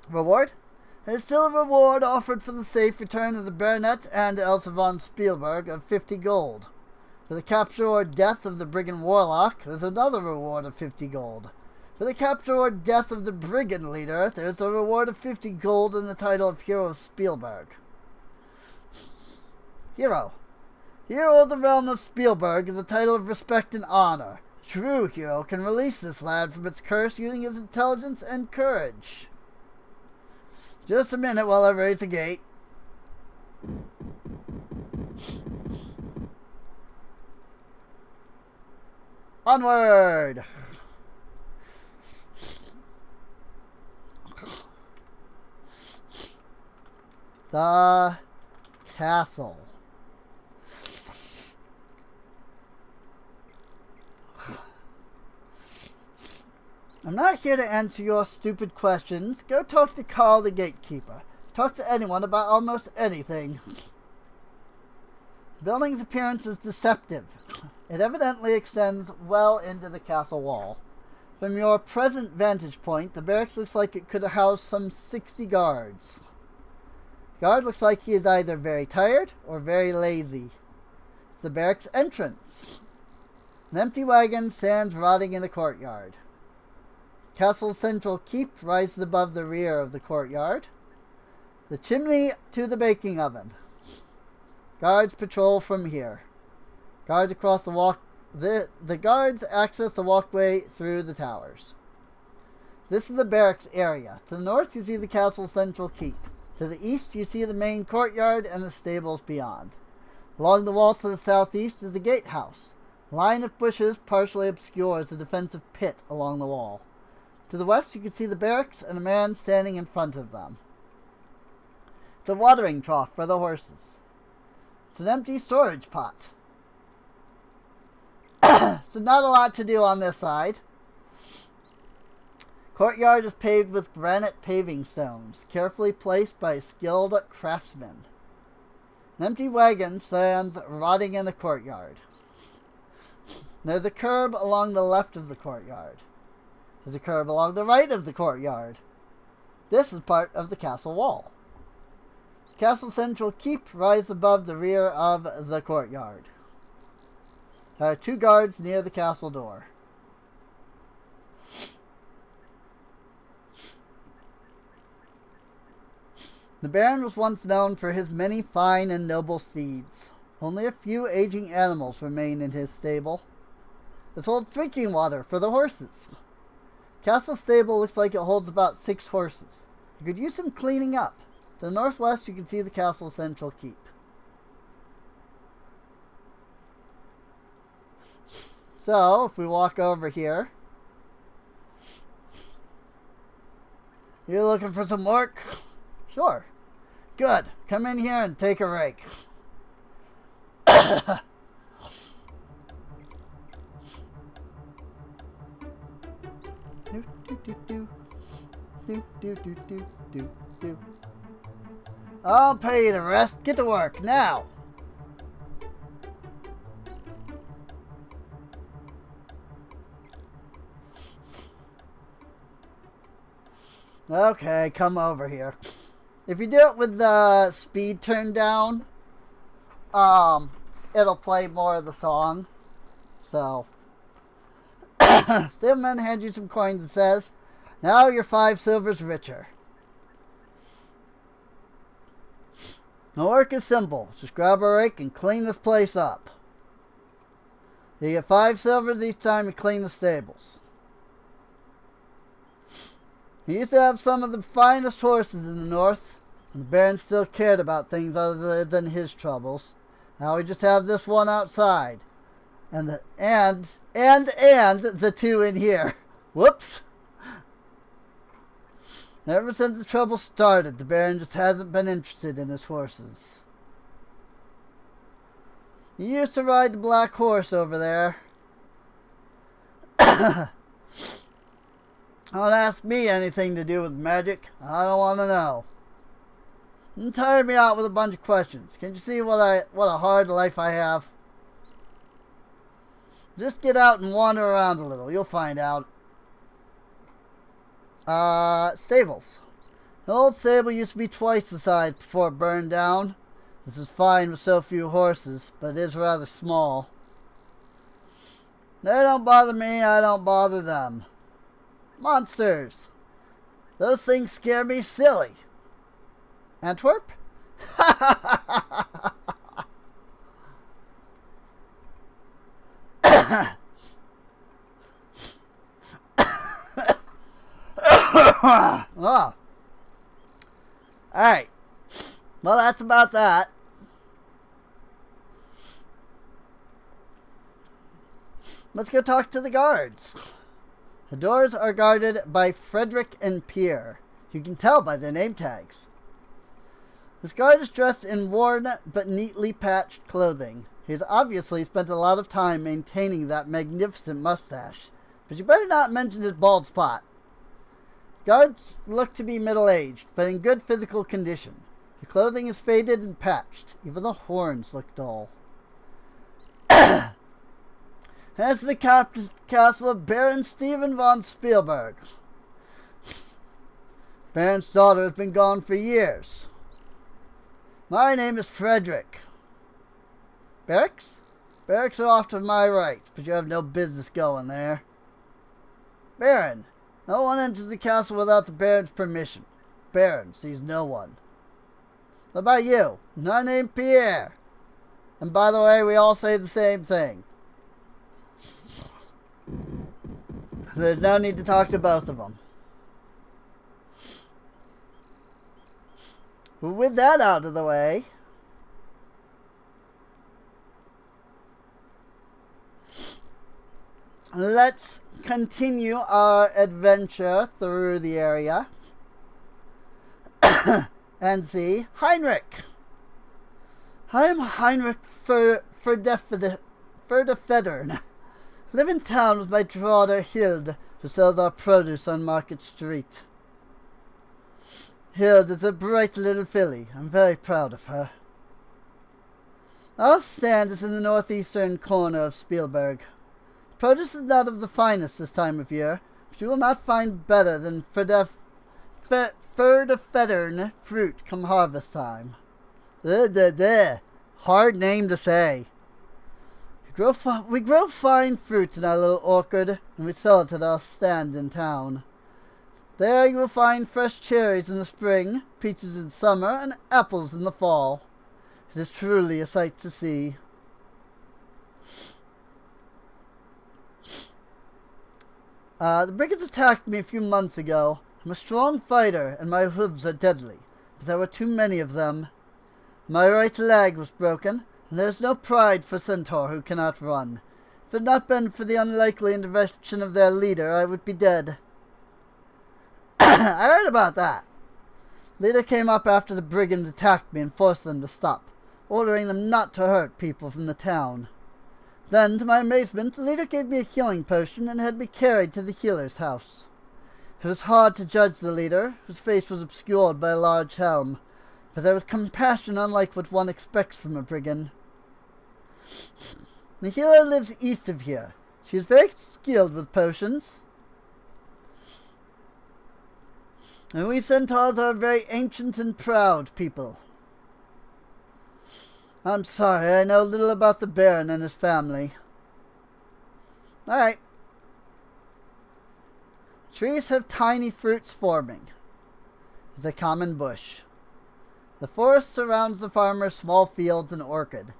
Reward? There's still a reward offered for the safe return of the Baronet and Elsa von Spielberg of 50 gold. For the capture or death of the brigand warlock, there's another reward of 50 gold. For the capture or death of the brigand leader, there's a reward of 50 gold and the title of Hero of Spielberg. Hero. Hero of the realm of Spielberg is a title of respect and honor. A true hero can release this lad from its curse using his intelligence and courage. Just a minute while I raise the gate. Onward! The castle. I'm not here to answer your stupid questions. Go talk to Carl the gatekeeper. Talk to anyone about almost anything. The building's appearance is deceptive. It evidently extends well into the castle wall. From your present vantage point, the barracks looks like it could house some 60 guards. The guard looks like he is either very tired or very lazy. It's the barracks entrance. An empty wagon stands rotting in the courtyard. Castle's central keep rises above the rear of the courtyard. The chimney to the baking oven. Guards patrol from here. Guards across the walk. The guards access the walkway through the towers. This is the barracks area. To the north you see the castle's central keep. To the east you see the main courtyard and the stables beyond. Along the wall to the southeast is the gatehouse. A line of bushes partially obscures the defensive pit along the wall. To the west you can see the barracks and a man standing in front of them. It's a watering trough for the horses. It's an empty storage pot. So not a lot to do on this side. Courtyard is paved with granite paving stones, carefully placed by skilled craftsmen. An empty wagon stands rotting in the courtyard. There's a curb along the left of the courtyard. There's a curb along the right of the courtyard. This is part of the castle wall. The castle central keep rises above the rear of the courtyard. There are 2 guards near the castle door. The Baron was once known for his many fine and noble steeds. Only a few aging animals remain in his stable. This holds drinking water for the horses. Castle stable looks like it holds about 6 horses. You could use some cleaning up. To the northwest you can see the castle central keep. So, if we walk over here. You looking for some work? Sure. Good. Come in here and take a rake. I'll pay you the rest. Get to work now. Okay, come over here. If you do it with the speed turned down, it'll play more of the song. So, Steelman hands you some coins and says, "Now you're 5 silvers richer." The work is simple. Just grab a rake and clean this place up. You get 5 silvers each time you clean the stables. He used to have some of the finest horses in the north, and the Baron still cared about things other than his troubles. Now we just have this one outside, and the 2 in here. Whoops. Ever since the trouble started, the Baron just hasn't been interested in his horses. He used to ride the black horse over there. Don't ask me anything to do with magic. I don't want to know. You tired me out with a bunch of questions. Can't you see what a hard life I have? Just get out and wander around a little. You'll find out. Stables. The old stable used to be twice the size before it burned down. This is fine with so few horses, but it is rather small. They don't bother me, I don't bother them. Monsters. Those things scare me silly. Antwerp? Oh. Alright. Well, that's about that. Let's go talk to the guards. The doors are guarded by Frederick and Pierre. You can tell by their name tags. This guard is dressed in worn but neatly patched clothing. He has obviously spent a lot of time maintaining that magnificent mustache. But you better not mention his bald spot. Guards look to be middle-aged, but in good physical condition. The clothing is faded and patched. Even the horns look dull. That's the castle of Baron Stephen von Spielberg. Baron's daughter has been gone for years. My name is Frederick. Barracks? Barracks are off to my right, but you have no business going there. Baron. No one enters the castle without the Baron's permission. Baron sees no one. What about you? My name's Pierre. And by the way, we all say the same thing. There's no need to talk to both of them. With that out of the way, let's continue our adventure through the area and see Heinrich. I'm Heinrich Ferdefedern. Live in town with my daughter Hild, who sells our produce on Market Street. Hild is a bright little filly. I'm very proud of her. Our stand is in the northeastern corner of Spielberg. Produce is not of the finest this time of year, but you will not find better than Ferdefedern fruit come harvest time. Hard name to say. We grow fine fruit in our little orchard, and we sell it at our stand in town. There you will find fresh cherries in the spring, peaches in summer, and apples in the fall. It is truly a sight to see. The brigands attacked me a few months ago. I'm a strong fighter, and my hooves are deadly, but there were too many of them. My right leg was broken, and there is no pride for centaur who cannot run. If it had not been for the unlikely intervention of their leader, I would be dead. I heard about that. Leader came up after the brigands attacked me and forced them to stop, ordering them not to hurt people from the town. Then, to my amazement, the leader gave me a healing potion and had me carried to the healer's house. It was hard to judge the leader, whose face was obscured by a large helm, but there was compassion unlike what one expects from a brigand. The healer lives east of here. She is very skilled with potions. And we centaurs are a very ancient and proud people. I'm sorry, I know little about the Baron and his family. Alright. Trees have tiny fruits forming. The common bush. The forest surrounds the farmer's small fields and orchard.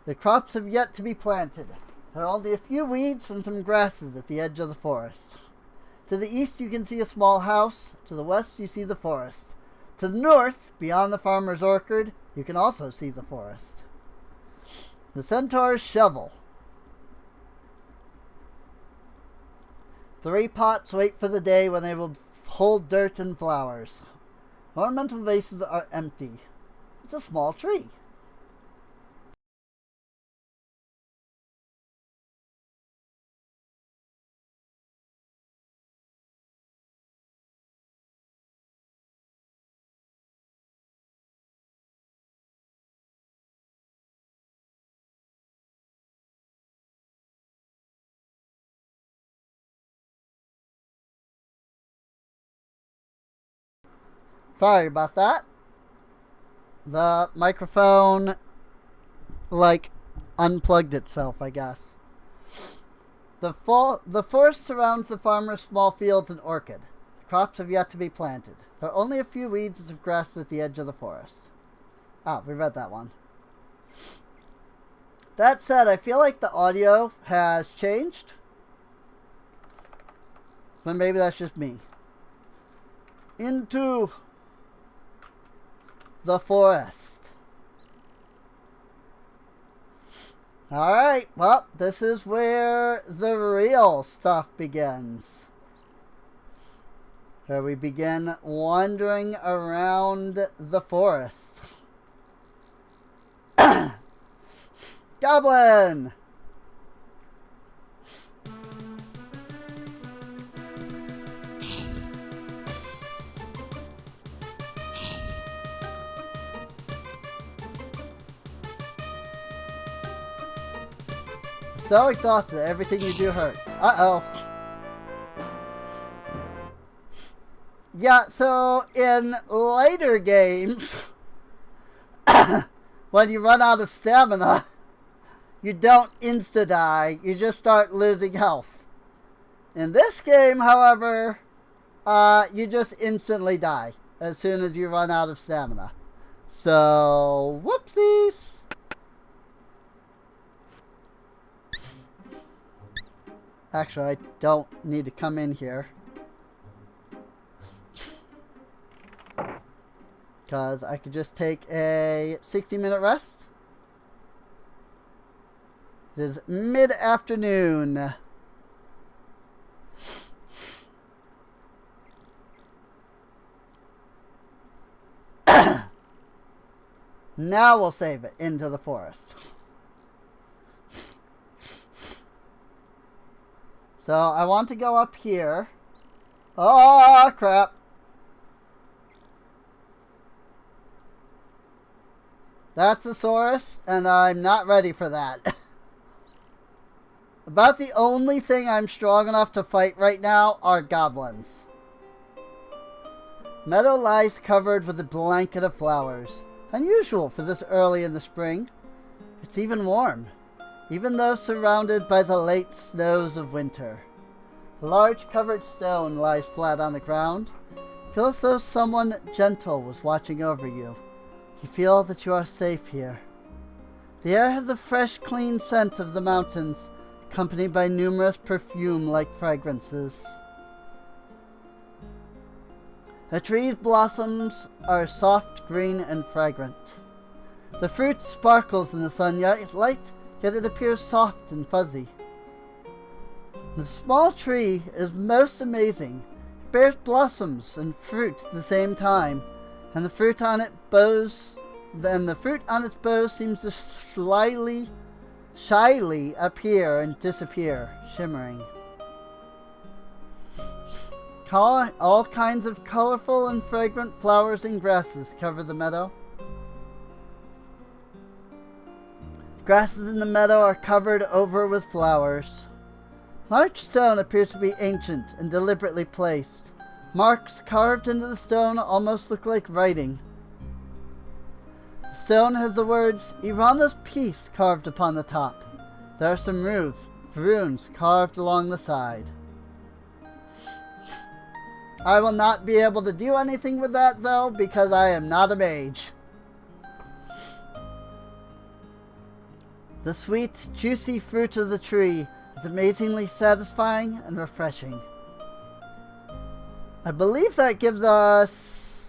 The crops have yet to be planted. There are only a few weeds and some grasses at the edge of the forest. To the east you can see a small house. To the west you see the forest. To the north, beyond the farmer's orchard, you can also see the forest. The centaur's shovel. 3 pots wait for the day when they will hold dirt and flowers. Ornamental vases are empty. It's a small tree. Sorry about that. The microphone, unplugged itself, I guess. The forest surrounds the farmer's small fields and orchard. The crops have yet to be planted. There are only a few weeds and some grass at the edge of the forest. Ah, we read that one. That said, I feel like the audio has changed. But maybe that's just me. Into the forest. Alright, well, this is where the real stuff begins. Where we begin wandering around the forest. Goblin! So exhausted, everything you do hurts. Uh-oh. Yeah, so in later games, when you run out of stamina, you don't insta-die, you just start losing health. In this game, however, you just instantly die as soon as you run out of stamina. So, whoopsies! Actually, I don't need to come in here. Because I could just take a 60-minute rest. It is mid-afternoon. Now we'll save it into the forest. So I want to go up here. Oh, crap. That's a Saurus, and I'm not ready for that. About the only thing I'm strong enough to fight right now are goblins. Meadow lies covered with a blanket of flowers. Unusual for this early in the spring. It's even warm, even though surrounded by the late snows of winter. A large covered stone lies flat on the ground. Feel as though someone gentle was watching over you. You feel that you are safe here. The air has a fresh, clean scent of the mountains, accompanied by numerous perfume-like fragrances. The tree's blossoms are soft, green, and fragrant. The fruit sparkles in the sunlight, yet it appears soft and fuzzy. The small tree is most amazing. It bears blossoms and fruit at the same time, and the fruit on its boughs seems to shyly appear and disappear, shimmering. All kinds of colorful and fragrant flowers and grasses cover the meadow. Grasses in the meadow are covered over with flowers. Large stone appears to be ancient and deliberately placed. Marks carved into the stone almost look like writing. The stone has the words, Irana's Peace carved upon the top. There are some runes carved along the side. I will not be able to do anything with that, though, because I am not a mage. The sweet, juicy fruit of the tree is amazingly satisfying and refreshing. I believe that gives us...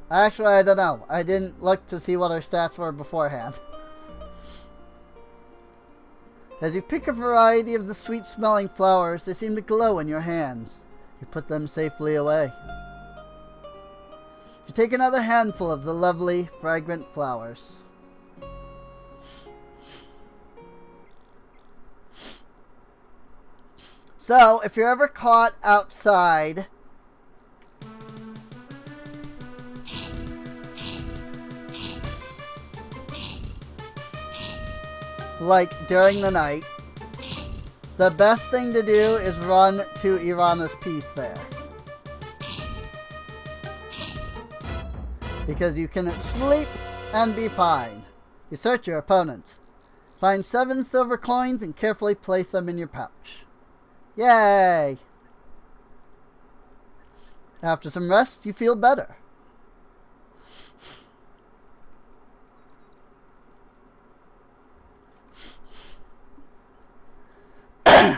Actually, I don't know. I didn't look to see what our stats were beforehand. As you pick a variety of the sweet-smelling flowers, they seem to glow in your hands. You put them safely away. You take another handful of the lovely, fragrant flowers. So, if you're ever caught outside, like during the night, the best thing to do is run to Irana's Peace there. Because you can sleep and be fine. You search your opponent. Find 7 silver coins and carefully place them in your pouch. Yay! After some rest, you feel better.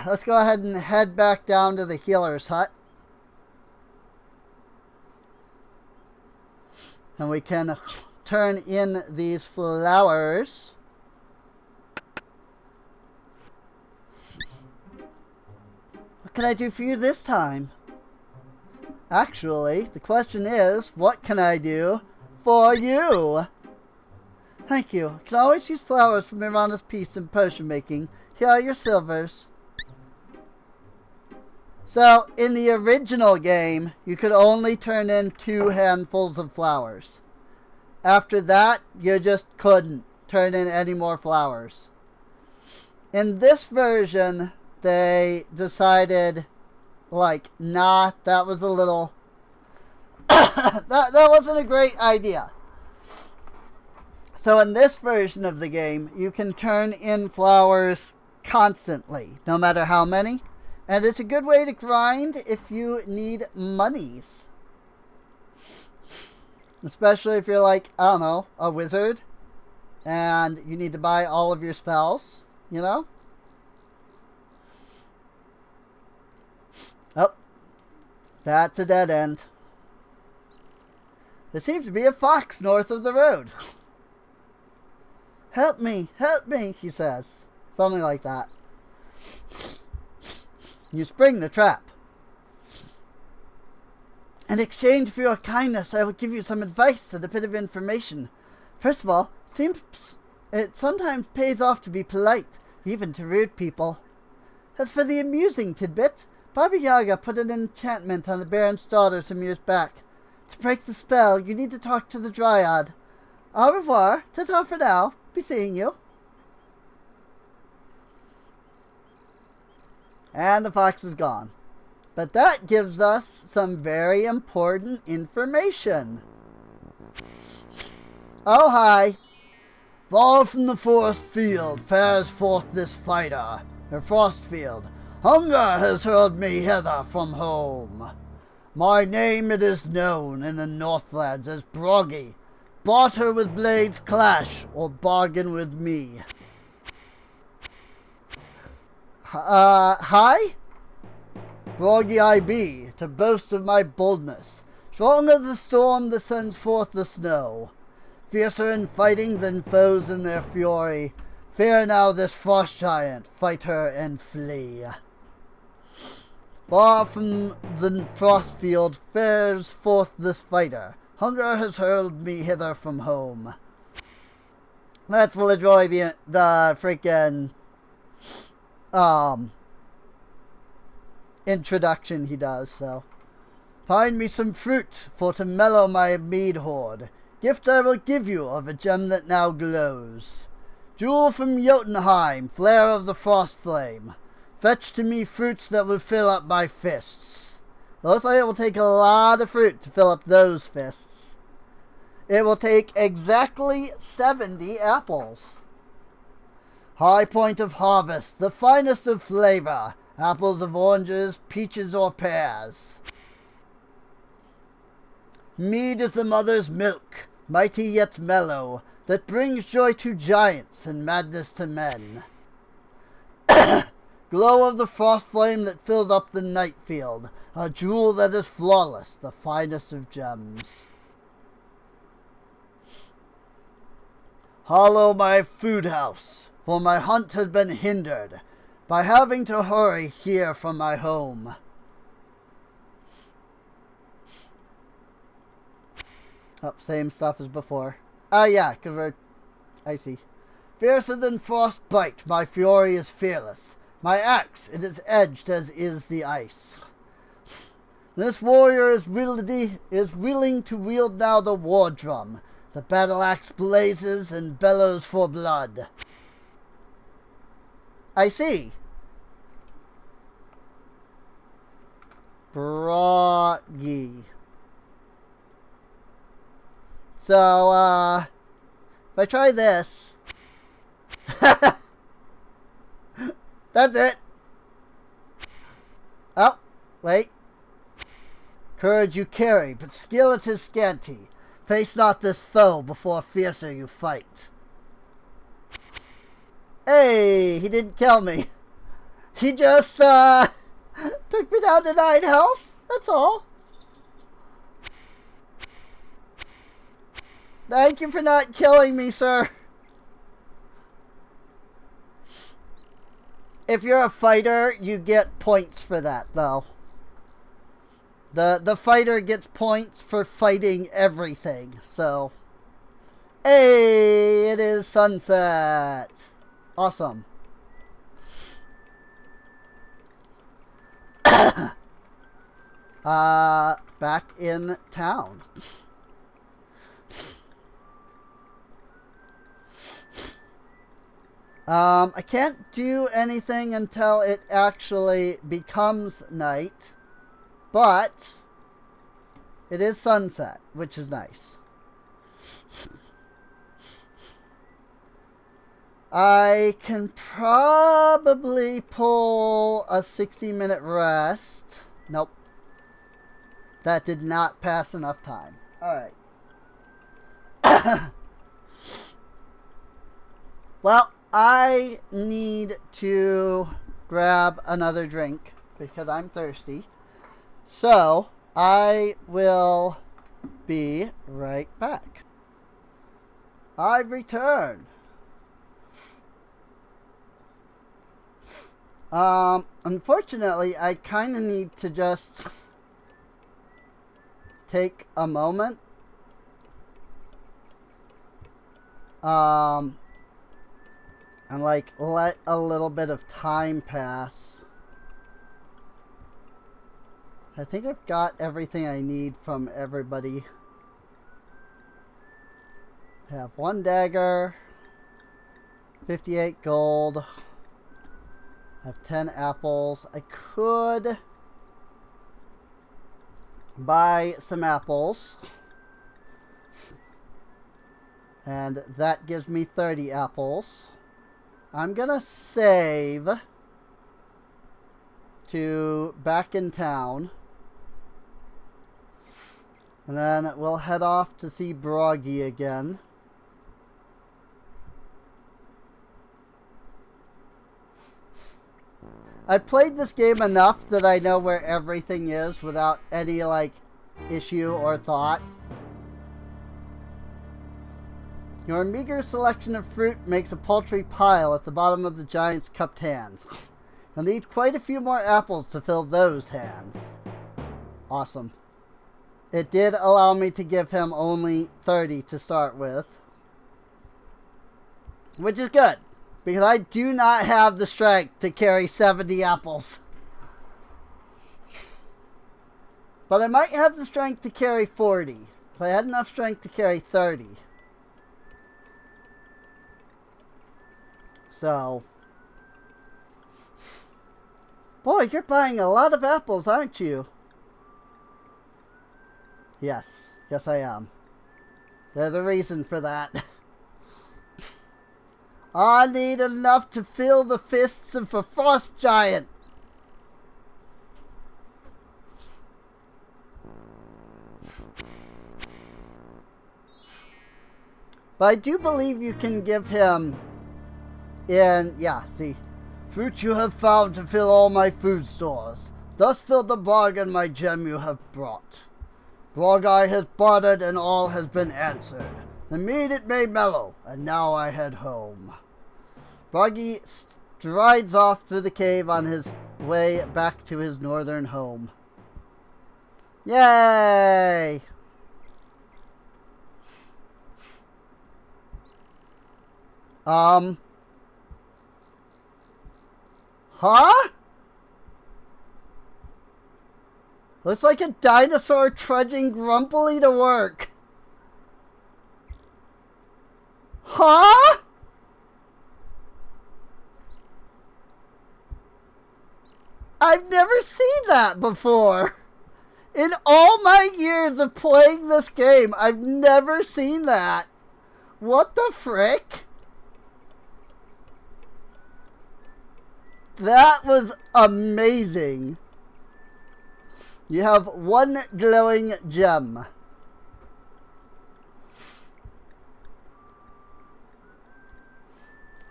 Let's go ahead and head back down to the healer's hut. And we can turn in these flowers. What can I do for you this time? Actually, the question is, what can I do for you? Thank you. I can always use flowers from Irana's Peace in potion making. Here are your silvers. So, in the original game, you could only turn in 2 handfuls of flowers. After that, you just couldn't turn in any more flowers. In this version, they decided, like, nah, that was a little... that wasn't a great idea. So in this version of the game, you can turn in flowers constantly, no matter how many. And it's a good way to grind if you need monies. Especially if you're like, I don't know, a wizard. And you need to buy all of your spells, you know? Oh, that's a dead end. There seems to be a fox north of the road. Help me, he says. Something like that. You spring the trap. In exchange for your kindness, I will give you some advice and a bit of information. First of all, it sometimes pays off to be polite, even to rude people. As for the amusing tidbit, Baba Yaga put an enchantment on the Baron's daughter some years back. To break the spell, you need to talk to the Dryad. Au revoir. Ta-ta for now. Be seeing you. And the fox is gone. But that gives us some very important information. Oh, hi. Far from the forest field fares forth this fighter, a frost field. Hunger has hurled me hither from home. My name it is known in the Northlands as Broggy. Barter with blades clash, or bargain with me. Hi? Broggy I be, to boast of my boldness. Strong as the storm that sends forth the snow. Fiercer in fighting than foes in their fury. Fear now this frost giant, fight her and flee. Far from the frost field fares forth this fighter. Hunger has hurled me hither from home. Let's enjoy the freaking introduction he does, so. Find me some fruit for to mellow my mead hoard. Gift I will give you of a gem that now glows. Jewel from Jotunheim, flare of the frost flame. Fetch to me fruits that will fill up my fists. Looks like it will take a lot of fruit to fill up those fists. It will take exactly 70 apples. High point of harvest, the finest of flavor. Apples of oranges, peaches, or pears. Mead is the mother's milk, mighty yet mellow, that brings joy to giants and madness to men. Glow of the frost flame that fills up the night field, a jewel that is flawless, the finest of gems. Hollow my food house, for my hunt has been hindered by having to hurry here from my home. Oh, same stuff as before. Yeah, because I see. Fiercer than frostbite, my fury is fearless. My axe, it is edged as is the ice. This warrior is willing to wield now the war drum. The battle axe blazes and bellows for blood. I see. Broggy. So, if I try this... That's it. Oh, wait. Courage you carry, but skill it is scanty. Face not this foe before fiercer you fight. Hey, he didn't kill me. He just, took me down to 9 health. That's all. Thank you for not killing me, sir. If you're a fighter, you get points for that, though. The fighter gets points for fighting everything, so... Hey, it is sunset. Awesome. Back in town. I can't do anything until it actually becomes night, but it is sunset, which is nice. I can probably pull a 60-minute rest. Nope. That did not pass enough time. Alright. Well, I need to grab another drink because I'm thirsty. So, I will be right back. I've returned. Unfortunately, I kind of need to just take a moment. And like let a little bit of time pass. I think I've got everything I need from everybody. I have 1 dagger, 58 gold. I have 10 apples. I could buy some apples. And that gives me 30 apples. I'm gonna save to back in town. And then we'll head off to see Broggy again. I played this game enough that I know where everything is without any, like, issue or thought. Your meager selection of fruit makes a paltry pile at the bottom of the giant's cupped hands. You'll need quite a few more apples to fill those hands. Awesome. It did allow me to give him only 30 to start with. Which is good. Because I do not have the strength to carry 70 apples. But I might have the strength to carry 40. If I had enough strength to carry 30. So. Boy, you're buying a lot of apples, aren't you? Yes. Yes, I am. There's a reason for that. I need enough to fill the fists of a frost giant. But I do believe you can give him see. Fruit you have found to fill all my food stores. Thus fill the bargain my gem you have brought. Brogai has bartered and all has been answered. The mead it may mellow, and now I head home. Broggy strides off through the cave on his way back to his northern home. Yay! Huh? Looks like a dinosaur trudging grumpily to work. Huh? I've never seen that before. In all my years of playing this game, I've never seen that. What the frick? That was amazing. You have one glowing gem.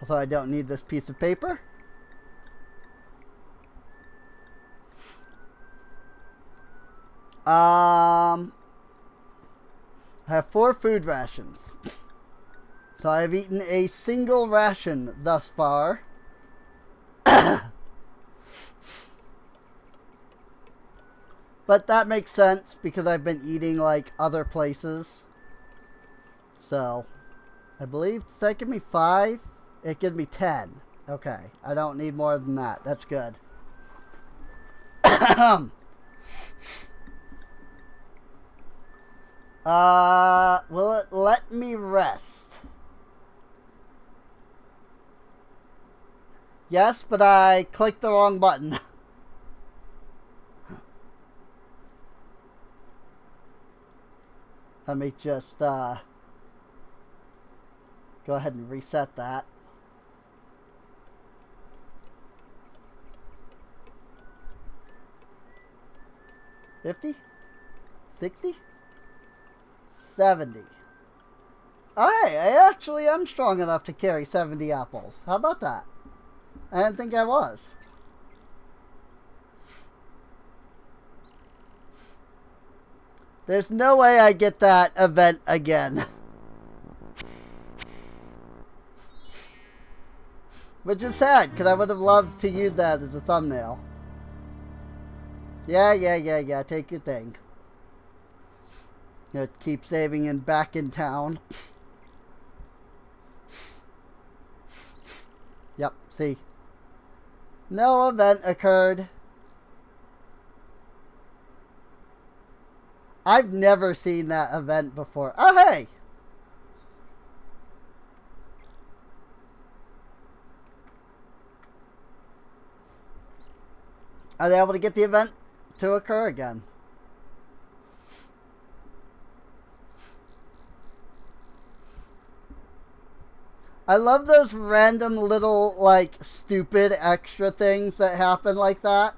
Also, I don't need this piece of paper. I have 4 food rations. So I have eaten a single ration thus far. But that makes sense because I've been eating like other places. So, I believe, does that give me 5? It gives me 10. Okay, I don't need more than that. That's good. Will it let me rest? Yes, but I clicked the wrong button. Let me just, go ahead and reset that. $50? $60? $70. Oh, hey, I actually am strong enough to carry 70 apples. How about that? I didn't think I was. There's no way I get that event again. Which is sad, because I would have loved to use that as a thumbnail. Yeah, take your thing. Keep saving and back in town. Yep, see. No event occurred. I've never seen that event before. Oh, hey! Are they able to get the event to occur again? I love those random little, like, stupid extra things that happen like that.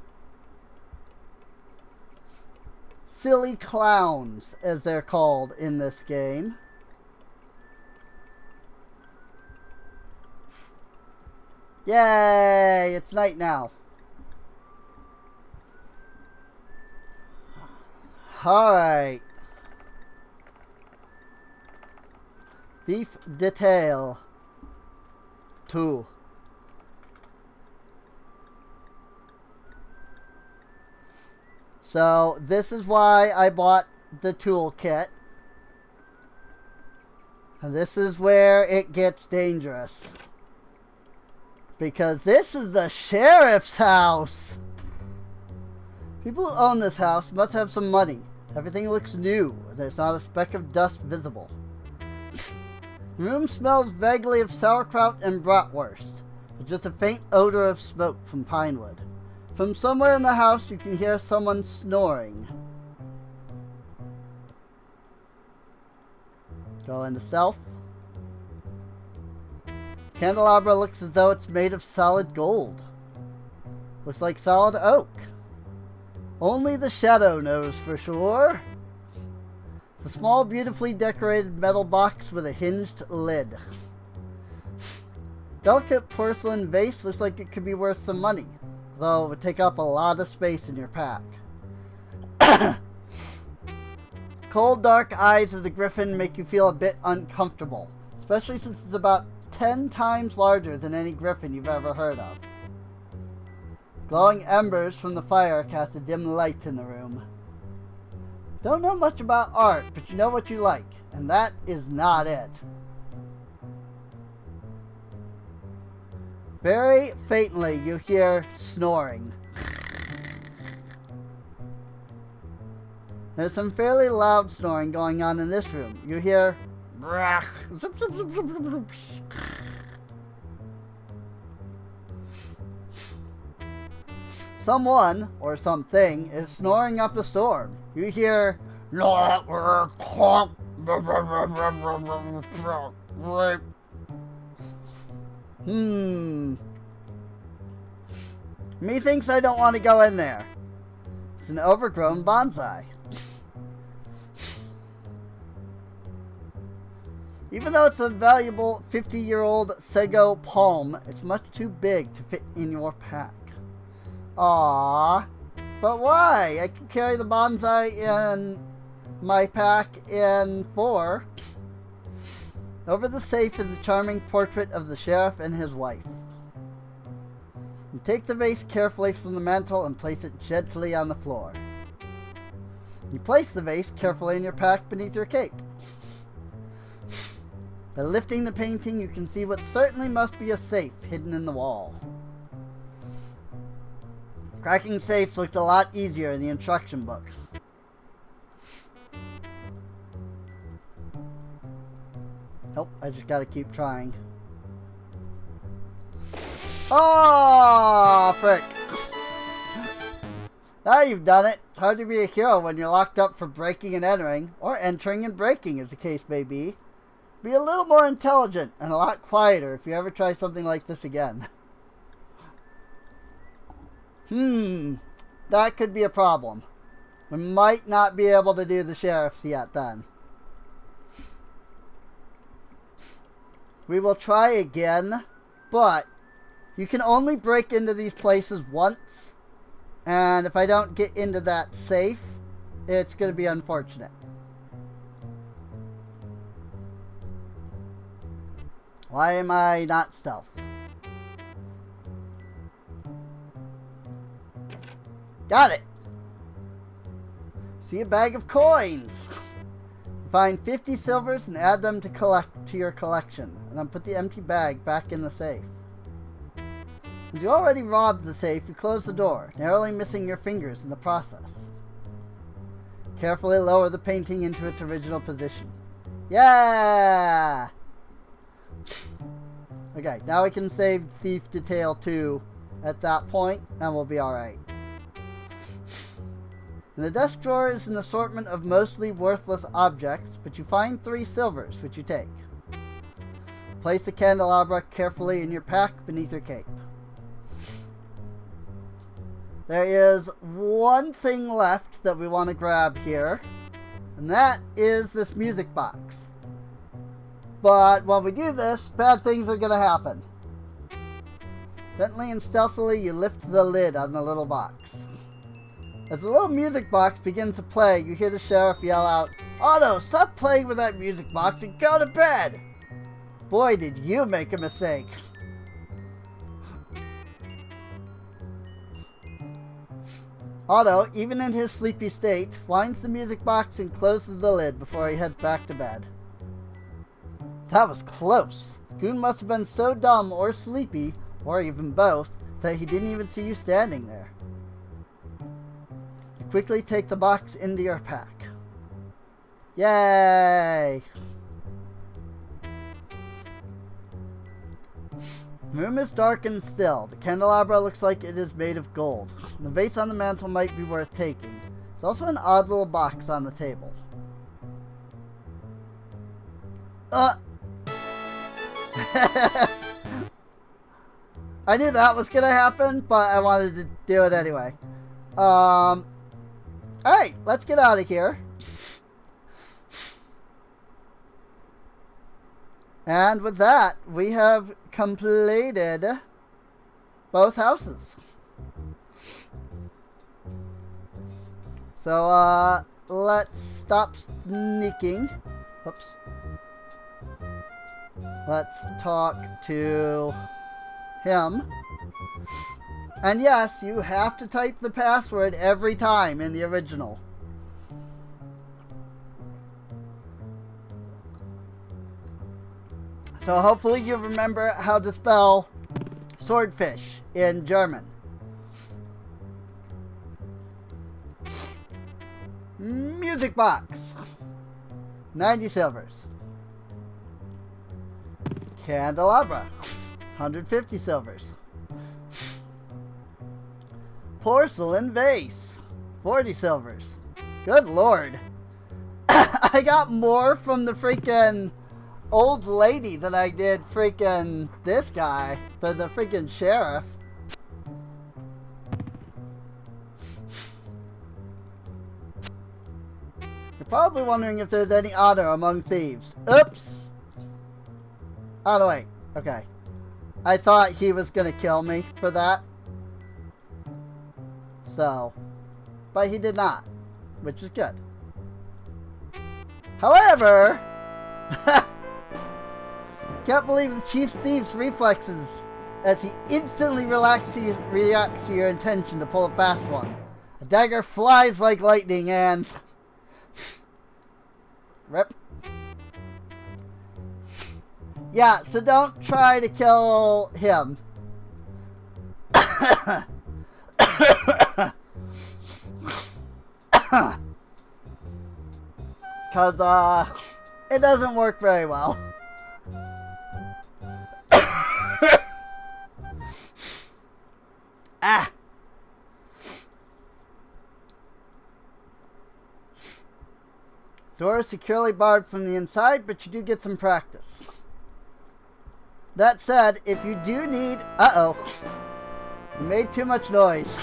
Silly clowns, as they're called in this game. Yay! It's night now. Alright. Thief Detail 2. So, this is why I bought the toolkit. And this is where it gets dangerous. Because this is the sheriff's house. People who own this house must have some money. Everything looks new. There's not a speck of dust visible. The room smells vaguely of sauerkraut and bratwurst. With just a faint odor of smoke from pine wood. From somewhere in the house, you can hear someone snoring. Go into stealth. Candelabra looks as though it's made of solid gold. Looks like solid oak. Only the shadow knows for sure. It's a small, beautifully decorated metal box with a hinged lid. Delicate porcelain vase looks like it could be worth some money, though it would take up a lot of space in your pack. Cold, dark eyes of the griffin make you feel a bit uncomfortable, especially since it's about 10 times larger than any griffin you've ever heard of. Glowing embers from the fire cast a dim light in the room. Don't know much about art, but you know what you like, and that is not it. Very faintly, you hear snoring. There's some fairly loud snoring going on in this room. You hear zip, zip, zip, zip, zip. Someone, or something, is snoring up a storm. You hear Methinks I don't want to go in there. It's an overgrown bonsai. Even though it's a valuable 50-year-old Sego palm, it's much too big to fit in your pack. Aww. But why? I can carry the bonsai in my pack in 4. Over the safe is a charming portrait of the sheriff and his wife. You take the vase carefully from the mantel and place it gently on the floor. You place the vase carefully in your pack beneath your cape. By lifting the painting, you can see what certainly must be a safe hidden in the wall. Cracking safes looked a lot easier in the instruction book. Nope, I just gotta keep trying. Oh, frick! Now you've done it. It's hard to be a hero when you're locked up for breaking and entering, or entering and breaking as the case may be. Be a little more intelligent and a lot quieter if you ever try something like this again. That could be a problem. We might not be able to do the sheriff's yet then. We will try again, but you can only break into these places once, and if I don't get into that safe, it's going to be unfortunate. Why am I not stealth? Got it! See a bag of coins! Find 50 silvers and add them to your collection, and then put the empty bag back in the safe. As you already robbed the safe, you close the door, narrowly missing your fingers in the process. Carefully lower the painting into its original position. Yeah! Okay, now we can save Thief Detail 2 at that point, and we'll be alright. In the desk drawer is an assortment of mostly worthless objects, but you find 3 silvers, which you take. Place the candelabra carefully in your pack beneath your cape. There is one thing left that we want to grab here, and that is this music box. But when we do this, bad things are going to happen. Gently and stealthily, you lift the lid on the little box. As the little music box begins to play, you hear the sheriff yell out, "Otto, stop playing with that music box and go to bed!" Boy, did you make a mistake. Otto, even in his sleepy state, winds the music box and closes the lid before he heads back to bed. That was close. Goon must have been so dumb or sleepy, or even both, that he didn't even see you standing there. You quickly take the box into your pack. Yay! The room is dark and still. The candelabra looks like it is made of gold. The vase on the mantel might be worth taking. There's also an odd little box on the table. I knew that was gonna happen, but I wanted to do it anyway. Alright, let's get out of here. And with that, we have completed both houses. So, let's stop sneaking. Whoops. Let's talk to him. And yes, you have to type the password every time in the original. So hopefully you remember how to spell swordfish in German. Music box. 90 silvers. Candelabra. 150 silvers. Porcelain vase. 40 silvers. Good lord. I got more from the freaking old lady than I did freaking this guy. The freaking sheriff. You're probably wondering if there's any honor among thieves. Oops. Oh, no, wait. Okay. I thought he was gonna kill me for that. So. But he did not. Which is good. However. Can't believe the chief thief's reflexes as he instantly reacts to your intention to pull a fast one. A dagger flies like lightning and... Rip. Yeah, so don't try to kill him. Because, it doesn't work very well. Ah! Door is securely barred from the inside, but you do get some practice. That said, if you do need... Uh-oh. You made too much noise.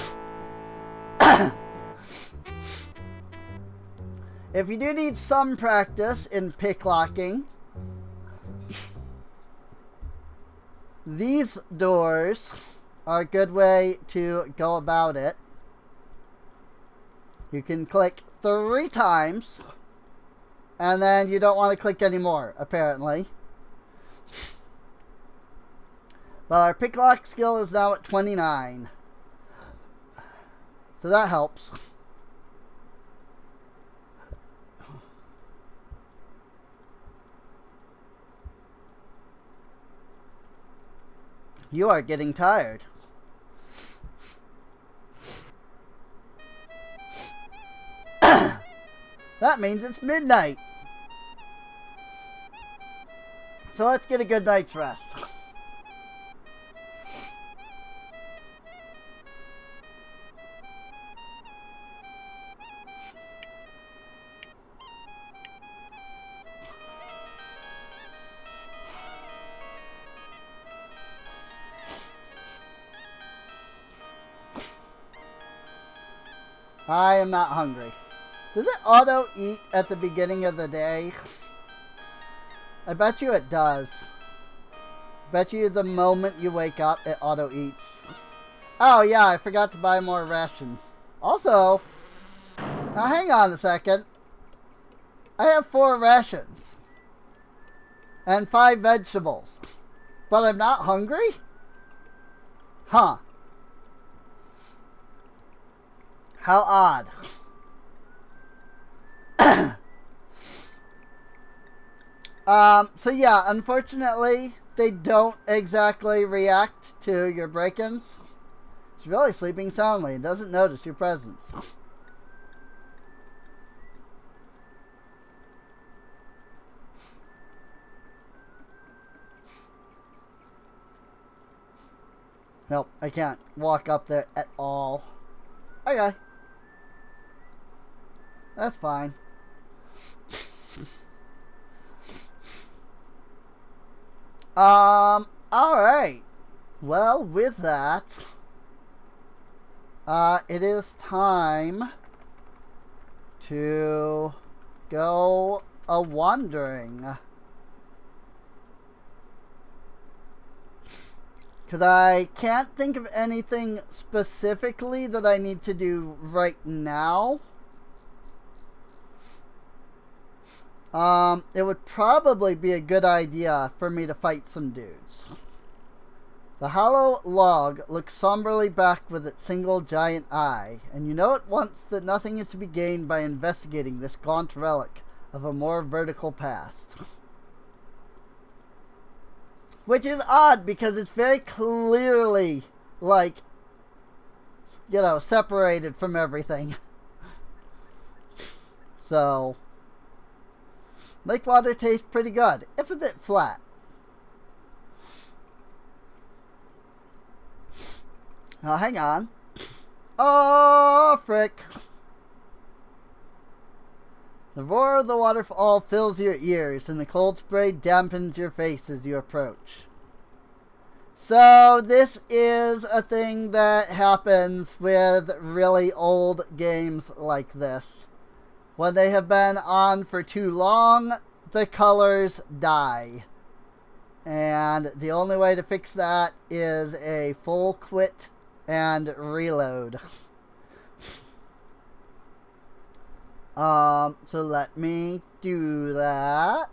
If you do need some practice in picklocking, these doors are a good way to go about it. You can click 3 times, and then you don't want to click anymore, apparently. But our picklock skill is now at 29. So that helps. You are getting tired. That means it's midnight. So let's get a good night's rest. I am not hungry. Does it auto eat at the beginning of the day? I bet you it does. Bet you the moment you wake up, it auto eats. Oh yeah, I forgot to buy more rations. Also, now hang on a second. I have 4 rations. And 5 vegetables. But I'm not hungry? Huh. How odd. So yeah, unfortunately, they don't exactly react to your break-ins. It's really sleeping soundly and doesn't notice your presence. Nope, I can't walk up there at all. Okay. That's fine. Alright. Well, with that, it is time to go a-wandering. Because I can't think of anything specifically that I need to do right now. It would probably be a good idea for me to fight some dudes. The hollow log looks somberly back with its single giant eye, and you know at once that nothing is to be gained by investigating this gaunt relic of a more vertical past. Which is odd because it's very clearly, like, you know, separated from everything. So, lake water tastes pretty good, if a bit flat. Now, hang on. Oh, frick. The roar of the waterfall fills your ears, and the cold spray dampens your face as you approach. So, this is a thing that happens with really old games like this. When they have been on for too long, the colors die. And the only way to fix that is a full quit and reload. So let me do that.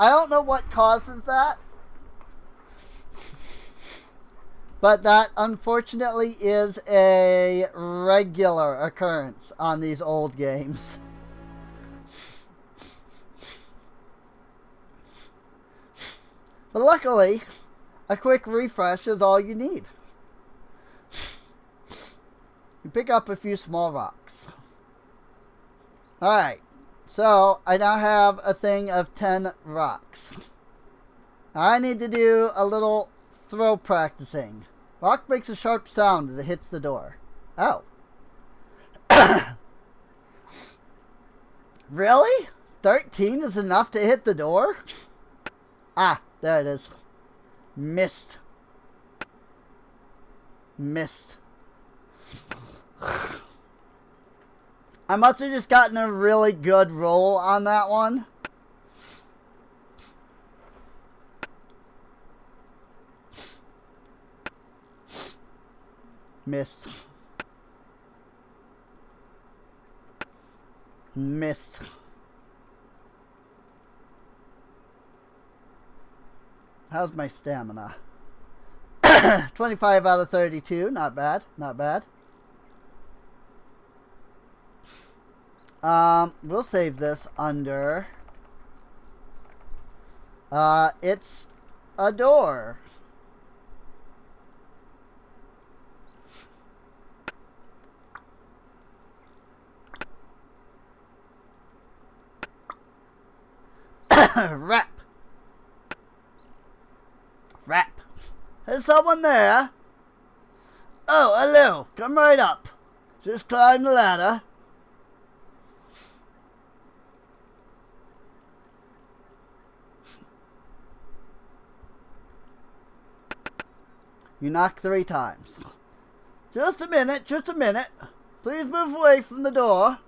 I don't know what causes that, but that unfortunately is a regular occurrence on these old games. But luckily, a quick refresh is all you need. You pick up a few small rocks. Alright, so I now have a thing of 10 rocks. I need to do a little throw practicing. Rock makes a sharp sound as it hits the door. Oh. Really? 13 is enough to hit the door? Ah, there it is. Missed. Missed. I must have just gotten a really good roll on that one. Missed. Missed. How's my stamina? 25 out of 32. Not bad. Not bad. We'll save this under. It's a door. Rap. Rap. There's someone there. Oh, hello. Come right up. Just climb the ladder. You knock 3 times. Just a minute, just a minute. Please move away from the door.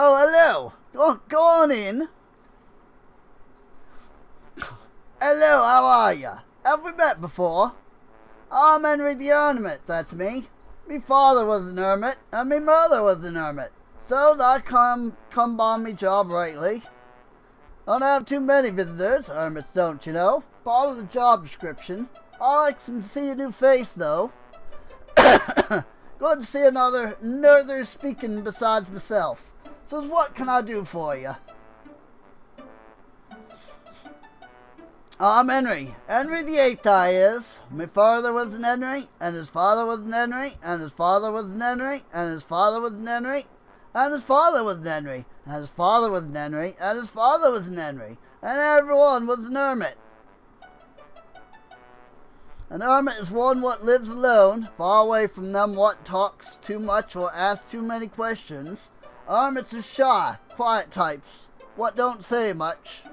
Oh, hello. Go on in. Hello, how are you? Have we met before? I'm Henry the Hermit, that's me. Me father was an hermit, and me mother was an hermit. So I come on me job rightly. Don't have too many visitors, hermits don't, you know. Part of the job description. I like to see a new face, though. Good to see another nerther speaking besides myself. So what can I do for you? I'm Henry. Henry the Eighth I is. My father was an Henry, and his father was an Henry, and his father was an Henry, and his father was an Henry, and his father was an Henry, and his father was an Henry, and his father was an Henry, and everyone was an hermit. An hermit is one what lives alone, far away from them what talks too much or asks too many questions. Hermits are shy, quiet types, what don't say much.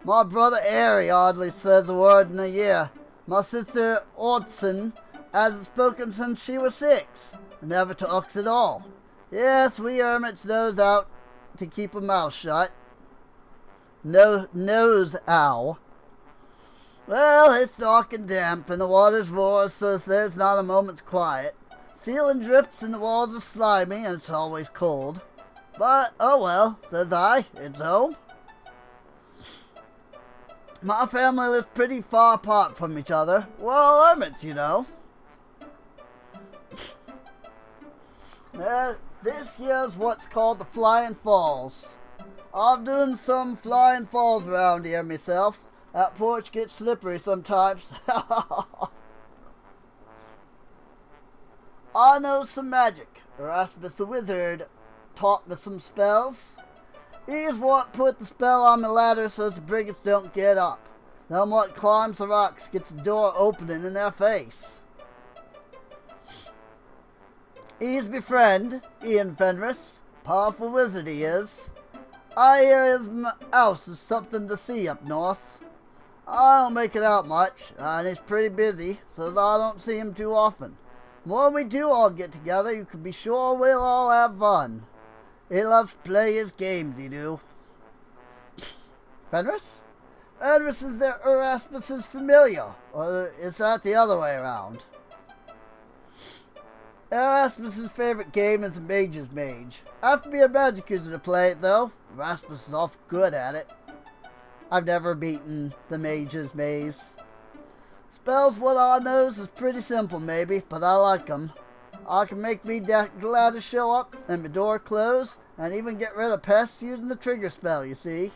My brother Harry hardly says a word in a year. My sister Orson hasn't spoken since she was 6, and never talks at all. Yes, we hermits knows how to keep a mouth shut. Knows how. Well, it's dark and damp, and the water's roar, so there's not a moment's quiet. Ceiling drips and the walls are slimy, and it's always cold. But, oh well, says I, it's home. My family lives pretty far apart from each other. We're all hermits, you know. This here's what's called the Flying Falls. I'm doing some flying falls around here myself. That porch gets slippery sometimes. I know some magic. Erasmus the Wizard taught me some spells. He's what put the spell on the ladder so the brigands don't get up. Them what climbs the rocks gets the door opening in their face. He's my friend, Ian Fenris. Powerful wizard he is. I hear his house is something to see up north. I don't make it out much, and he's pretty busy, so I don't see him too often. When we do all get together, you can be sure we'll all have fun. He loves to play his games, he do. Fenris? Fenris is their Erasmus's familiar, or is that the other way around? Erasmus's favorite game is the Mage's Mage. I have to be a magic user to play it, though. Erasmus is awful good at it. I've never beaten the Mage's Maze. Spells what I knows is pretty simple, maybe, but I like 'em. I can make me glad to show up and my door close, and even get rid of pests using the trigger spell, you see.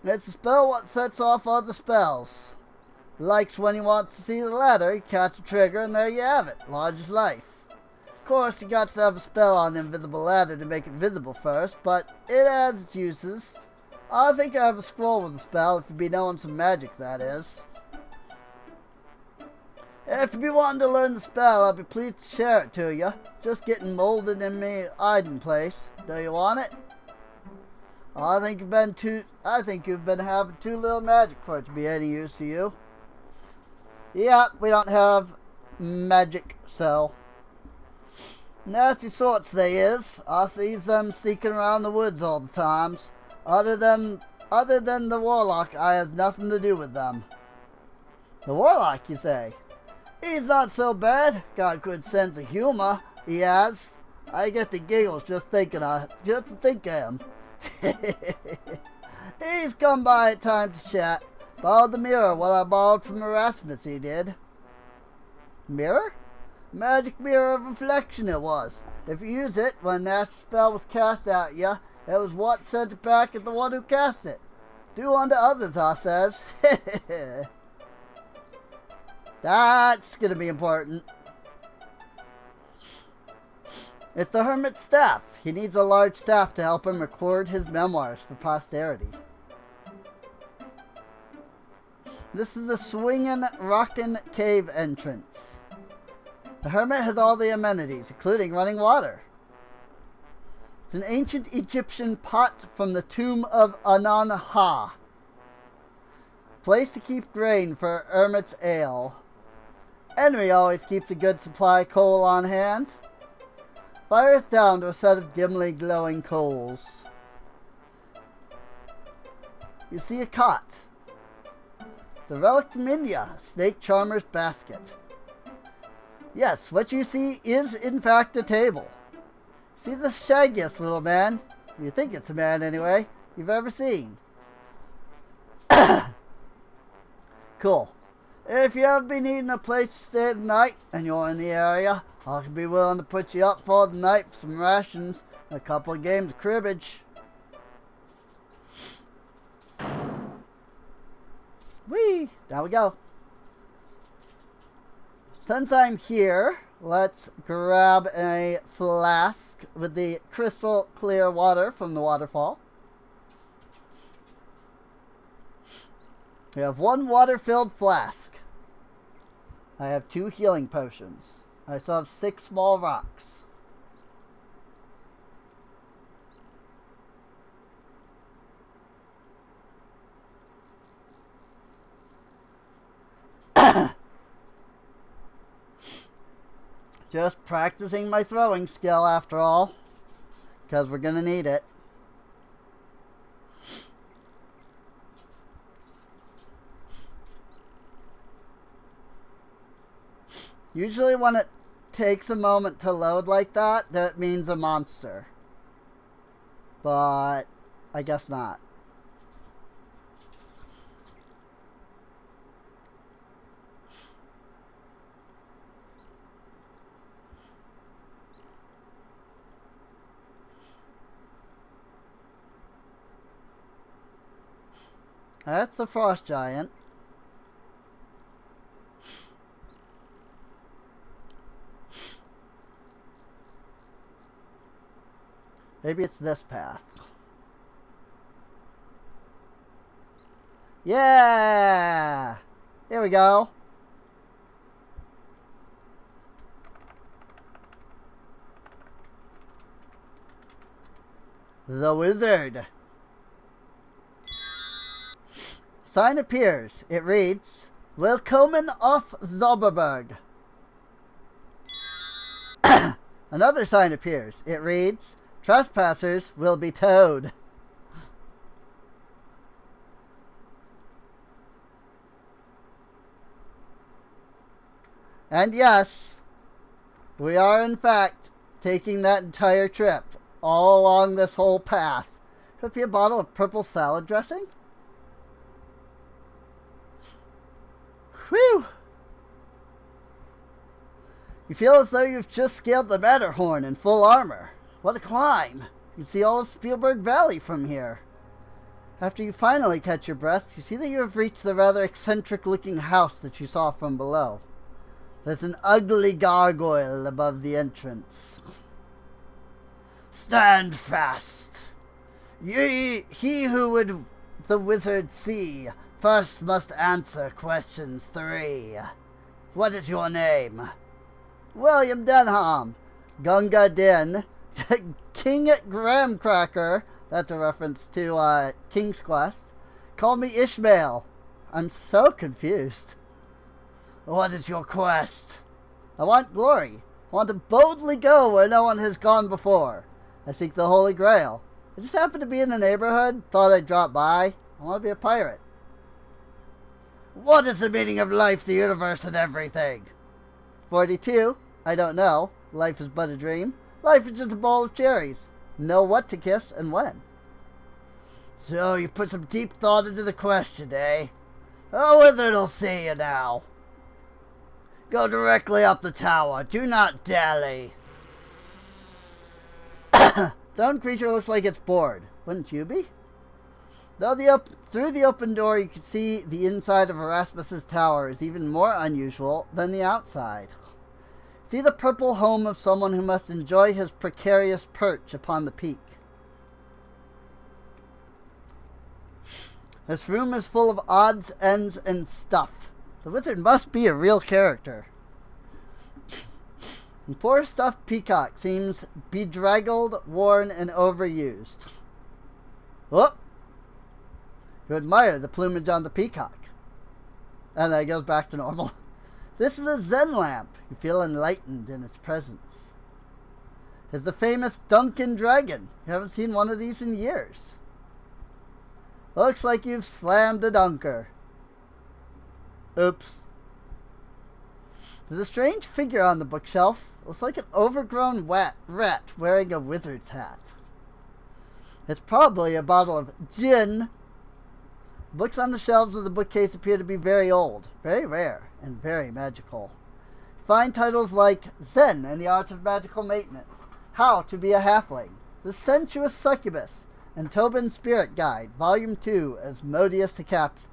It's a spell what sets off other spells. Likes when he wants to see the ladder, he casts a trigger, and there you have it, large as life. Of course, you got to have a spell on the invisible ladder to make it visible first, but it has its uses. I think I have a scroll with a spell, if you be knowing some magic, that is. If you be wanting to learn the spell, I'll be pleased to share it to you. Just getting molded in me hiding place. Do you want it? I think you've been having too little magic for it to be any use to you. Yeah, we don't have magic, so. Nasty sorts they is. I sees them sneaking around the woods all the times. Other than the warlock, I has nothing to do with them. The warlock, you say? He's not so bad. Got a good sense of humor, he has. I get the giggles just to think of him. He's come by at times to chat. Borrowed the mirror what I borrowed from Erasmus, he did. Mirror? Magic mirror of reflection it was. If you use it when that spell was cast at you, it was what sent it back at the one who cast it. Do unto others, I says. That's gonna be important. It's the hermit's staff. He needs a large staff to help him record his memoirs for posterity. This is the swinging, rockin' cave entrance. The hermit has all the amenities, including running water. It's an ancient Egyptian pot from the tomb of Anan-Ha. Place to keep grain for hermit's ale. Henry always keeps a good supply of coal on hand. Fires down to a set of dimly glowing coals. You see a cot. The relic from India, snake charmer's basket. Yes, what you see is in fact a table. See the shaggiest little man, you think it's a man anyway, you've ever seen. Cool. If you ever be needing a place to stay the night and you're in the area, I can be willing to put you up for the night for some rations and a couple of games of cribbage. Whee! There we go. Since I'm here, let's grab a flask with the crystal clear water from the waterfall. We have 1 water-filled flask. I have 2 healing potions. I still have 6 small rocks. Just practicing my throwing skill after all, because we're going to need it. Usually when it takes a moment to load like that, that means a monster. But I guess not. That's the frost giant. Maybe it's this path. Yeah! Here we go. The wizard. Sign appears. It reads, Willkommen auf Zauberberg. Another sign appears. It reads, Trespassers will be towed. And yes, we are in fact taking that entire trip all along this whole path. Could it be a bottle of purple salad dressing? Whew! You feel as though you've just scaled the Matterhorn in full armor. What a climb! You can see all of Spielberg Valley from here. After you finally catch your breath, you see that you have reached the rather eccentric-looking house that you saw from below. There's an ugly gargoyle above the entrance. Stand fast! He who would the wizard see first must answer questions 3. What is your name? William Denham. Gunga Din. King Gramcracker. That's a reference to King's Quest. Call me Ishmael. I'm so confused. What is your quest? I want glory. I want to boldly go where no one has gone before. I seek the Holy Grail. I just happened to be in the neighborhood. Thought I'd drop by. I want to be a pirate. What is the meaning of life, the universe, and everything? 42. I don't know. Life is but a dream. Life is just a bowl of cherries. Know what to kiss and when. So you put some deep thought into the question, eh? A wizard'll see you now. Go directly up the tower. Do not dally. Stone creature looks like it's bored. Wouldn't you be? Through the open door, you can see the inside of Erasmus's tower is even more unusual than the outside. See the purple home of someone who must enjoy his precarious perch upon the peak. This room is full of odds, ends, and stuff. The wizard must be a real character. The poor stuffed peacock seems bedraggled, worn, and overused. Whoop! You admire the plumage on the peacock. And then it goes back to normal. This is a Zen lamp. You feel enlightened in its presence. It's the famous Duncan Dragon. You haven't seen one of these in years. Looks like you've slammed a dunker. Oops. There's a strange figure on the bookshelf. Looks like an overgrown rat wearing a wizard's hat. It's probably a bottle of gin. Books on the shelves of the bookcase appear to be very old, very rare, and very magical. Find titles like Zen and the Art of Magical Maintenance, How to be a Halfling, The Sensuous Succubus, and Tobin's Spirit Guide, Volume 2, Asmodeus to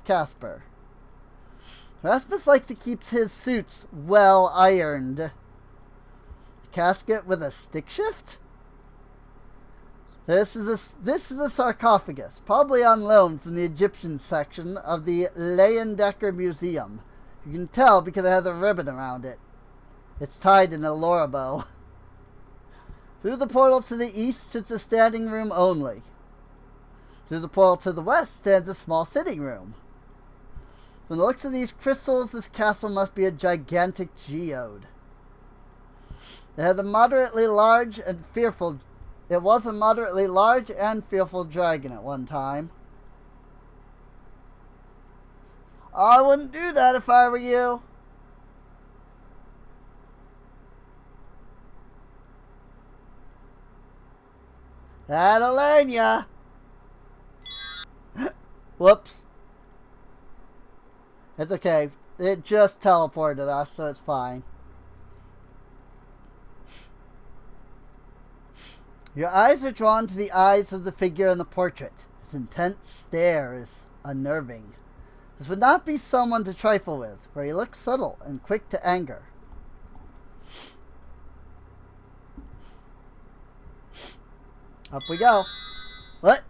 Casper. Rasmus likes to keep his suits well ironed. A casket with a stick shift? This is a sarcophagus, probably on loan from the Egyptian section of the Leyendecker Museum. You can tell because it has a ribbon around it. It's tied in a laurel bow. Through the portal to the east sits a standing room only. Through the portal to the west stands a small sitting room. From the looks of these crystals, this castle must be a gigantic geode. It was a moderately large and fearful dragon at one time. I wouldn't do that if I were you. That'll learn ya. Whoops. It's okay. It just teleported us, so it's fine. Your eyes are drawn to the eyes of the figure in the portrait. Its intense stare is unnerving. This would not be someone to trifle with, for he looks subtle and quick to anger. Up we go. What?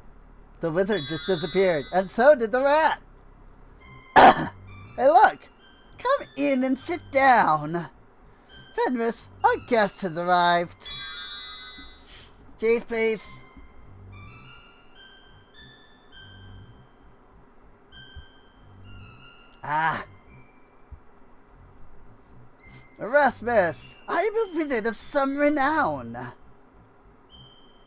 The wizard just disappeared, and so did the rat. Hey, look! Come in and sit down. Fenris, our guest has arrived. Cheese, please. Erasmus, I am a wizard of some renown.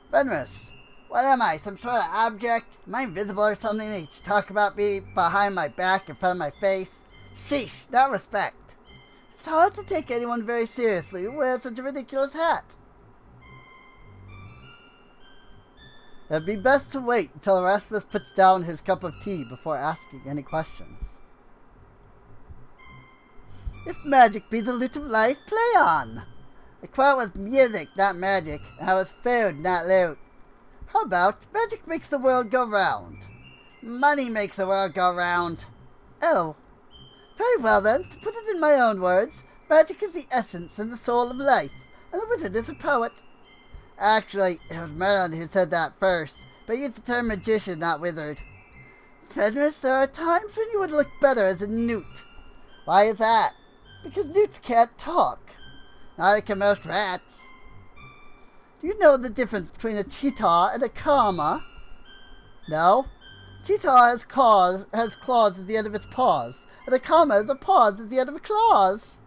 Fenris, what am I, some sort of object? Am I invisible or something that you talk about me behind my back in front of my face? Sheesh, no respect. It's hard to take anyone very seriously who wears such a ridiculous hat. It'd be best to wait until Erasmus puts down his cup of tea before asking any questions. If magic be the lute of life, play on. The quote was music, not magic, and I was food, not loot. How about magic makes the world go round? Money makes the world go round. Oh, very well then, to put it in my own words, magic is the essence and the soul of life, and the wizard is a poet. Actually, it was Merlin who said that first, but he used the term magician, not wizard. Fenris, there are times when you would look better as a newt. Why is that? Because newts can't talk. Neither can most rats. Do you know the difference between a cheetah and a comma? No? Cheetah has claws at the end of its paws, and a comma is a pause at the end of a clause.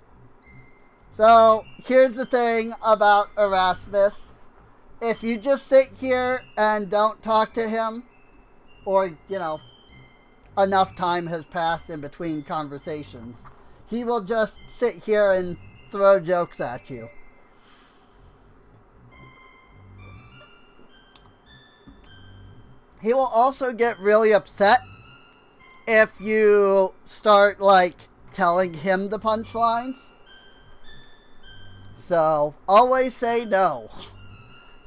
So, here's the thing about Erasmus. If you just sit here and don't talk to him, or, enough time has passed in between conversations, he will just sit here and throw jokes at you. He will also get really upset if you start, telling him the punchlines. So, always say no.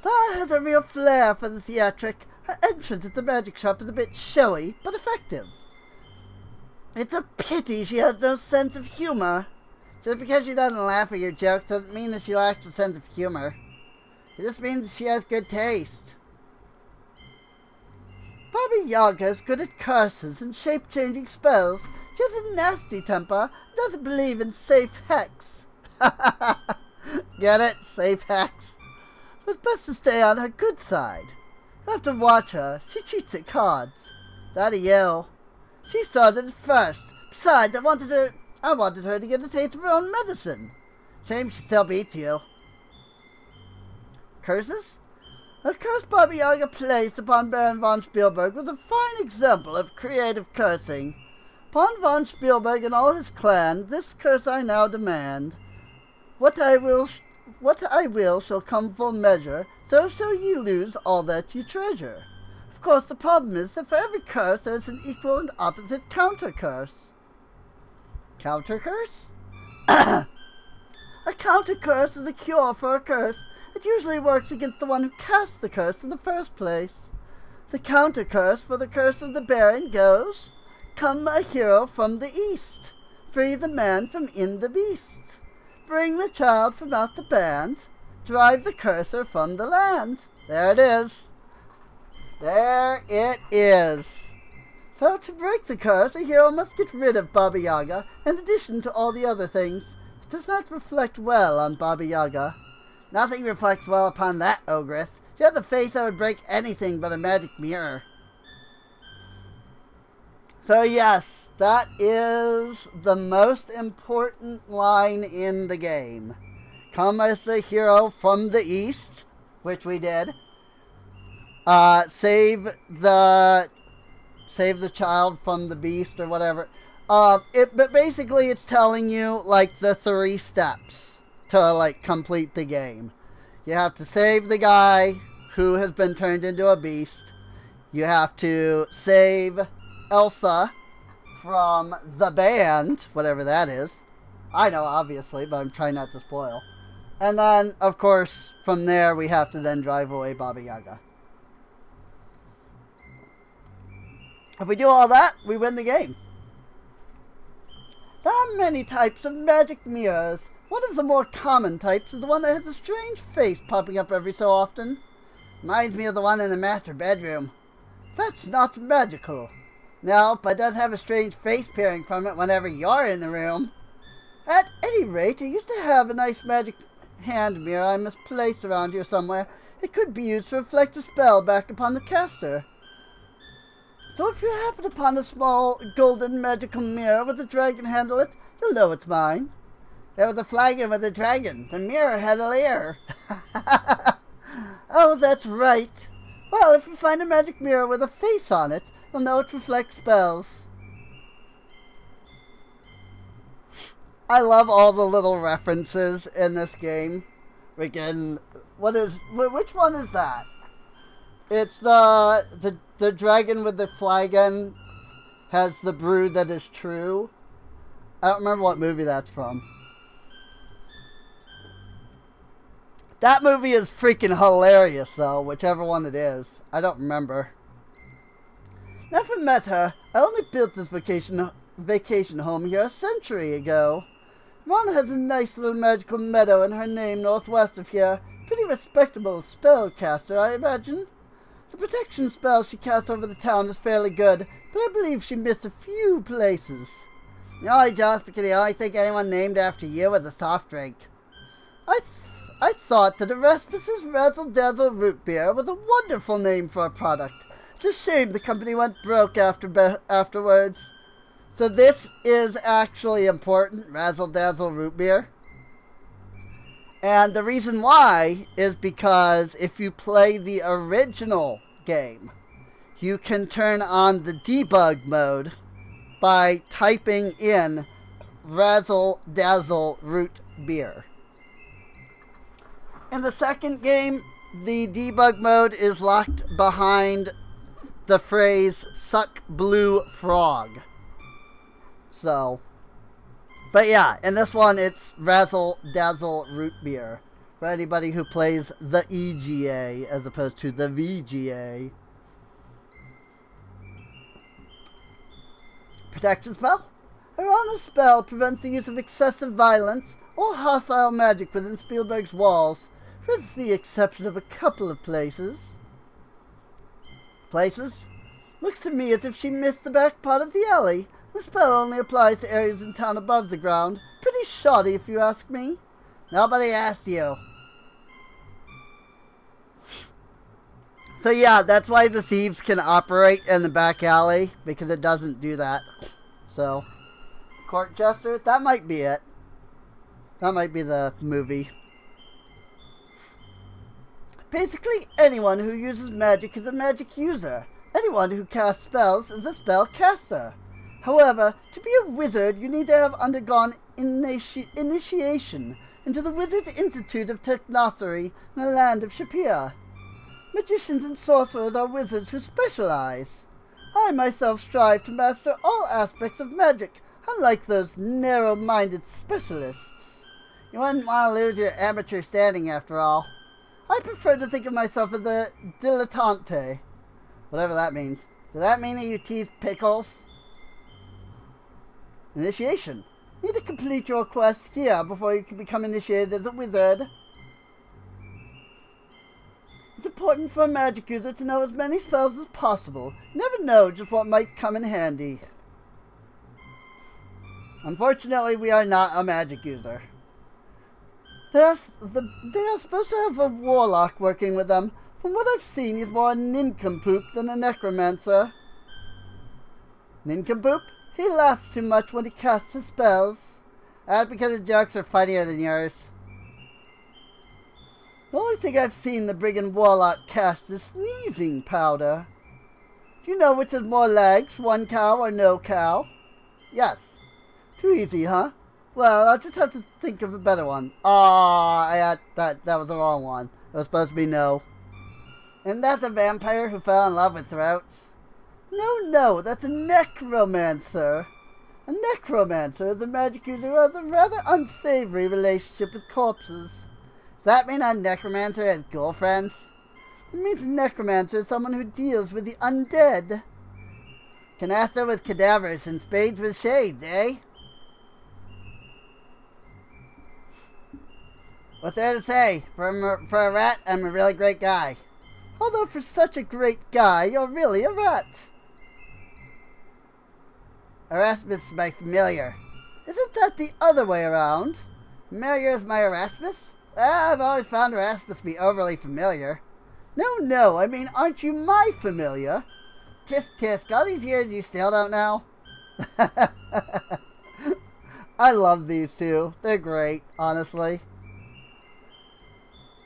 Zara has a real flair for the theatric. Her entrance at the magic shop is a bit showy, but effective. It's a pity she has no sense of humor. Just because she doesn't laugh at your jokes doesn't mean that she lacks a sense of humor. It just means that she has good taste. Baba Yaga is good at curses and shape-changing spells. She has a nasty temper and doesn't believe in safe hex. Get it? Safe hex. It's best to stay on her good side. You have to watch her. She cheats at cards. That a yell. She started it first. Besides, I wanted her to get a taste of her own medicine. Shame she still beats you. Curses? A curse Baba Yaga placed upon Baron von Spielberg was a fine example of creative cursing. Upon von Spielberg and all his clan, this curse I now demand. What I will shall come full measure, so shall ye lose all that ye treasure. Of course, the problem is that for every curse there is an equal and opposite counter-curse. Counter-curse? A counter-curse is a cure for a curse. It usually works against the one who cast the curse in the first place. The counter-curse for the curse of the Baron goes, come a hero from the east, free the man from in the beast, bring the child from out the band, drive the curser from the land. There it is. There it is. So to break the curse, a hero must get rid of Baba Yaga. In addition to all the other things, it does not reflect well on Baba Yaga. Nothing reflects well upon that ogress. She has a face that would break anything but a magic mirror. So yes, that is the most important line in the game. Come as the hero from the east, which we did. Save the child from the beast or whatever. But basically it's telling you like the 3 steps to like complete the game. You have to save the guy who has been turned into a beast. You have to save Elsa from the band, whatever that is. I know, obviously, but I'm trying not to spoil. And then, of course, from there we have to then drive away Baba Yaga. If we do all that, we win the game. There are many types of magic mirrors. One of the more common types is the one that has a strange face popping up every so often. Reminds me of the one in the master bedroom. That's not magical. No, but it does have a strange face peering from it whenever you're in the room. At any rate, I used to have a nice magic hand mirror I misplaced around here somewhere. It could be used to reflect a spell back upon the caster. So if you happen upon a small golden magical mirror with a dragon handle it, you'll know it's mine. There was a flagon with a dragon. The mirror had a lair. Oh, that's right. Well, if you find a magic mirror with a face on it, you'll know it reflects spells. I love all the little references in this game. Which one is that? It's the dragon with the flagon has the brood that is true. I don't remember what movie that's from. That movie is freaking hilarious, though, whichever one it is. I don't remember. Never met her. I only built this vacation home here a century ago. Ron has a nice little magical meadow in her name northwest of here. Pretty respectable spellcaster, I imagine. The protection spell she casts over the town is fairly good, but I believe she missed a few places. Only just because the only thing anyone named after you was a soft drink. I thought that Erasmus's Razzle Dazzle Root Beer was a wonderful name for a product. It's a shame the company went broke afterwards. So this is actually important, Razzle Dazzle Root Beer. And the reason why is because if you play the original game, you can turn on the debug mode by typing in Razzle Dazzle Root Beer. In the second game, the debug mode is locked behind the phrase "suck blue frog." So, but yeah, in this one it's Razzle Dazzle Root Beer. For anybody who plays the EGA as opposed to the VGA. Protection spell? A Rana spell prevents the use of excessive violence or hostile magic within Spielberg's walls, with the exception of a couple of places. Looks to me as if she missed the back part of the alley. The spell only applies to areas in town above the ground. Pretty shoddy, if you ask me. Nobody asked you. So yeah, that's why the thieves can operate in the back alley, because it doesn't do that. So, Court Jester, that might be it. That might be the movie. Basically, anyone who uses magic is a magic user. Anyone who casts spells is a spell caster. However, to be a wizard, you need to have undergone initiation into the Wizard's Institute of Technocery in the land of Shapir. Magicians and sorcerers are wizards who specialize. I myself strive to master all aspects of magic, unlike those narrow-minded specialists. You wouldn't want to lose your amateur standing, after all. I prefer to think of myself as a dilettante. Whatever that means. Does that mean that you tease pickles? Initiation. You need to complete your quest here before you can become initiated as a wizard. It's important for a magic user to know as many spells as possible. You never know just what might come in handy. Unfortunately, we are not a magic user. They are supposed to have a warlock working with them. From what I've seen, he's more a nincompoop than a necromancer. Nincompoop? He laughs too much when he casts his spells. That's because his jokes are funnier than yours. The only thing I've seen the brigand warlock cast is sneezing powder. Do you know which has more legs, one cow or no cow? Yes. Too easy, huh? Well, I'll just have to think of a better one. That was the wrong one. It was supposed to be no. Isn't that the vampire who fell in love with throats? No, that's a necromancer. A necromancer is a magic user who has a rather unsavory relationship with corpses. Does that mean a necromancer has girlfriends? It means a necromancer is someone who deals with the undead. Canasta with cadavers and spades with shades, eh? What's there to say? For a rat, I'm a really great guy. Although for such a great guy, you're really a rat. Erasmus is my familiar. Isn't that the other way around? Familiar is my Erasmus? I've always found Erasmus to be overly familiar. No, I mean, aren't you my familiar? Tisk tisk, all these years you still don't know? I love these two. They're great, honestly.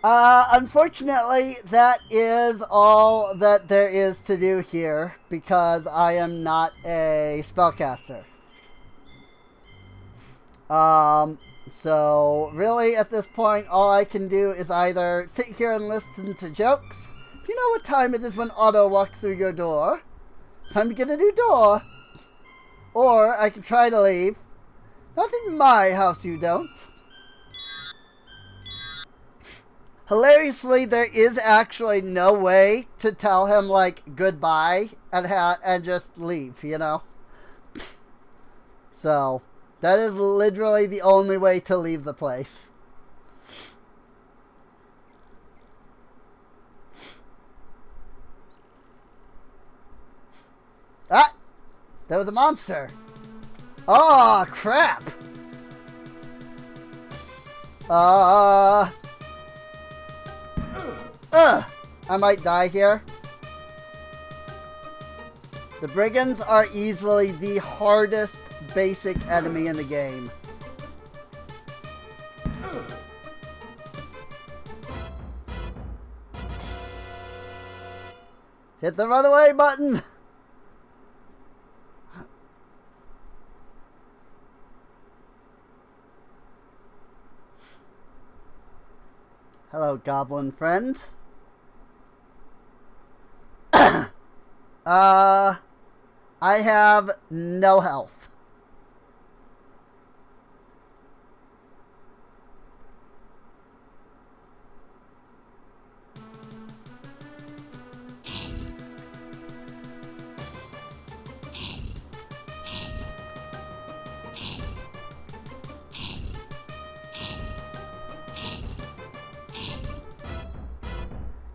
Unfortunately, that is all that there is to do here, because I am not a spellcaster. So, really, at this point, all I can do is either sit here and listen to jokes. Do you know what time it is when Otto walks through your door? Time to get a new door. Or, I can try to leave. Not in my house, you don't. Hilariously, there is actually no way to tell him, like, goodbye and just leave, you know? So, that is literally the only way to leave the place. Ah! There was a monster! Oh, crap! I might die here. The brigands are easily the hardest basic enemy in the game. Hit the runaway button! Hello, goblin friend. I have no health.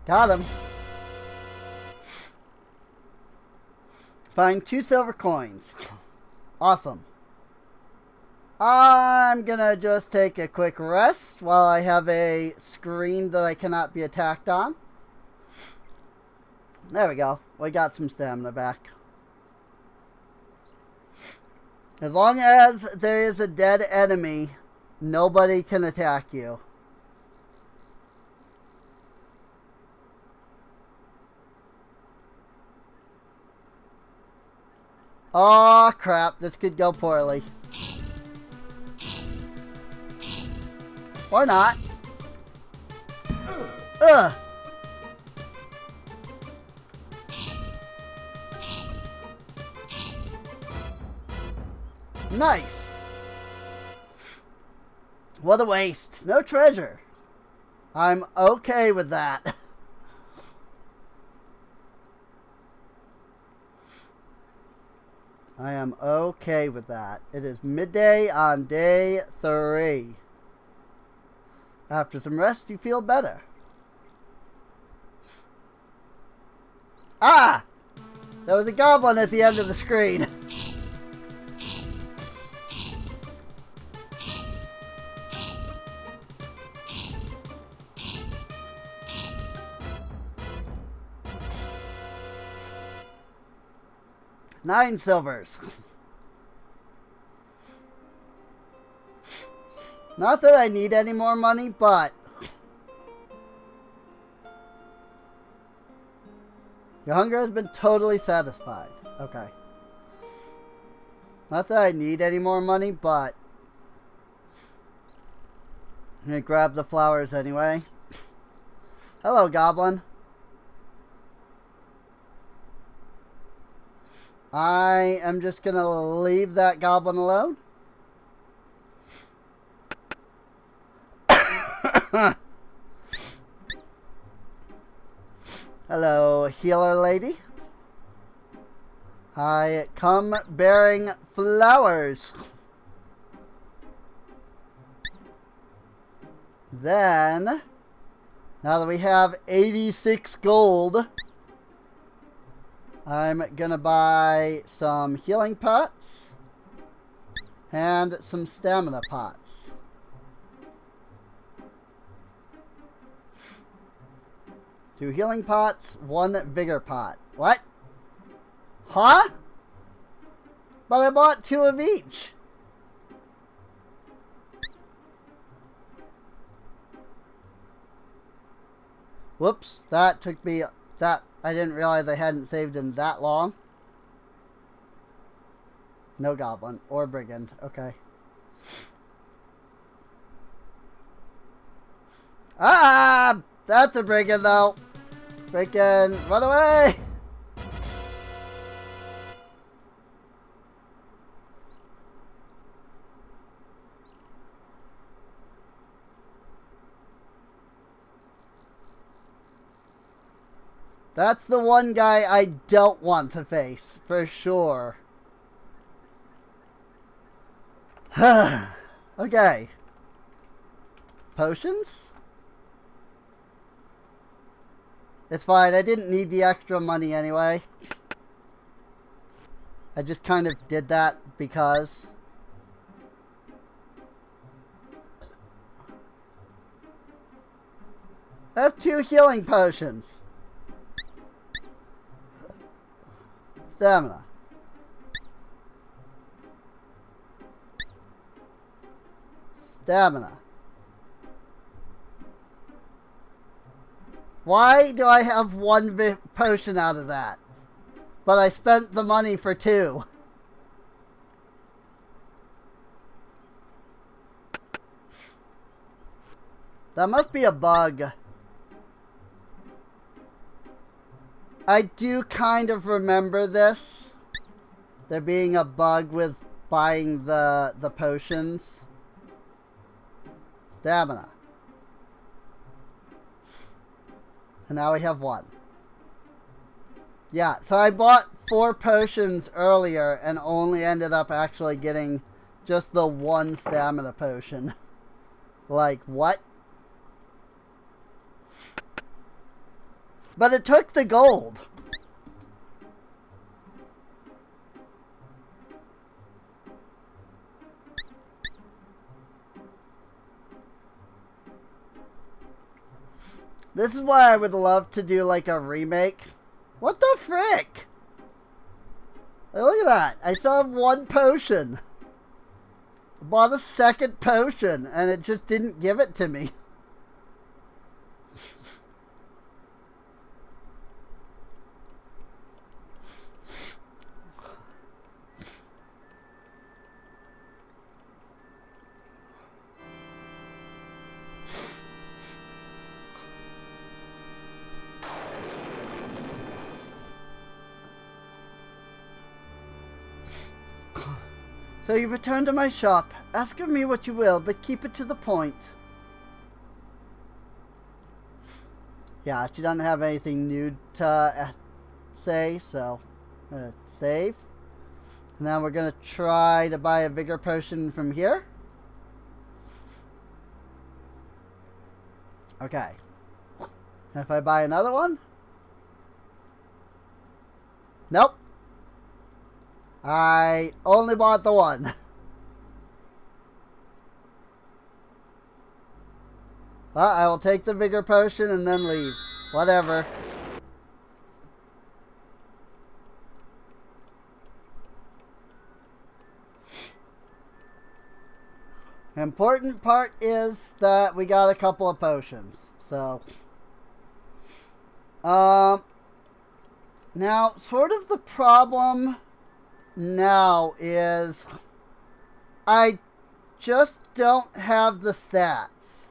Got him. Find 2 silver coins. Awesome. I'm gonna just take a quick rest while I have a screen that I cannot be attacked on. There we go. We got some stamina back. As long as there is a dead enemy, nobody can attack you. Oh crap, this could go poorly. Or not. Ugh. Nice. What a waste. No treasure. I'm okay with that. I am okay with that. It is midday on day 3. After some rest, you feel better. Ah! There was a goblin at the end of the screen. $9 silvers. Not that I need any more money, but your hunger has been totally satisfied. Okay. Not that I need any more money, but I'm gonna grab the flowers anyway. Hello, goblin. I am just gonna leave that goblin alone. Hello, healer lady. I come bearing flowers. Then, now that we have 86 gold, I'm gonna buy some healing pots and some stamina pots. Two healing pots, one vigor pot. What? Huh? But I bought 2 of each. Whoops, that took me... I didn't realize I hadn't saved in that long. No goblin or brigand. Okay. Ah! That's a brigand though. Freaking run away! That's the one guy I don't want to face, for sure. Okay. Potions? It's fine, I didn't need the extra money anyway. I just kind of did that because... I have 2 healing potions. Stamina. Stamina. Why do I have 1 potion out of that? But I spent the money for 2. That must be a bug. I do kind of remember this. There being a bug with buying the potions. Stamina. And now we have 1. Yeah, so I bought 4 potions earlier and only ended up actually getting just the 1 stamina potion. Like, what? But it took the gold. This is why I would love to do like a remake. What the frick? Hey, look at that. I still have 1 potion. I bought a 2nd potion and it just didn't give it to me. So you've returned to my shop. Ask of me what you will, but keep it to the point. Yeah, she doesn't have anything new to say, so I'm going to save. And now we're going to try to buy a vigor potion from here. Okay. And if I buy another one? Nope. I only bought the one. Well, I will take the bigger potion and then leave. Whatever. The important part is that we got a couple of potions. So, now, sort of the problem now is I just don't have the stats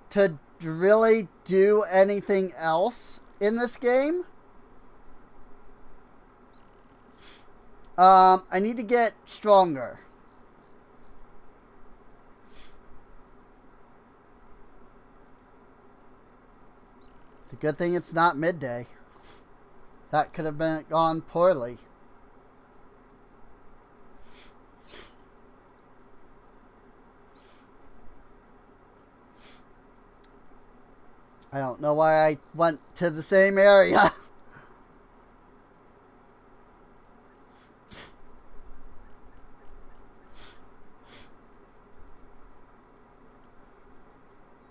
to really do anything else in this game. I need to get stronger. It's a good thing it's not midday. That could have been gone poorly. I don't know why I went to the same area.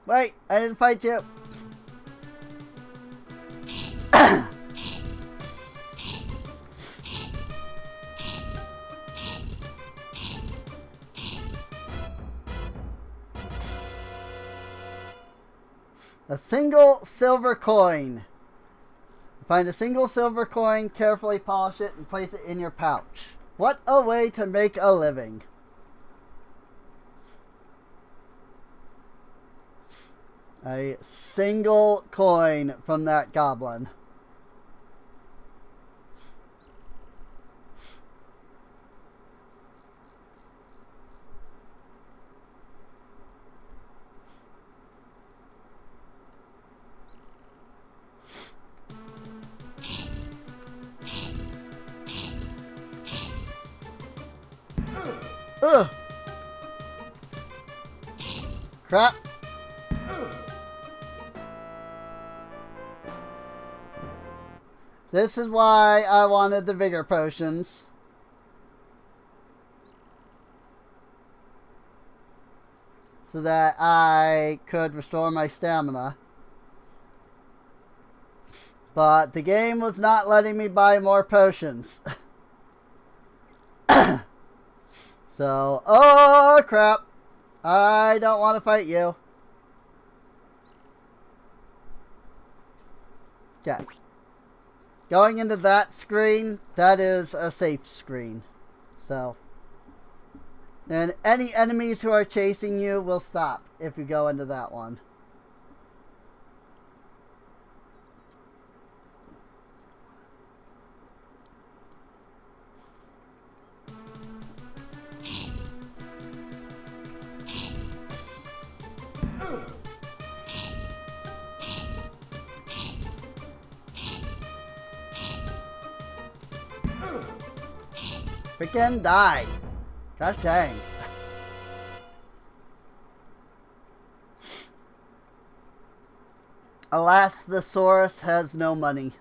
Wait, I didn't fight you. A single silver coin. Find a single silver coin, carefully polish it, and place it in your pouch. What a way to make a living. A single coin from that goblin. Ugh. Crap. This is why I wanted the vigor potions. So that I could restore my stamina. But the game was not letting me buy more potions. So, oh crap. I don't want to fight you. Okay. Going into that screen, that is a safe screen. So, and any enemies who are chasing you will stop if you go into that one. Freaking die. Gosh dang. Alas, the Saurus has no money.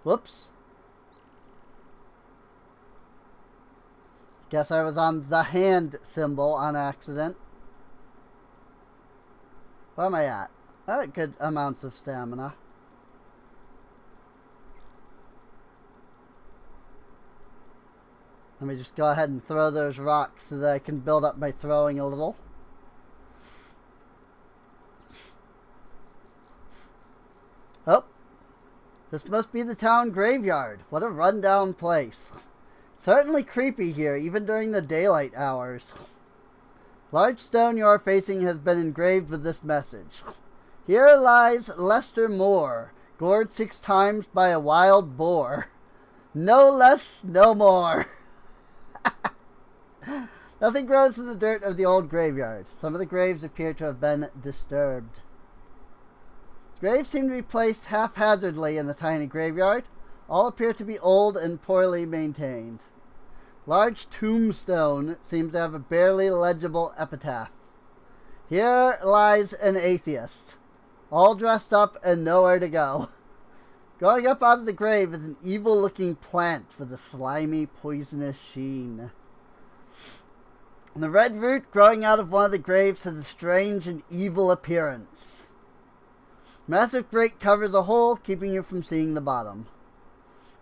Whoops. Guess I was on the hand symbol on accident. Where am I at? I got good amounts of stamina. Let me just go ahead and throw those rocks so that I can build up my throwing a little. Oh, this must be the town graveyard. What a rundown place. Certainly creepy here, even during the daylight hours. Large stone you are facing has been engraved with this message. Here lies Lester Moore, gored 6 times by a wild boar. No less, no more. Nothing grows in the dirt of the old graveyard. Some of the graves appear to have been disturbed. Graves seem to be placed haphazardly in the tiny graveyard. All appear to be old and poorly maintained. Large tombstone seems to have a barely legible epitaph. Here lies an atheist. all dressed up and nowhere to go. Going up out of the grave is an evil-looking plant with a slimy, poisonous sheen. And the red root growing out of one of the graves has a strange and evil appearance. Massive grate covers the hole, keeping you from seeing the bottom.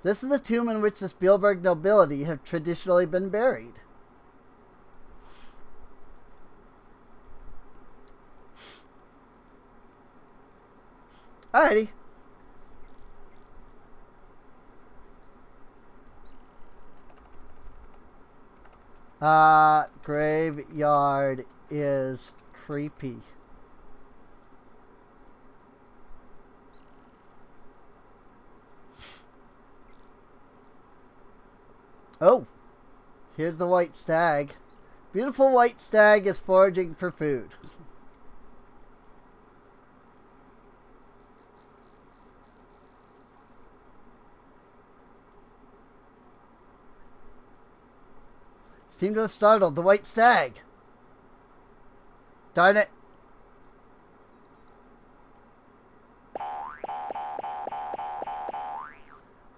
This is the tomb in which the Spielberg nobility have traditionally been buried. Alrighty. Graveyard is creepy. Oh, here's the white stag. Beautiful white stag is foraging for food. Seem to have startled the white stag. Darn it.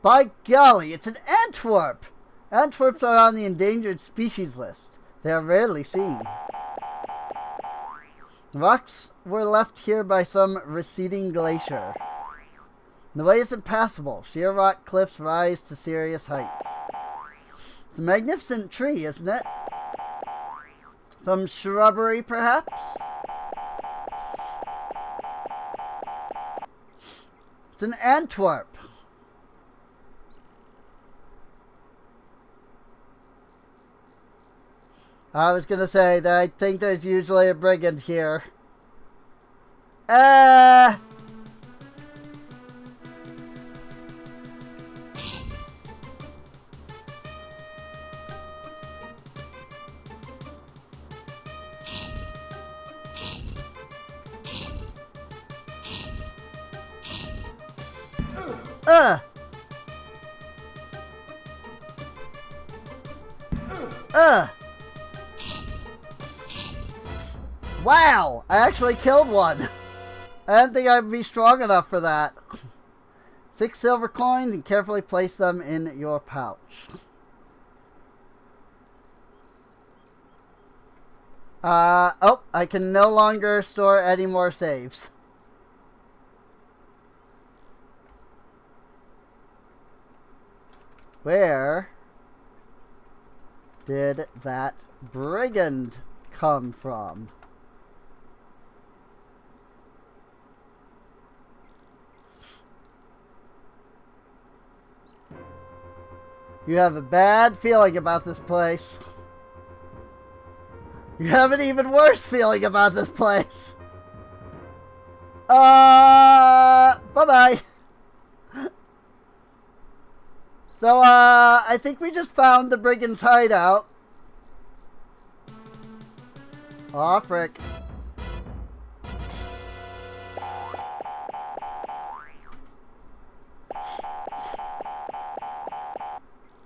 By golly, it's an Antwerp! Antwerps are on the endangered species list. They are rarely seen. Rocks were left here by some receding glacier. The way is impassable. Sheer rock cliffs rise to serious heights. It's a magnificent tree, isn't it? Some shrubbery, perhaps? It's an Antwerp. I was going to say that I think there's usually a brigand here. Wow! I actually killed one. I didn't think I'd be strong enough for that. 6 silver coins and carefully place them in your pouch. Oh, I can no longer store any more saves. Where did that brigand come from? You have a bad feeling about this place. You have an even worse feeling about this place. Bye-bye. So, I think we just found the brigand's hideout. Aw, frick.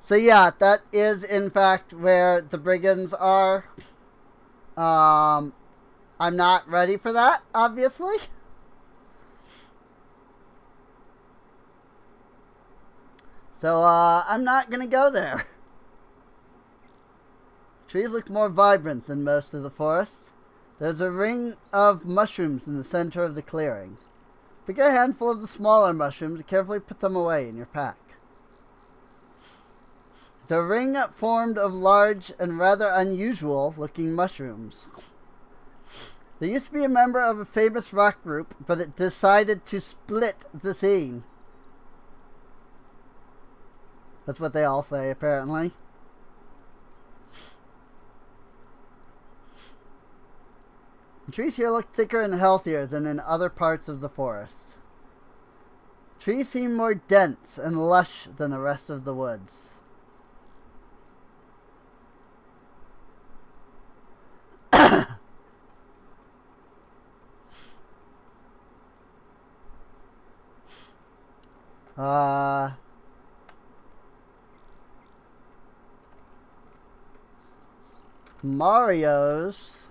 So yeah, that is in fact where the brigands are. I'm not ready for that, obviously. So, I'm not gonna go there. Trees look more vibrant than most of the forest. There's a ring of mushrooms in the center of the clearing. Pick a handful of the smaller mushrooms and carefully put them away in your pack. It's a ring formed of large and rather unusual looking mushrooms. There used to be a member of a famous rock group, but it decided to split the scene. That's what they all say, apparently. The trees here look thicker and healthier than in other parts of the forest. Trees seem more dense and lush than the rest of the woods. Mario's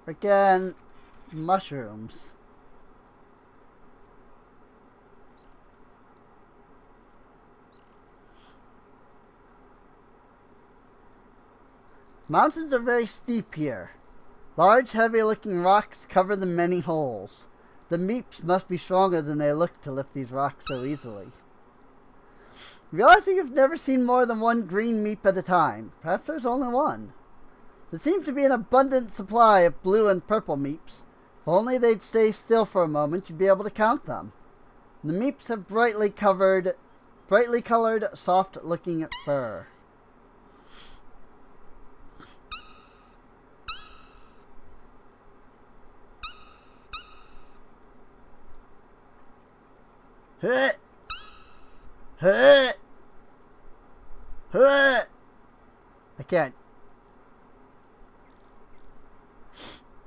Freaking mushrooms. Mountains are very steep here. Large, heavy-looking rocks cover the many holes. The meeps must be stronger than they look to lift these rocks so easily. Realizing you've never seen more than one green meep at a time. Perhaps there's only one. There seems to be an abundant supply of blue and purple meeps. If only they'd stay still for a moment, you'd be able to count them. The meeps have brightly colored, soft-looking fur. Huh. Huh. Huh. I can't.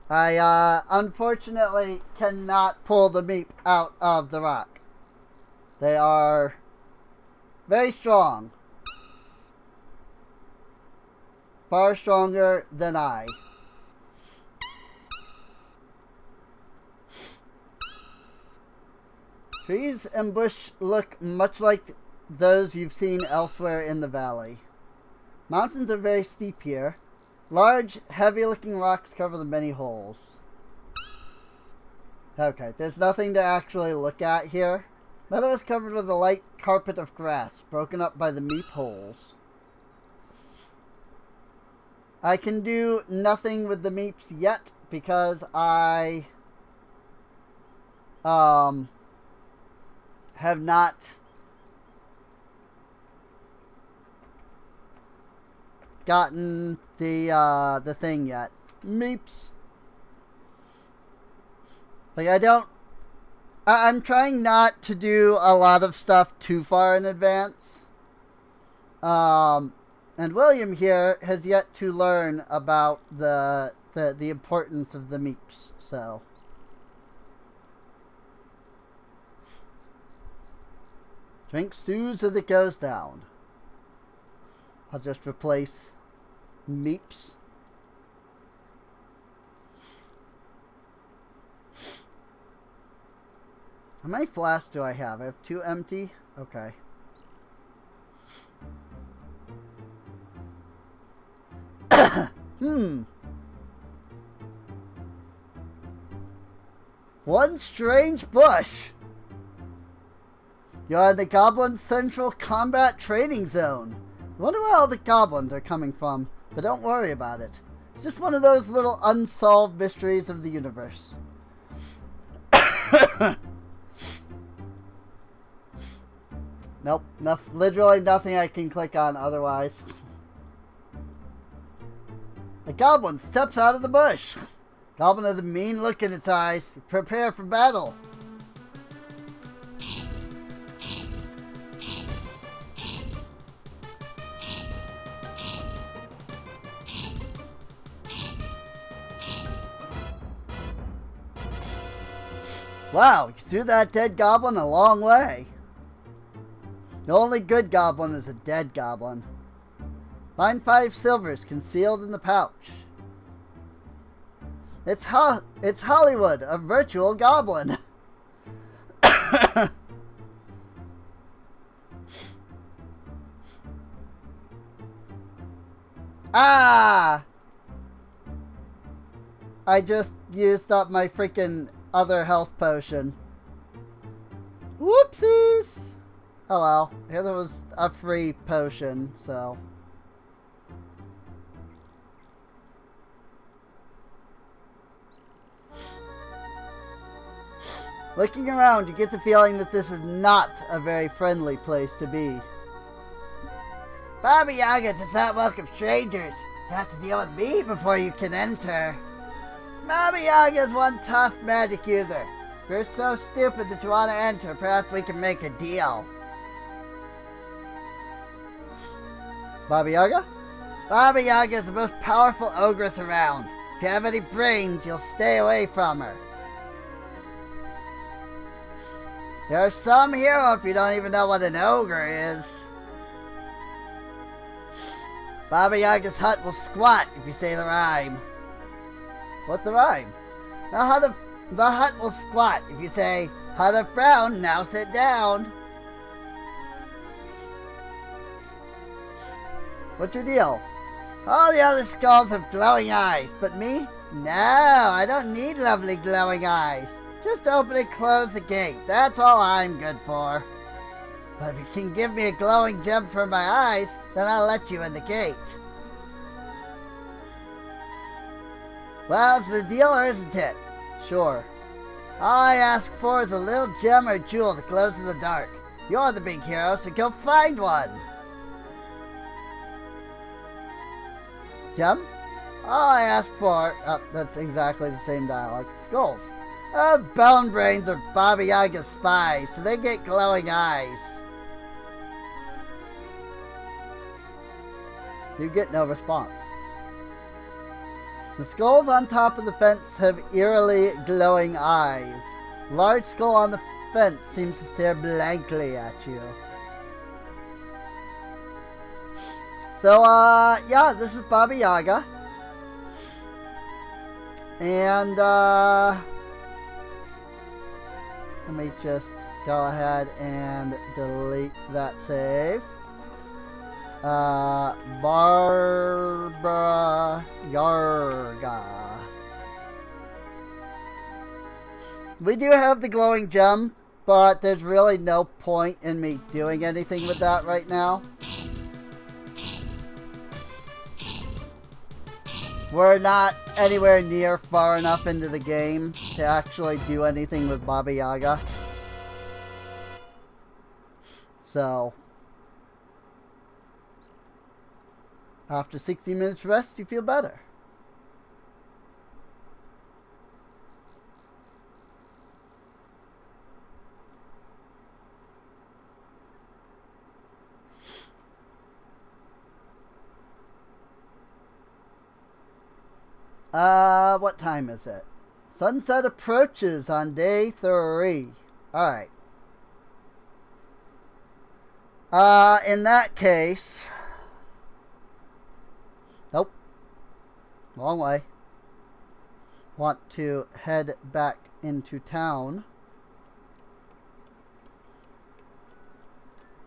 I unfortunately cannot pull the meep out of the rock. They are very strong. Far stronger than I. Trees and bush look much like those you've seen elsewhere in the valley. Mountains are very steep here. Large, heavy-looking rocks cover the many holes. Okay, there's nothing to actually look at here. Meadow is covered with a light carpet of grass, broken up by the meep holes. I can do nothing with the meeps yet because I have not gotten the thing yet. Meeps. Like I'm trying not to do a lot of stuff too far in advance. And William here has yet to learn about the importance of the meeps, so. Drink soothes as it goes down. I'll just replace meeps. How many flasks do I have? I have 2 empty? Okay. One strange bush. You're in the Goblin Central Combat Training Zone. I wonder where all the goblins are coming from, but don't worry about it. It's just one of those little unsolved mysteries of the universe. Nope, literally nothing I can click on otherwise. A goblin steps out of the bush. Goblin has a mean look in its eyes. Prepare for battle. Wow, you threw that dead goblin a long way. The only good goblin is a dead goblin. Find 5 silvers concealed in the pouch. It's Hollywood, a virtual goblin. Ah! I just used up my freaking other health potion. Whoopsies! Oh well, here there was a free potion, so. Looking around, you get the feeling that this is not a very friendly place to be. Baba Yaga does not welcome strangers. You have to deal with me before you can enter. Baba Yaga is one tough magic user. If you're so stupid that you want to enter, perhaps we can make a deal. Baba Yaga? Baba Yaga is the most powerful ogress around. If you have any brains, you'll stay away from her. You're some hero if you don't even know what an ogre is. Baba Yaga's hut will squat if you say the rhyme. What's the rhyme? Now the hut will squat. If you say, hut of frown, now sit down. What's your deal? All the other skulls have glowing eyes, but me? No, I don't need lovely glowing eyes. Just open and close the gate. That's all I'm good for. But if you can give me a glowing gem for my eyes, then I'll let you in the gate. Well, it's the deal, or isn't it? Sure. All I ask for is a little gem or jewel that glows in the dark. You're the big hero, so go find one. Gem? All I ask for... Oh, that's exactly the same dialogue. Skulls. Bone brains are Baba Yaga's spies, so they get glowing eyes. You get no response. The skulls on top of the fence have eerily glowing eyes. Large skull on the fence seems to stare blankly at you. So, yeah, this is Baba Yaga. And, let me just go ahead and delete that save. Barbara Yaga. We do have the glowing gem, but there's really no point in me doing anything with that right now. We're not anywhere near far enough into the game to actually do anything with Baba Yaga. So, after 60 minutes rest, you feel better. What time is it? Sunset approaches on day 3. Alright. In that case... Nope. Wrong way. Want to head back into town.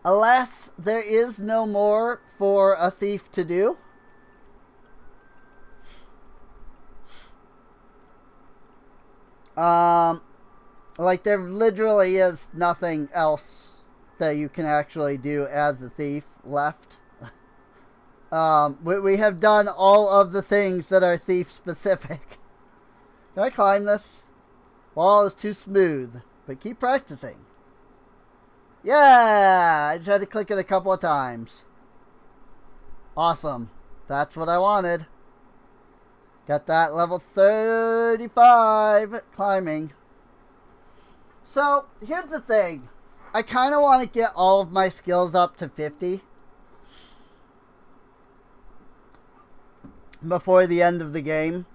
Alas, there is no more for a thief to do. Like there literally is nothing else that you can actually do as a thief left. We have done all of the things that are thief specific. Can I climb this? Wall is too smooth, but keep practicing. Yeah! I just had to click it a couple of times. Awesome. That's what I wanted. Got that level 35 climbing. So, here's the thing. I kind of want to get all of my skills up to 50 before the end of the game.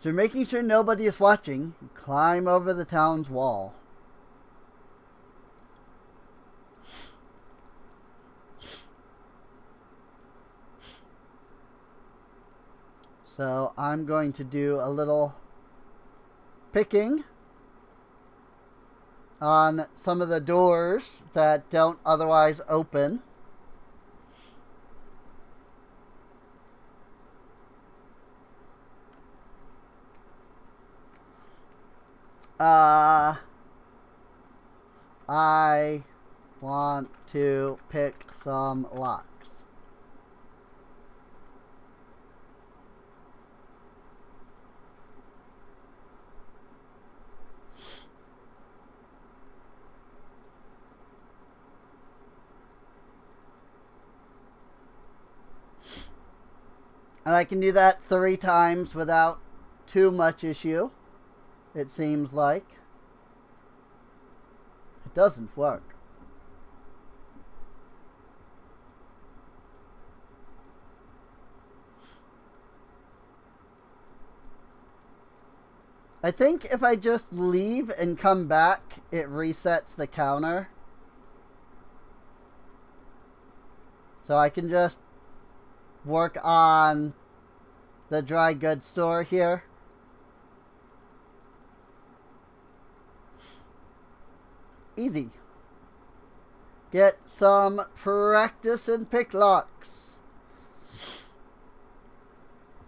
So making sure nobody is watching, you climb over the town's wall. So I'm going to do a little picking on some of the doors that don't otherwise open. I want to pick some locks. And I can do that 3 times without too much issue, it seems like. It doesn't work. I think if I just leave and come back, it resets the counter. So I can just work on the dry goods store here. Easy. Get some practice and pick locks.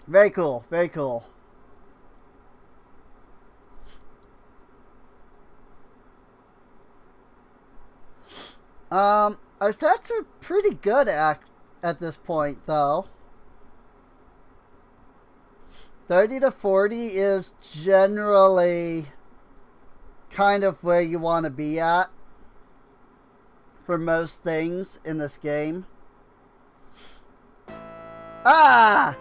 Very cool. Very cool. Our stats are pretty good at this point, though. 30 to 40 is generally kind of where you want to be at for most things in this game. Ah!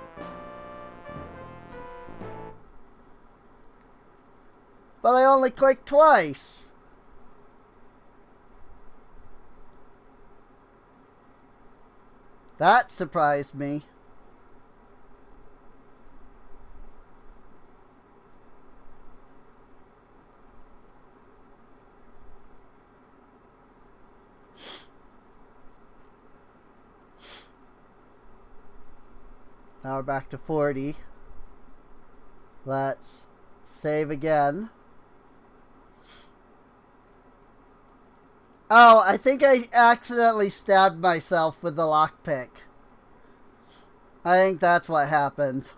But I only clicked twice. That surprised me. Now we're back to 40. Let's save again. Oh, I think I accidentally stabbed myself with the lockpick. I think that's what happened.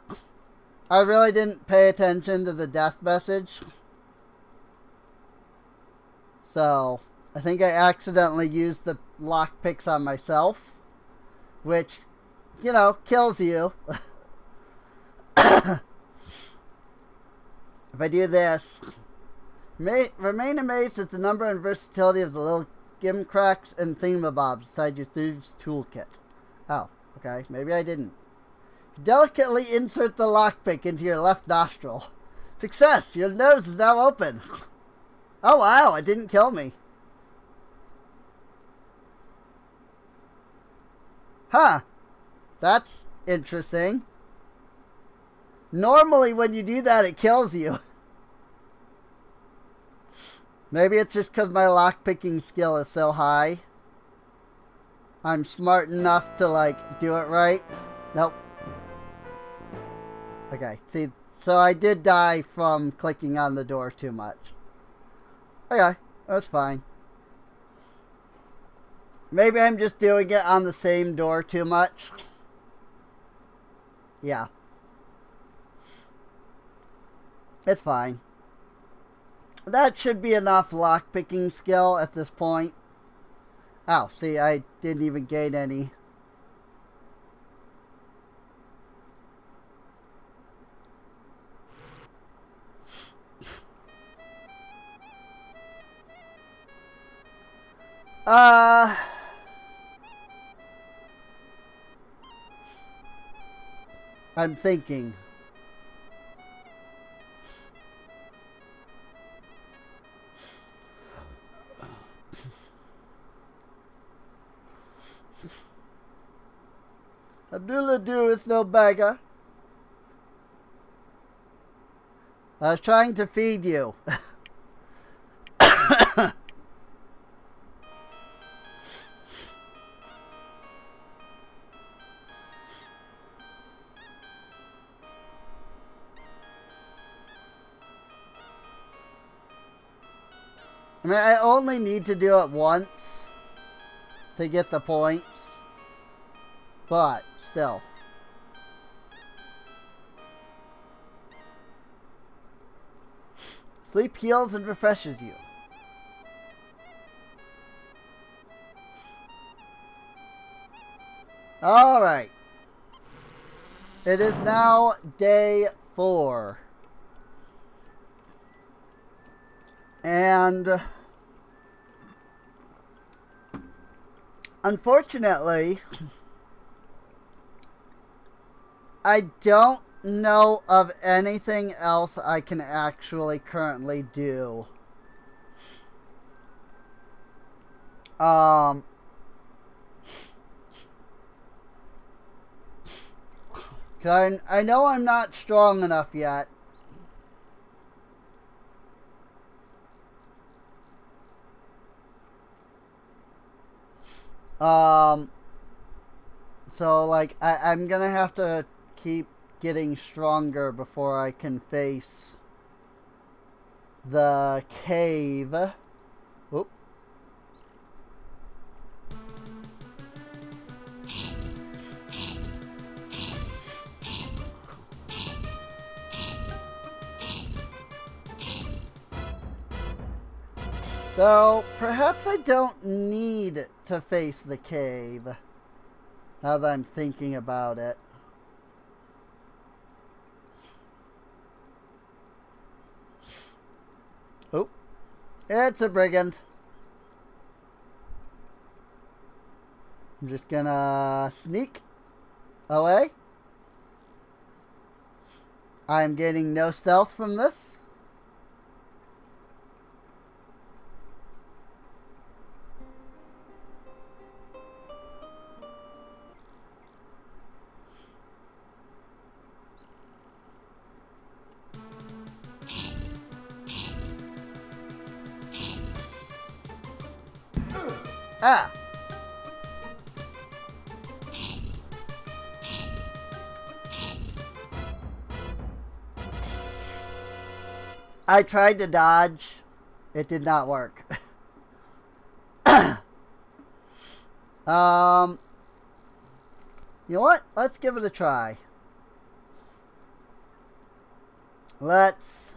I really didn't pay attention to the death message. So, I think I accidentally used the lockpicks on myself. Which, you know, kills you. If I do this, remain amazed at the number and versatility of the little gimcracks and thingamabobs inside your thieves' toolkit. Oh, okay. Maybe I didn't. Delicately insert the lockpick into your left nostril. Success! Your nose is now open. Oh wow, it didn't kill me. Huh. That's interesting. Normally when you do that, it kills you. Maybe it's just because my lockpicking skill is so high. I'm smart enough to, like, do it right. Nope. Okay, see, so I did die from clicking on the door too much. Okay, that's fine. Maybe I'm just doing it on the same door too much. Yeah. It's fine. That should be enough lockpicking skill at this point. Oh, see, I didn't even gain any. I'm thinking. Abdullah do is no beggar. I was trying to feed you. I mean, I only need to do it once to get the points. But, still. Sleep heals and refreshes you. Alright. It is now day 4. And unfortunately, I don't know of anything else I can actually currently do. I know I'm not strong enough yet. So, like, I'm gonna have to keep getting stronger before I can face the cave. Oop. So, perhaps I don't need to face the cave, now that I'm thinking about it. Oh, it's a brigand. I'm just gonna sneak away. I'm getting no stealth from this. Ah! I tried to dodge. It did not work. You know what? Let's give it a try. Let's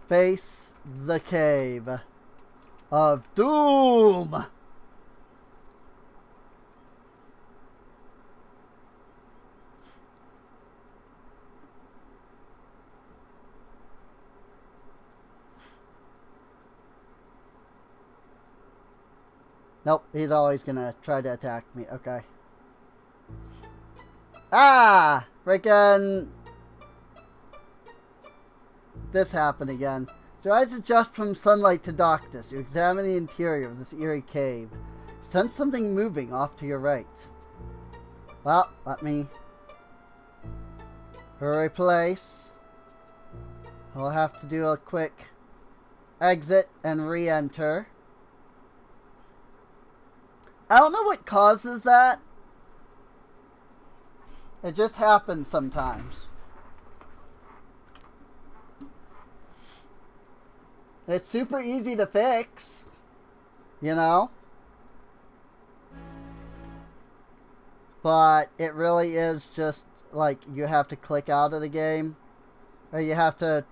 face the cave of doom. Nope, he's always gonna try to attack me. Okay. Ah! Freaking... This happened again. So eyes adjust from sunlight to darkness. You examine the interior of this eerie cave. Sense something moving off to your right. Well, let me replace. I'll have to do a quick exit and re-enter. I don't know what causes that. It just happens sometimes. It's super easy to fix, you know? But it really is just like you have to click out of the game, or you have to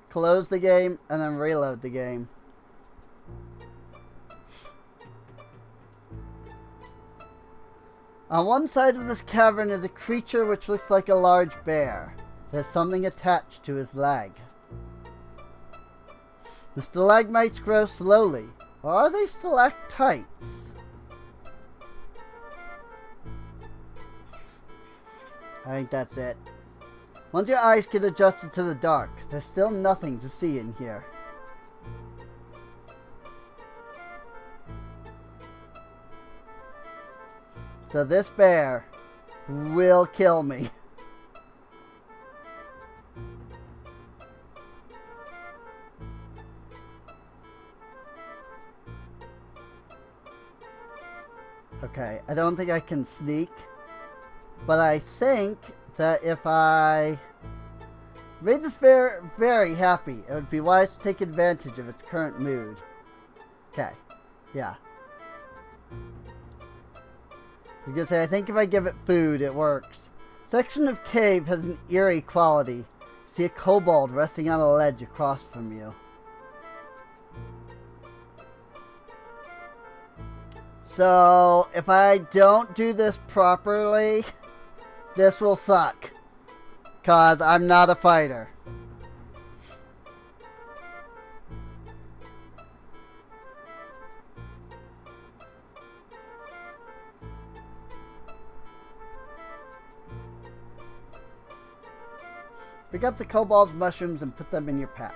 close the game and then reload the game. On one side of this cavern is a creature which looks like a large bear. There's something attached to his leg. The stalagmites grow slowly. Or are they stalactites? I think that's it. Once your eyes get adjusted to the dark, there's still nothing to see in here. So this bear will kill me. Okay, I don't think I can sneak, but I think that if I made this bear very happy, it would be wise to take advantage of its current mood. Okay, yeah. I was gonna say, I think if I give it food, it works. Section of cave has an eerie quality. See a kobold resting on a ledge across from you. So, if I don't do this properly, this will suck. 'Cause I'm not a fighter. Pick up the kobold's mushrooms and put them in your pack.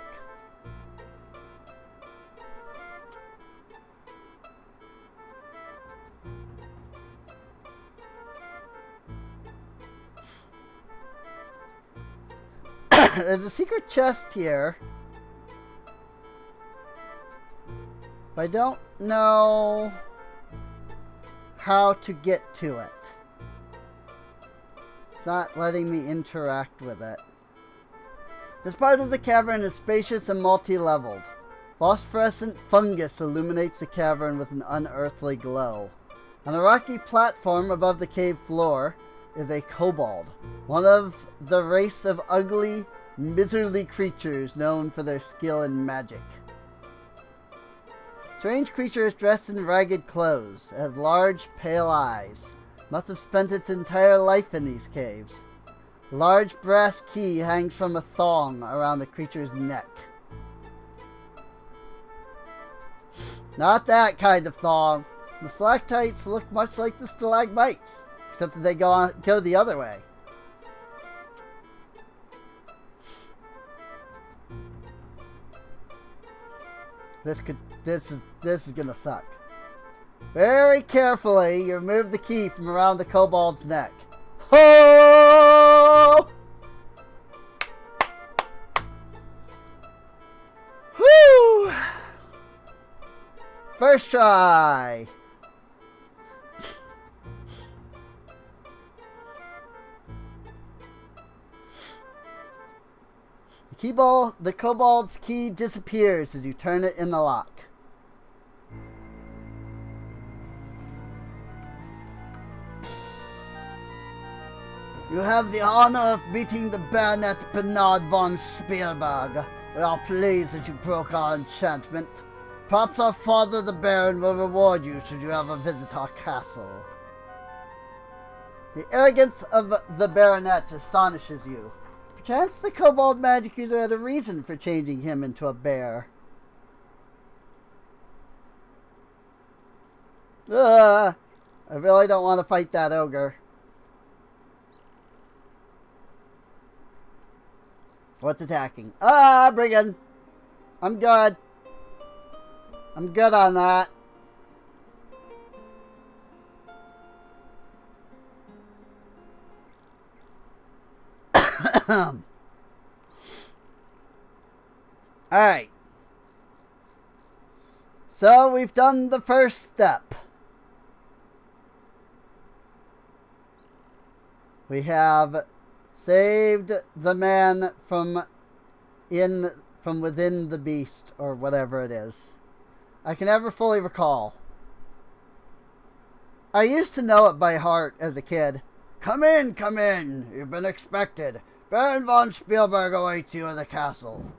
There's a secret chest here. But I don't know how to get to it. It's not letting me interact with it. This part of the cavern is spacious and multi-leveled. Phosphorescent fungus illuminates the cavern with an unearthly glow. On a rocky platform above the cave floor is a kobold, one of the race of ugly, miserly creatures known for their skill in magic. Strange creature is dressed in ragged clothes. It has large, pale eyes. Must have spent its entire life in these caves. A large brass key hangs from a thong around the creature's neck. Not that kind of thong. The stalactites look much like the stalagmites, except that they go the other way. This is gonna suck. Very carefully, you remove the key from around the kobold's neck. Ho! Whew! First try. The kobold's key disappears as you turn it in the lock. You have the honor of meeting the Baronet Bernard von Spielberg. We are pleased that you broke our enchantment. Perhaps our father the Baron will reward you should you ever visit our castle. The arrogance of the Baronet astonishes you. Perchance the kobold magic user had a reason for changing him into a bear. I really don't want to fight that ogre. What's attacking? Brigand! I'm good. I'm good on that. Alright. So we've done the first step. We have saved the man from within the beast, or whatever it is. I can never fully recall. I used to know it by heart as a kid. Come in, come in. You've been expected. Baron von Spielberg awaits you in the castle.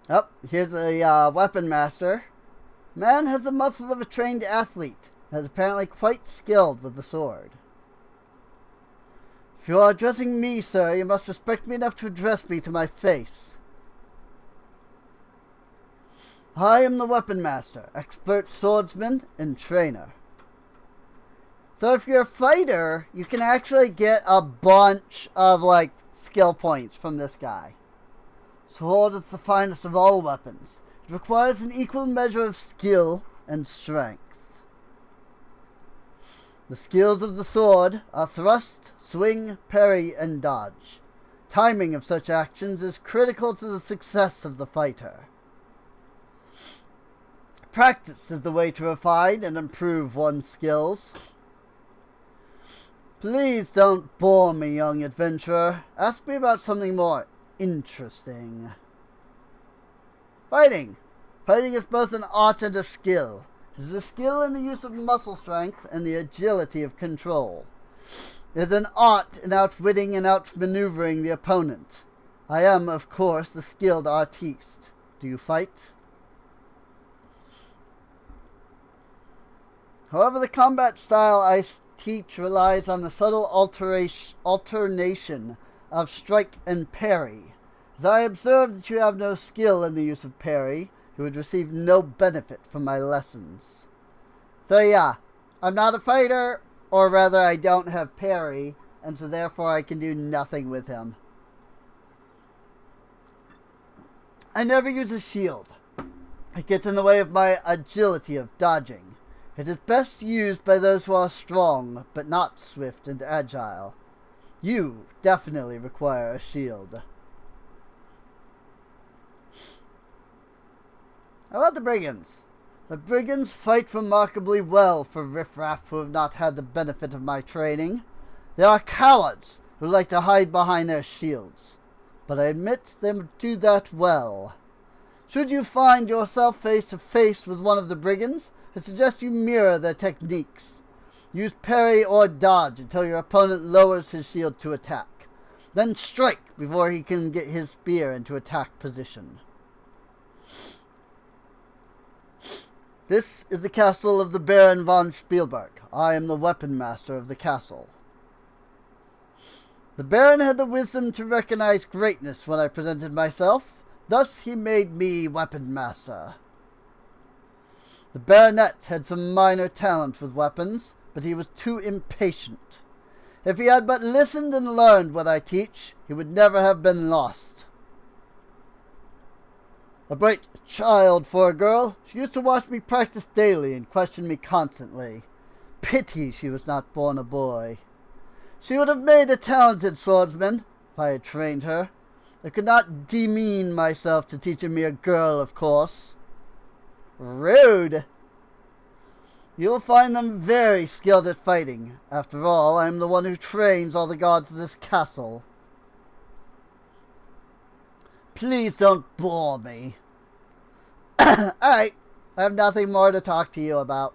Oh, here's a weapon master. Man has the muscles of a trained athlete and is apparently quite skilled with the sword. If you are addressing me, sir, you must respect me enough to address me to my face. I am the weapon master, expert swordsman, and trainer. So if you're a fighter, you can actually get a bunch of, skill points from this guy. Sword is the finest of all weapons. It requires an equal measure of skill and strength. The skills of the sword are thrust, swing, parry, and dodge. Timing of such actions is critical to the success of the fighter. Practice is the way to refine and improve one's skills. Please don't bore me, young adventurer. Ask me about something more interesting. Fighting. Fighting is both an art and a skill. It is a skill in the use of muscle strength and the agility of control. It is an art in outwitting and outmaneuvering the opponent. I am, of course, the skilled artiste. Do you fight? However, the combat style I teach relies on the subtle alternation of strike and parry. As I observe that you have no skill in the use of parry, you would receive no benefit from my lessons. So yeah, I'm not a fighter, or rather I don't have parry, and so therefore I can do nothing with him. I never use a shield. It gets in the way of my agility of dodging. It is best used by those who are strong, but not swift and agile. You definitely require a shield. How about the brigands? The brigands fight remarkably well for riffraff who have not had the benefit of my training. They are cowards who like to hide behind their shields, but I admit they do that well. Should you find yourself face to face with one of the brigands, I suggest you mirror their techniques. Use parry or dodge until your opponent lowers his shield to attack. Then strike before he can get his spear into attack position. This is the castle of the Baron von Spielberg. I am the weapon master of the castle. The Baron had the wisdom to recognize greatness when I presented myself. Thus he made me weapon master. The Baronet had some minor talent with weapons, but he was too impatient. If he had but listened and learned what I teach, he would never have been lost. A bright child for a girl, she used to watch me practice daily and question me constantly. Pity she was not born a boy. She would have made a talented swordsman if I had trained her. I could not demean myself to teach a mere girl, of course. Rude! You will find them very skilled at fighting. After all, I am the one who trains all the guards of this castle. Please don't bore me. Alright, I have nothing more to talk to you about.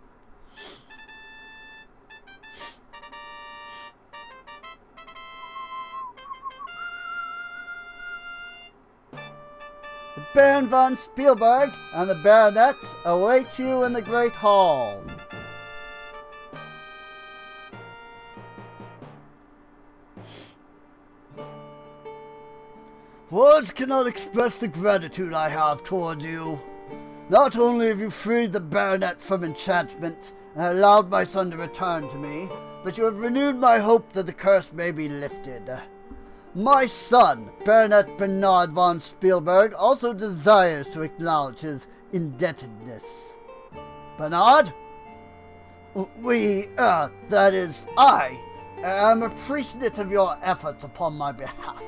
The Baron von Spielberg and the Baronet await you in the Great Hall. Words cannot express the gratitude I have towards you. Not only have you freed the Baronet from enchantment and allowed my son to return to me, but you have renewed my hope that the curse may be lifted. My son, Baronet Bernard von Spielberg, also desires to acknowledge his indebtedness. Bernard? That is, I am appreciative of your efforts upon my behalf.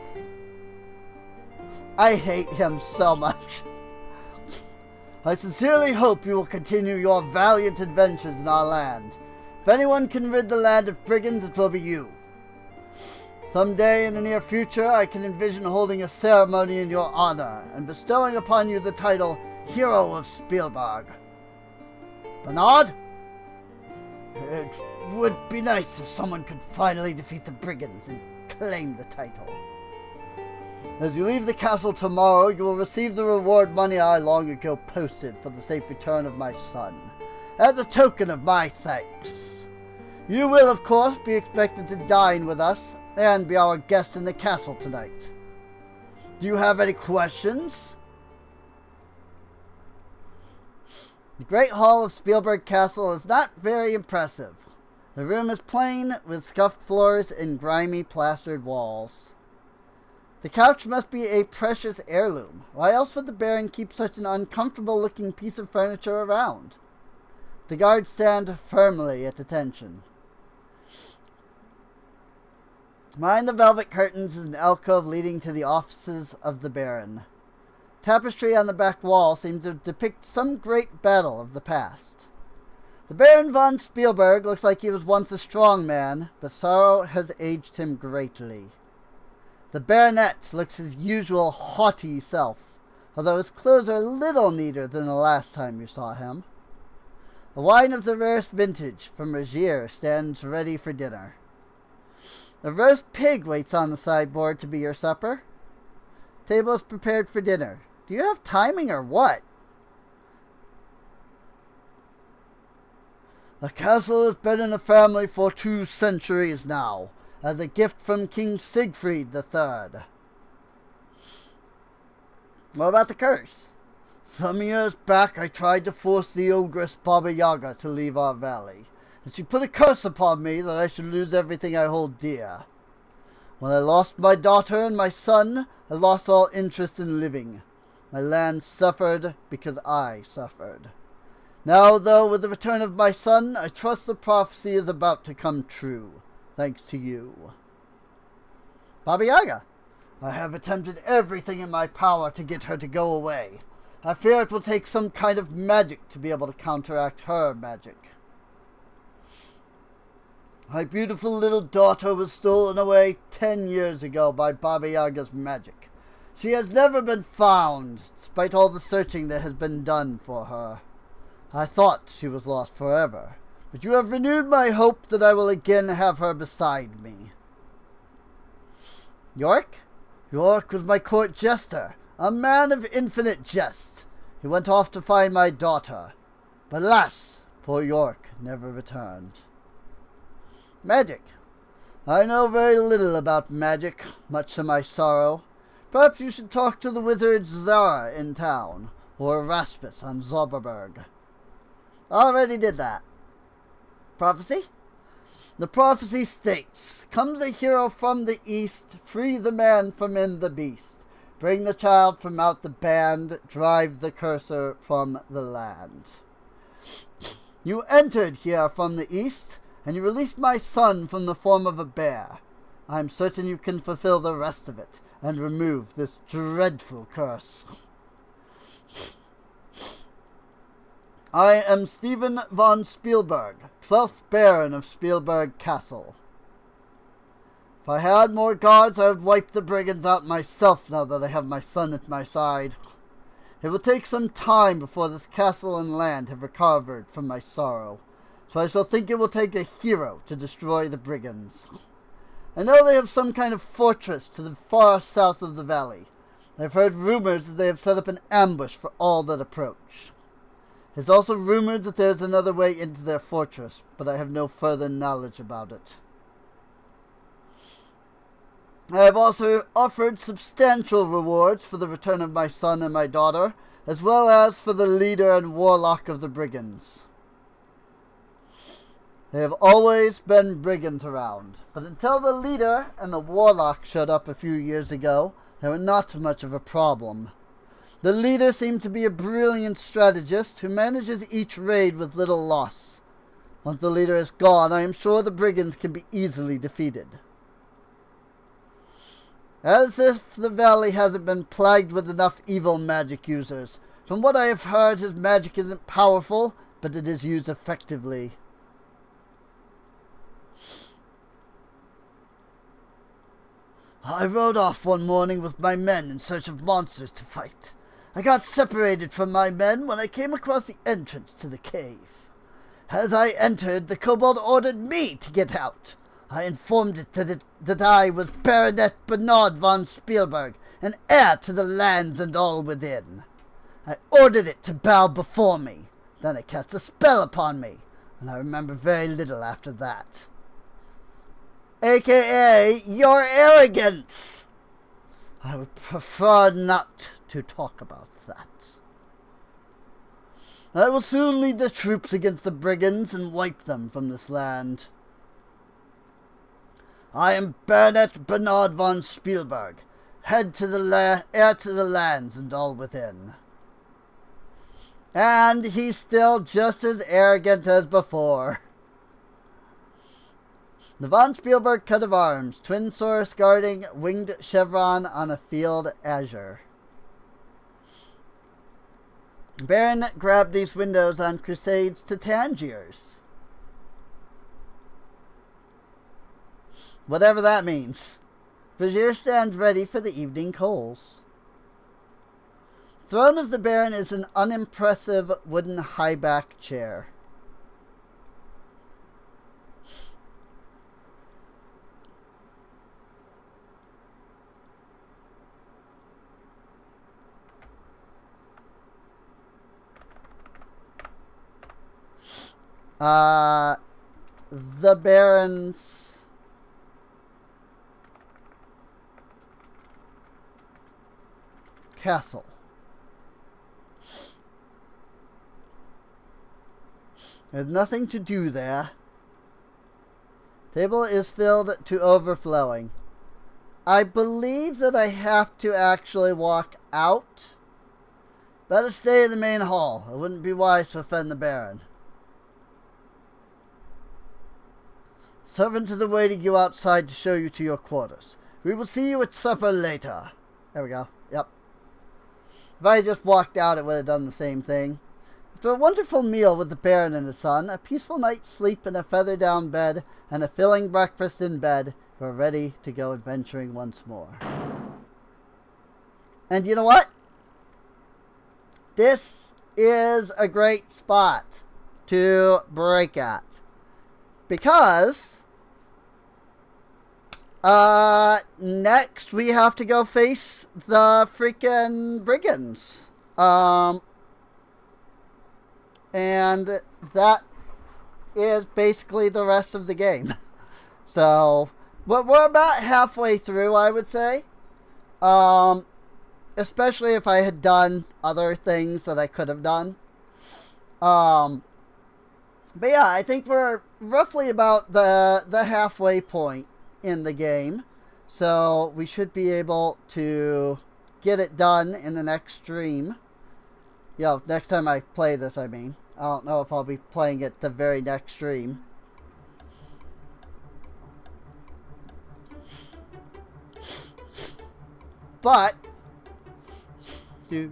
I hate him so much. I sincerely hope you will continue your valiant adventures in our land. If anyone can rid the land of brigands, it will be you. Someday in the near future, I can envision holding a ceremony in your honor and bestowing upon you the title Hero of Spielberg. Bernard? It would be nice if someone could finally defeat the brigands and claim the title. As you leave the castle tomorrow, you will receive the reward money I long ago posted for the safe return of my son, as a token of my thanks. You will, of course, be expected to dine with us and be our guest in the castle tonight. Do you have any questions? The Great Hall of Spielberg Castle is not very impressive. The room is plain, with scuffed floors and grimy plastered walls. The couch must be a precious heirloom. Why else would the Baron keep such an uncomfortable-looking piece of furniture around? The guards stand firmly at attention. Behind the velvet curtains is an alcove leading to the offices of the Baron. Tapestry on the back wall seems to depict some great battle of the past. The Baron von Spielberg looks like he was once a strong man, but sorrow has aged him greatly. The Baronet looks his usual haughty self, although his clothes are a little neater than the last time you saw him. A wine of the rarest vintage from Regier stands ready for dinner. A roast pig waits on the sideboard to be your supper. Table is prepared for dinner. Do you have timing or what? The castle has been in the family for 2 centuries now, as a gift from King Siegfried III. What about the curse? Some years back I tried to force the ogress Baba Yaga to leave our valley, and she put a curse upon me that I should lose everything I hold dear. When I lost my daughter and my son, I lost all interest in living. My land suffered because I suffered. Now, though, with the return of my son, I trust the prophecy is about to come true, thanks to you. Baba Yaga, I have attempted everything in my power to get her to go away. I fear it will take some kind of magic to be able to counteract her magic. My beautiful little daughter was stolen away 10 years ago by Baba Yaga's magic. She has never been found, despite all the searching that has been done for her. I thought she was lost forever, but you have renewed my hope that I will again have her beside me. York? York was my court jester, a man of infinite jest. He went off to find my daughter, but alas, poor York never returned. Magic. I know very little about magic, much to my sorrow. Perhaps you should talk to the wizard Zara in town, or Raspus on Zauberberg. Already did that. Prophecy? The prophecy states, comes a hero from the east, free the man from in the beast. Bring the child from out the band, drive the curser from the land. You entered here from the east, and you released my son from the form of a bear. I am certain you can fulfill the rest of it, and remove this dreadful curse. I am Stephen von Spielberg, 12th Baron of Spielberg Castle. If I had more guards, I would wipe the brigands out myself now that I have my son at my side. It will take some time before this castle and land have recovered from my sorrow, so I shall think it will take a hero to destroy the brigands. I know they have some kind of fortress to the far south of the valley. I have heard rumors that they have set up an ambush for all that approach. It is also rumored that there is another way into their fortress, but I have no further knowledge about it. I have also offered substantial rewards for the return of my son and my daughter, as well as for the leader and warlock of the brigands. There have always been brigands around, but until the leader and the warlock showed up a few years ago, they were not much of a problem. The leader seemed to be a brilliant strategist who manages each raid with little loss. Once the leader is gone, I am sure the brigands can be easily defeated. As if the valley hasn't been plagued with enough evil magic users. From what I have heard, his magic isn't powerful, but it is used effectively. I rode off one morning with my men in search of monsters to fight. I got separated from my men when I came across the entrance to the cave. As I entered, the kobold ordered me to get out. I informed it that I was Baronet Bernard von Spielberg, and heir to the lands and all within. I ordered it to bow before me. Then it cast a spell upon me, and I remember very little after that. AKA your arrogance. I would prefer not to talk about that. I will soon lead the troops against the brigands and wipe them from this land. I am Baronet Bernard von Spielberg, heir to the lands and all within. And he's still just as arrogant as before. The von Spielberg coat of arms, twin swords guarding winged chevron on a field azure. Baron grabbed these windows on crusades to Tangiers. Whatever that means. Brazier stands ready for the evening coals. Throne of the Baron is an unimpressive wooden high-back chair. The Baron's castle. There's nothing to do there. Table is filled to overflowing. I believe that I have to actually walk out. Better stay in the main hall. It wouldn't be wise to offend the Baron. Servant is awaiting you outside to show you to your quarters. We will see you at supper later. There we go. Yep. If I had just walked out, it would have done the same thing. After a wonderful meal with the Baron and the son, a peaceful night's sleep in a feather-down bed, and a filling breakfast in bed, we're ready to go adventuring once more. And you know what? This is a great spot to break at. Because next we have to go face the freaking brigands. And that is basically the rest of the game. So, we're about halfway through, I would say. Especially if I had done other things that I could have done. But yeah, I think we're roughly about the halfway point in the game. So we should be able to get it done in the next stream. Next time I play this, I mean. I don't know if I'll be playing it the very next stream. But do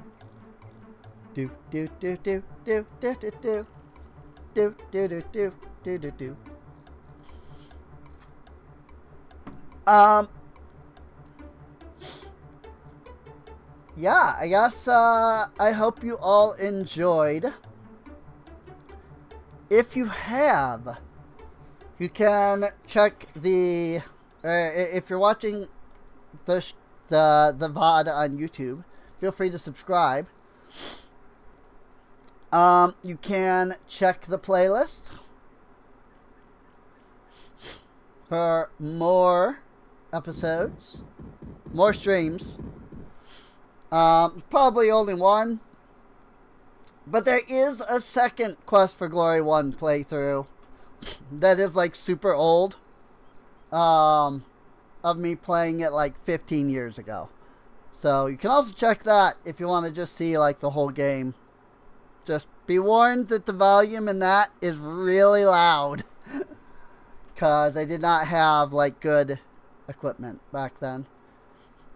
do do do do do do do do do do do do do do do. Yeah, I guess I hope you all enjoyed. If you have, you can check the if you're watching the VOD on YouTube, feel free to subscribe. You can check the playlist for more episodes, more streams. Probably only one, but there is a second Quest for Glory 1 playthrough that is like super old, of me playing it like 15 years ago. So you can also check that if you want to just see like the whole game. Just be warned that the volume in that is really loud. Because I did not have like good equipment back then.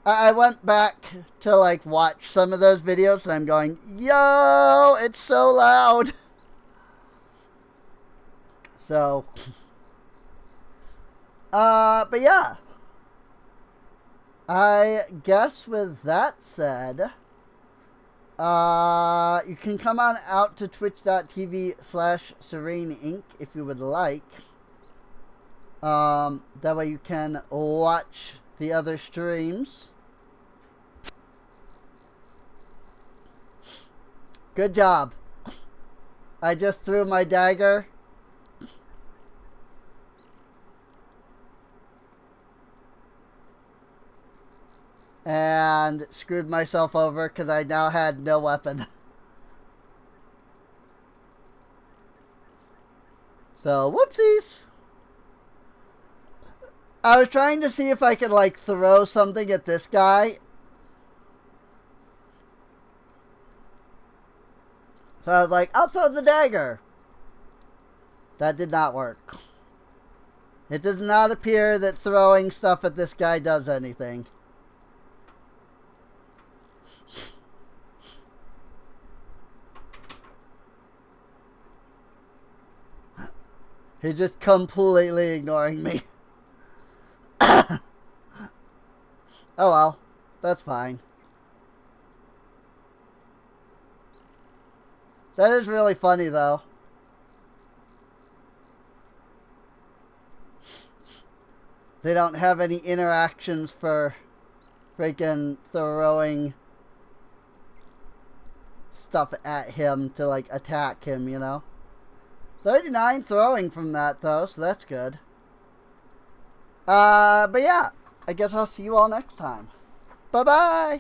I went back to like watch some of those videos and I'm going, yo, it's so loud. So, but yeah. I guess with that said, you can come on out to twitch.tv/SereneInc if you would like. That way you can watch the other streams. Good job. I just threw my dagger. And screwed myself over because I now had no weapon. So, whoopsies. I was trying to see if I could, like, throw something at this guy. So I was like, I'll throw the dagger. That did not work. It does not appear that throwing stuff at this guy does anything. He's just completely ignoring me. Oh well, that's fine. That is really funny though. They don't have any interactions for freaking throwing stuff at him to like attack him, you know? 39 throwing from that though, so that's good. But yeah, I guess I'll see you all next time. Bye-bye!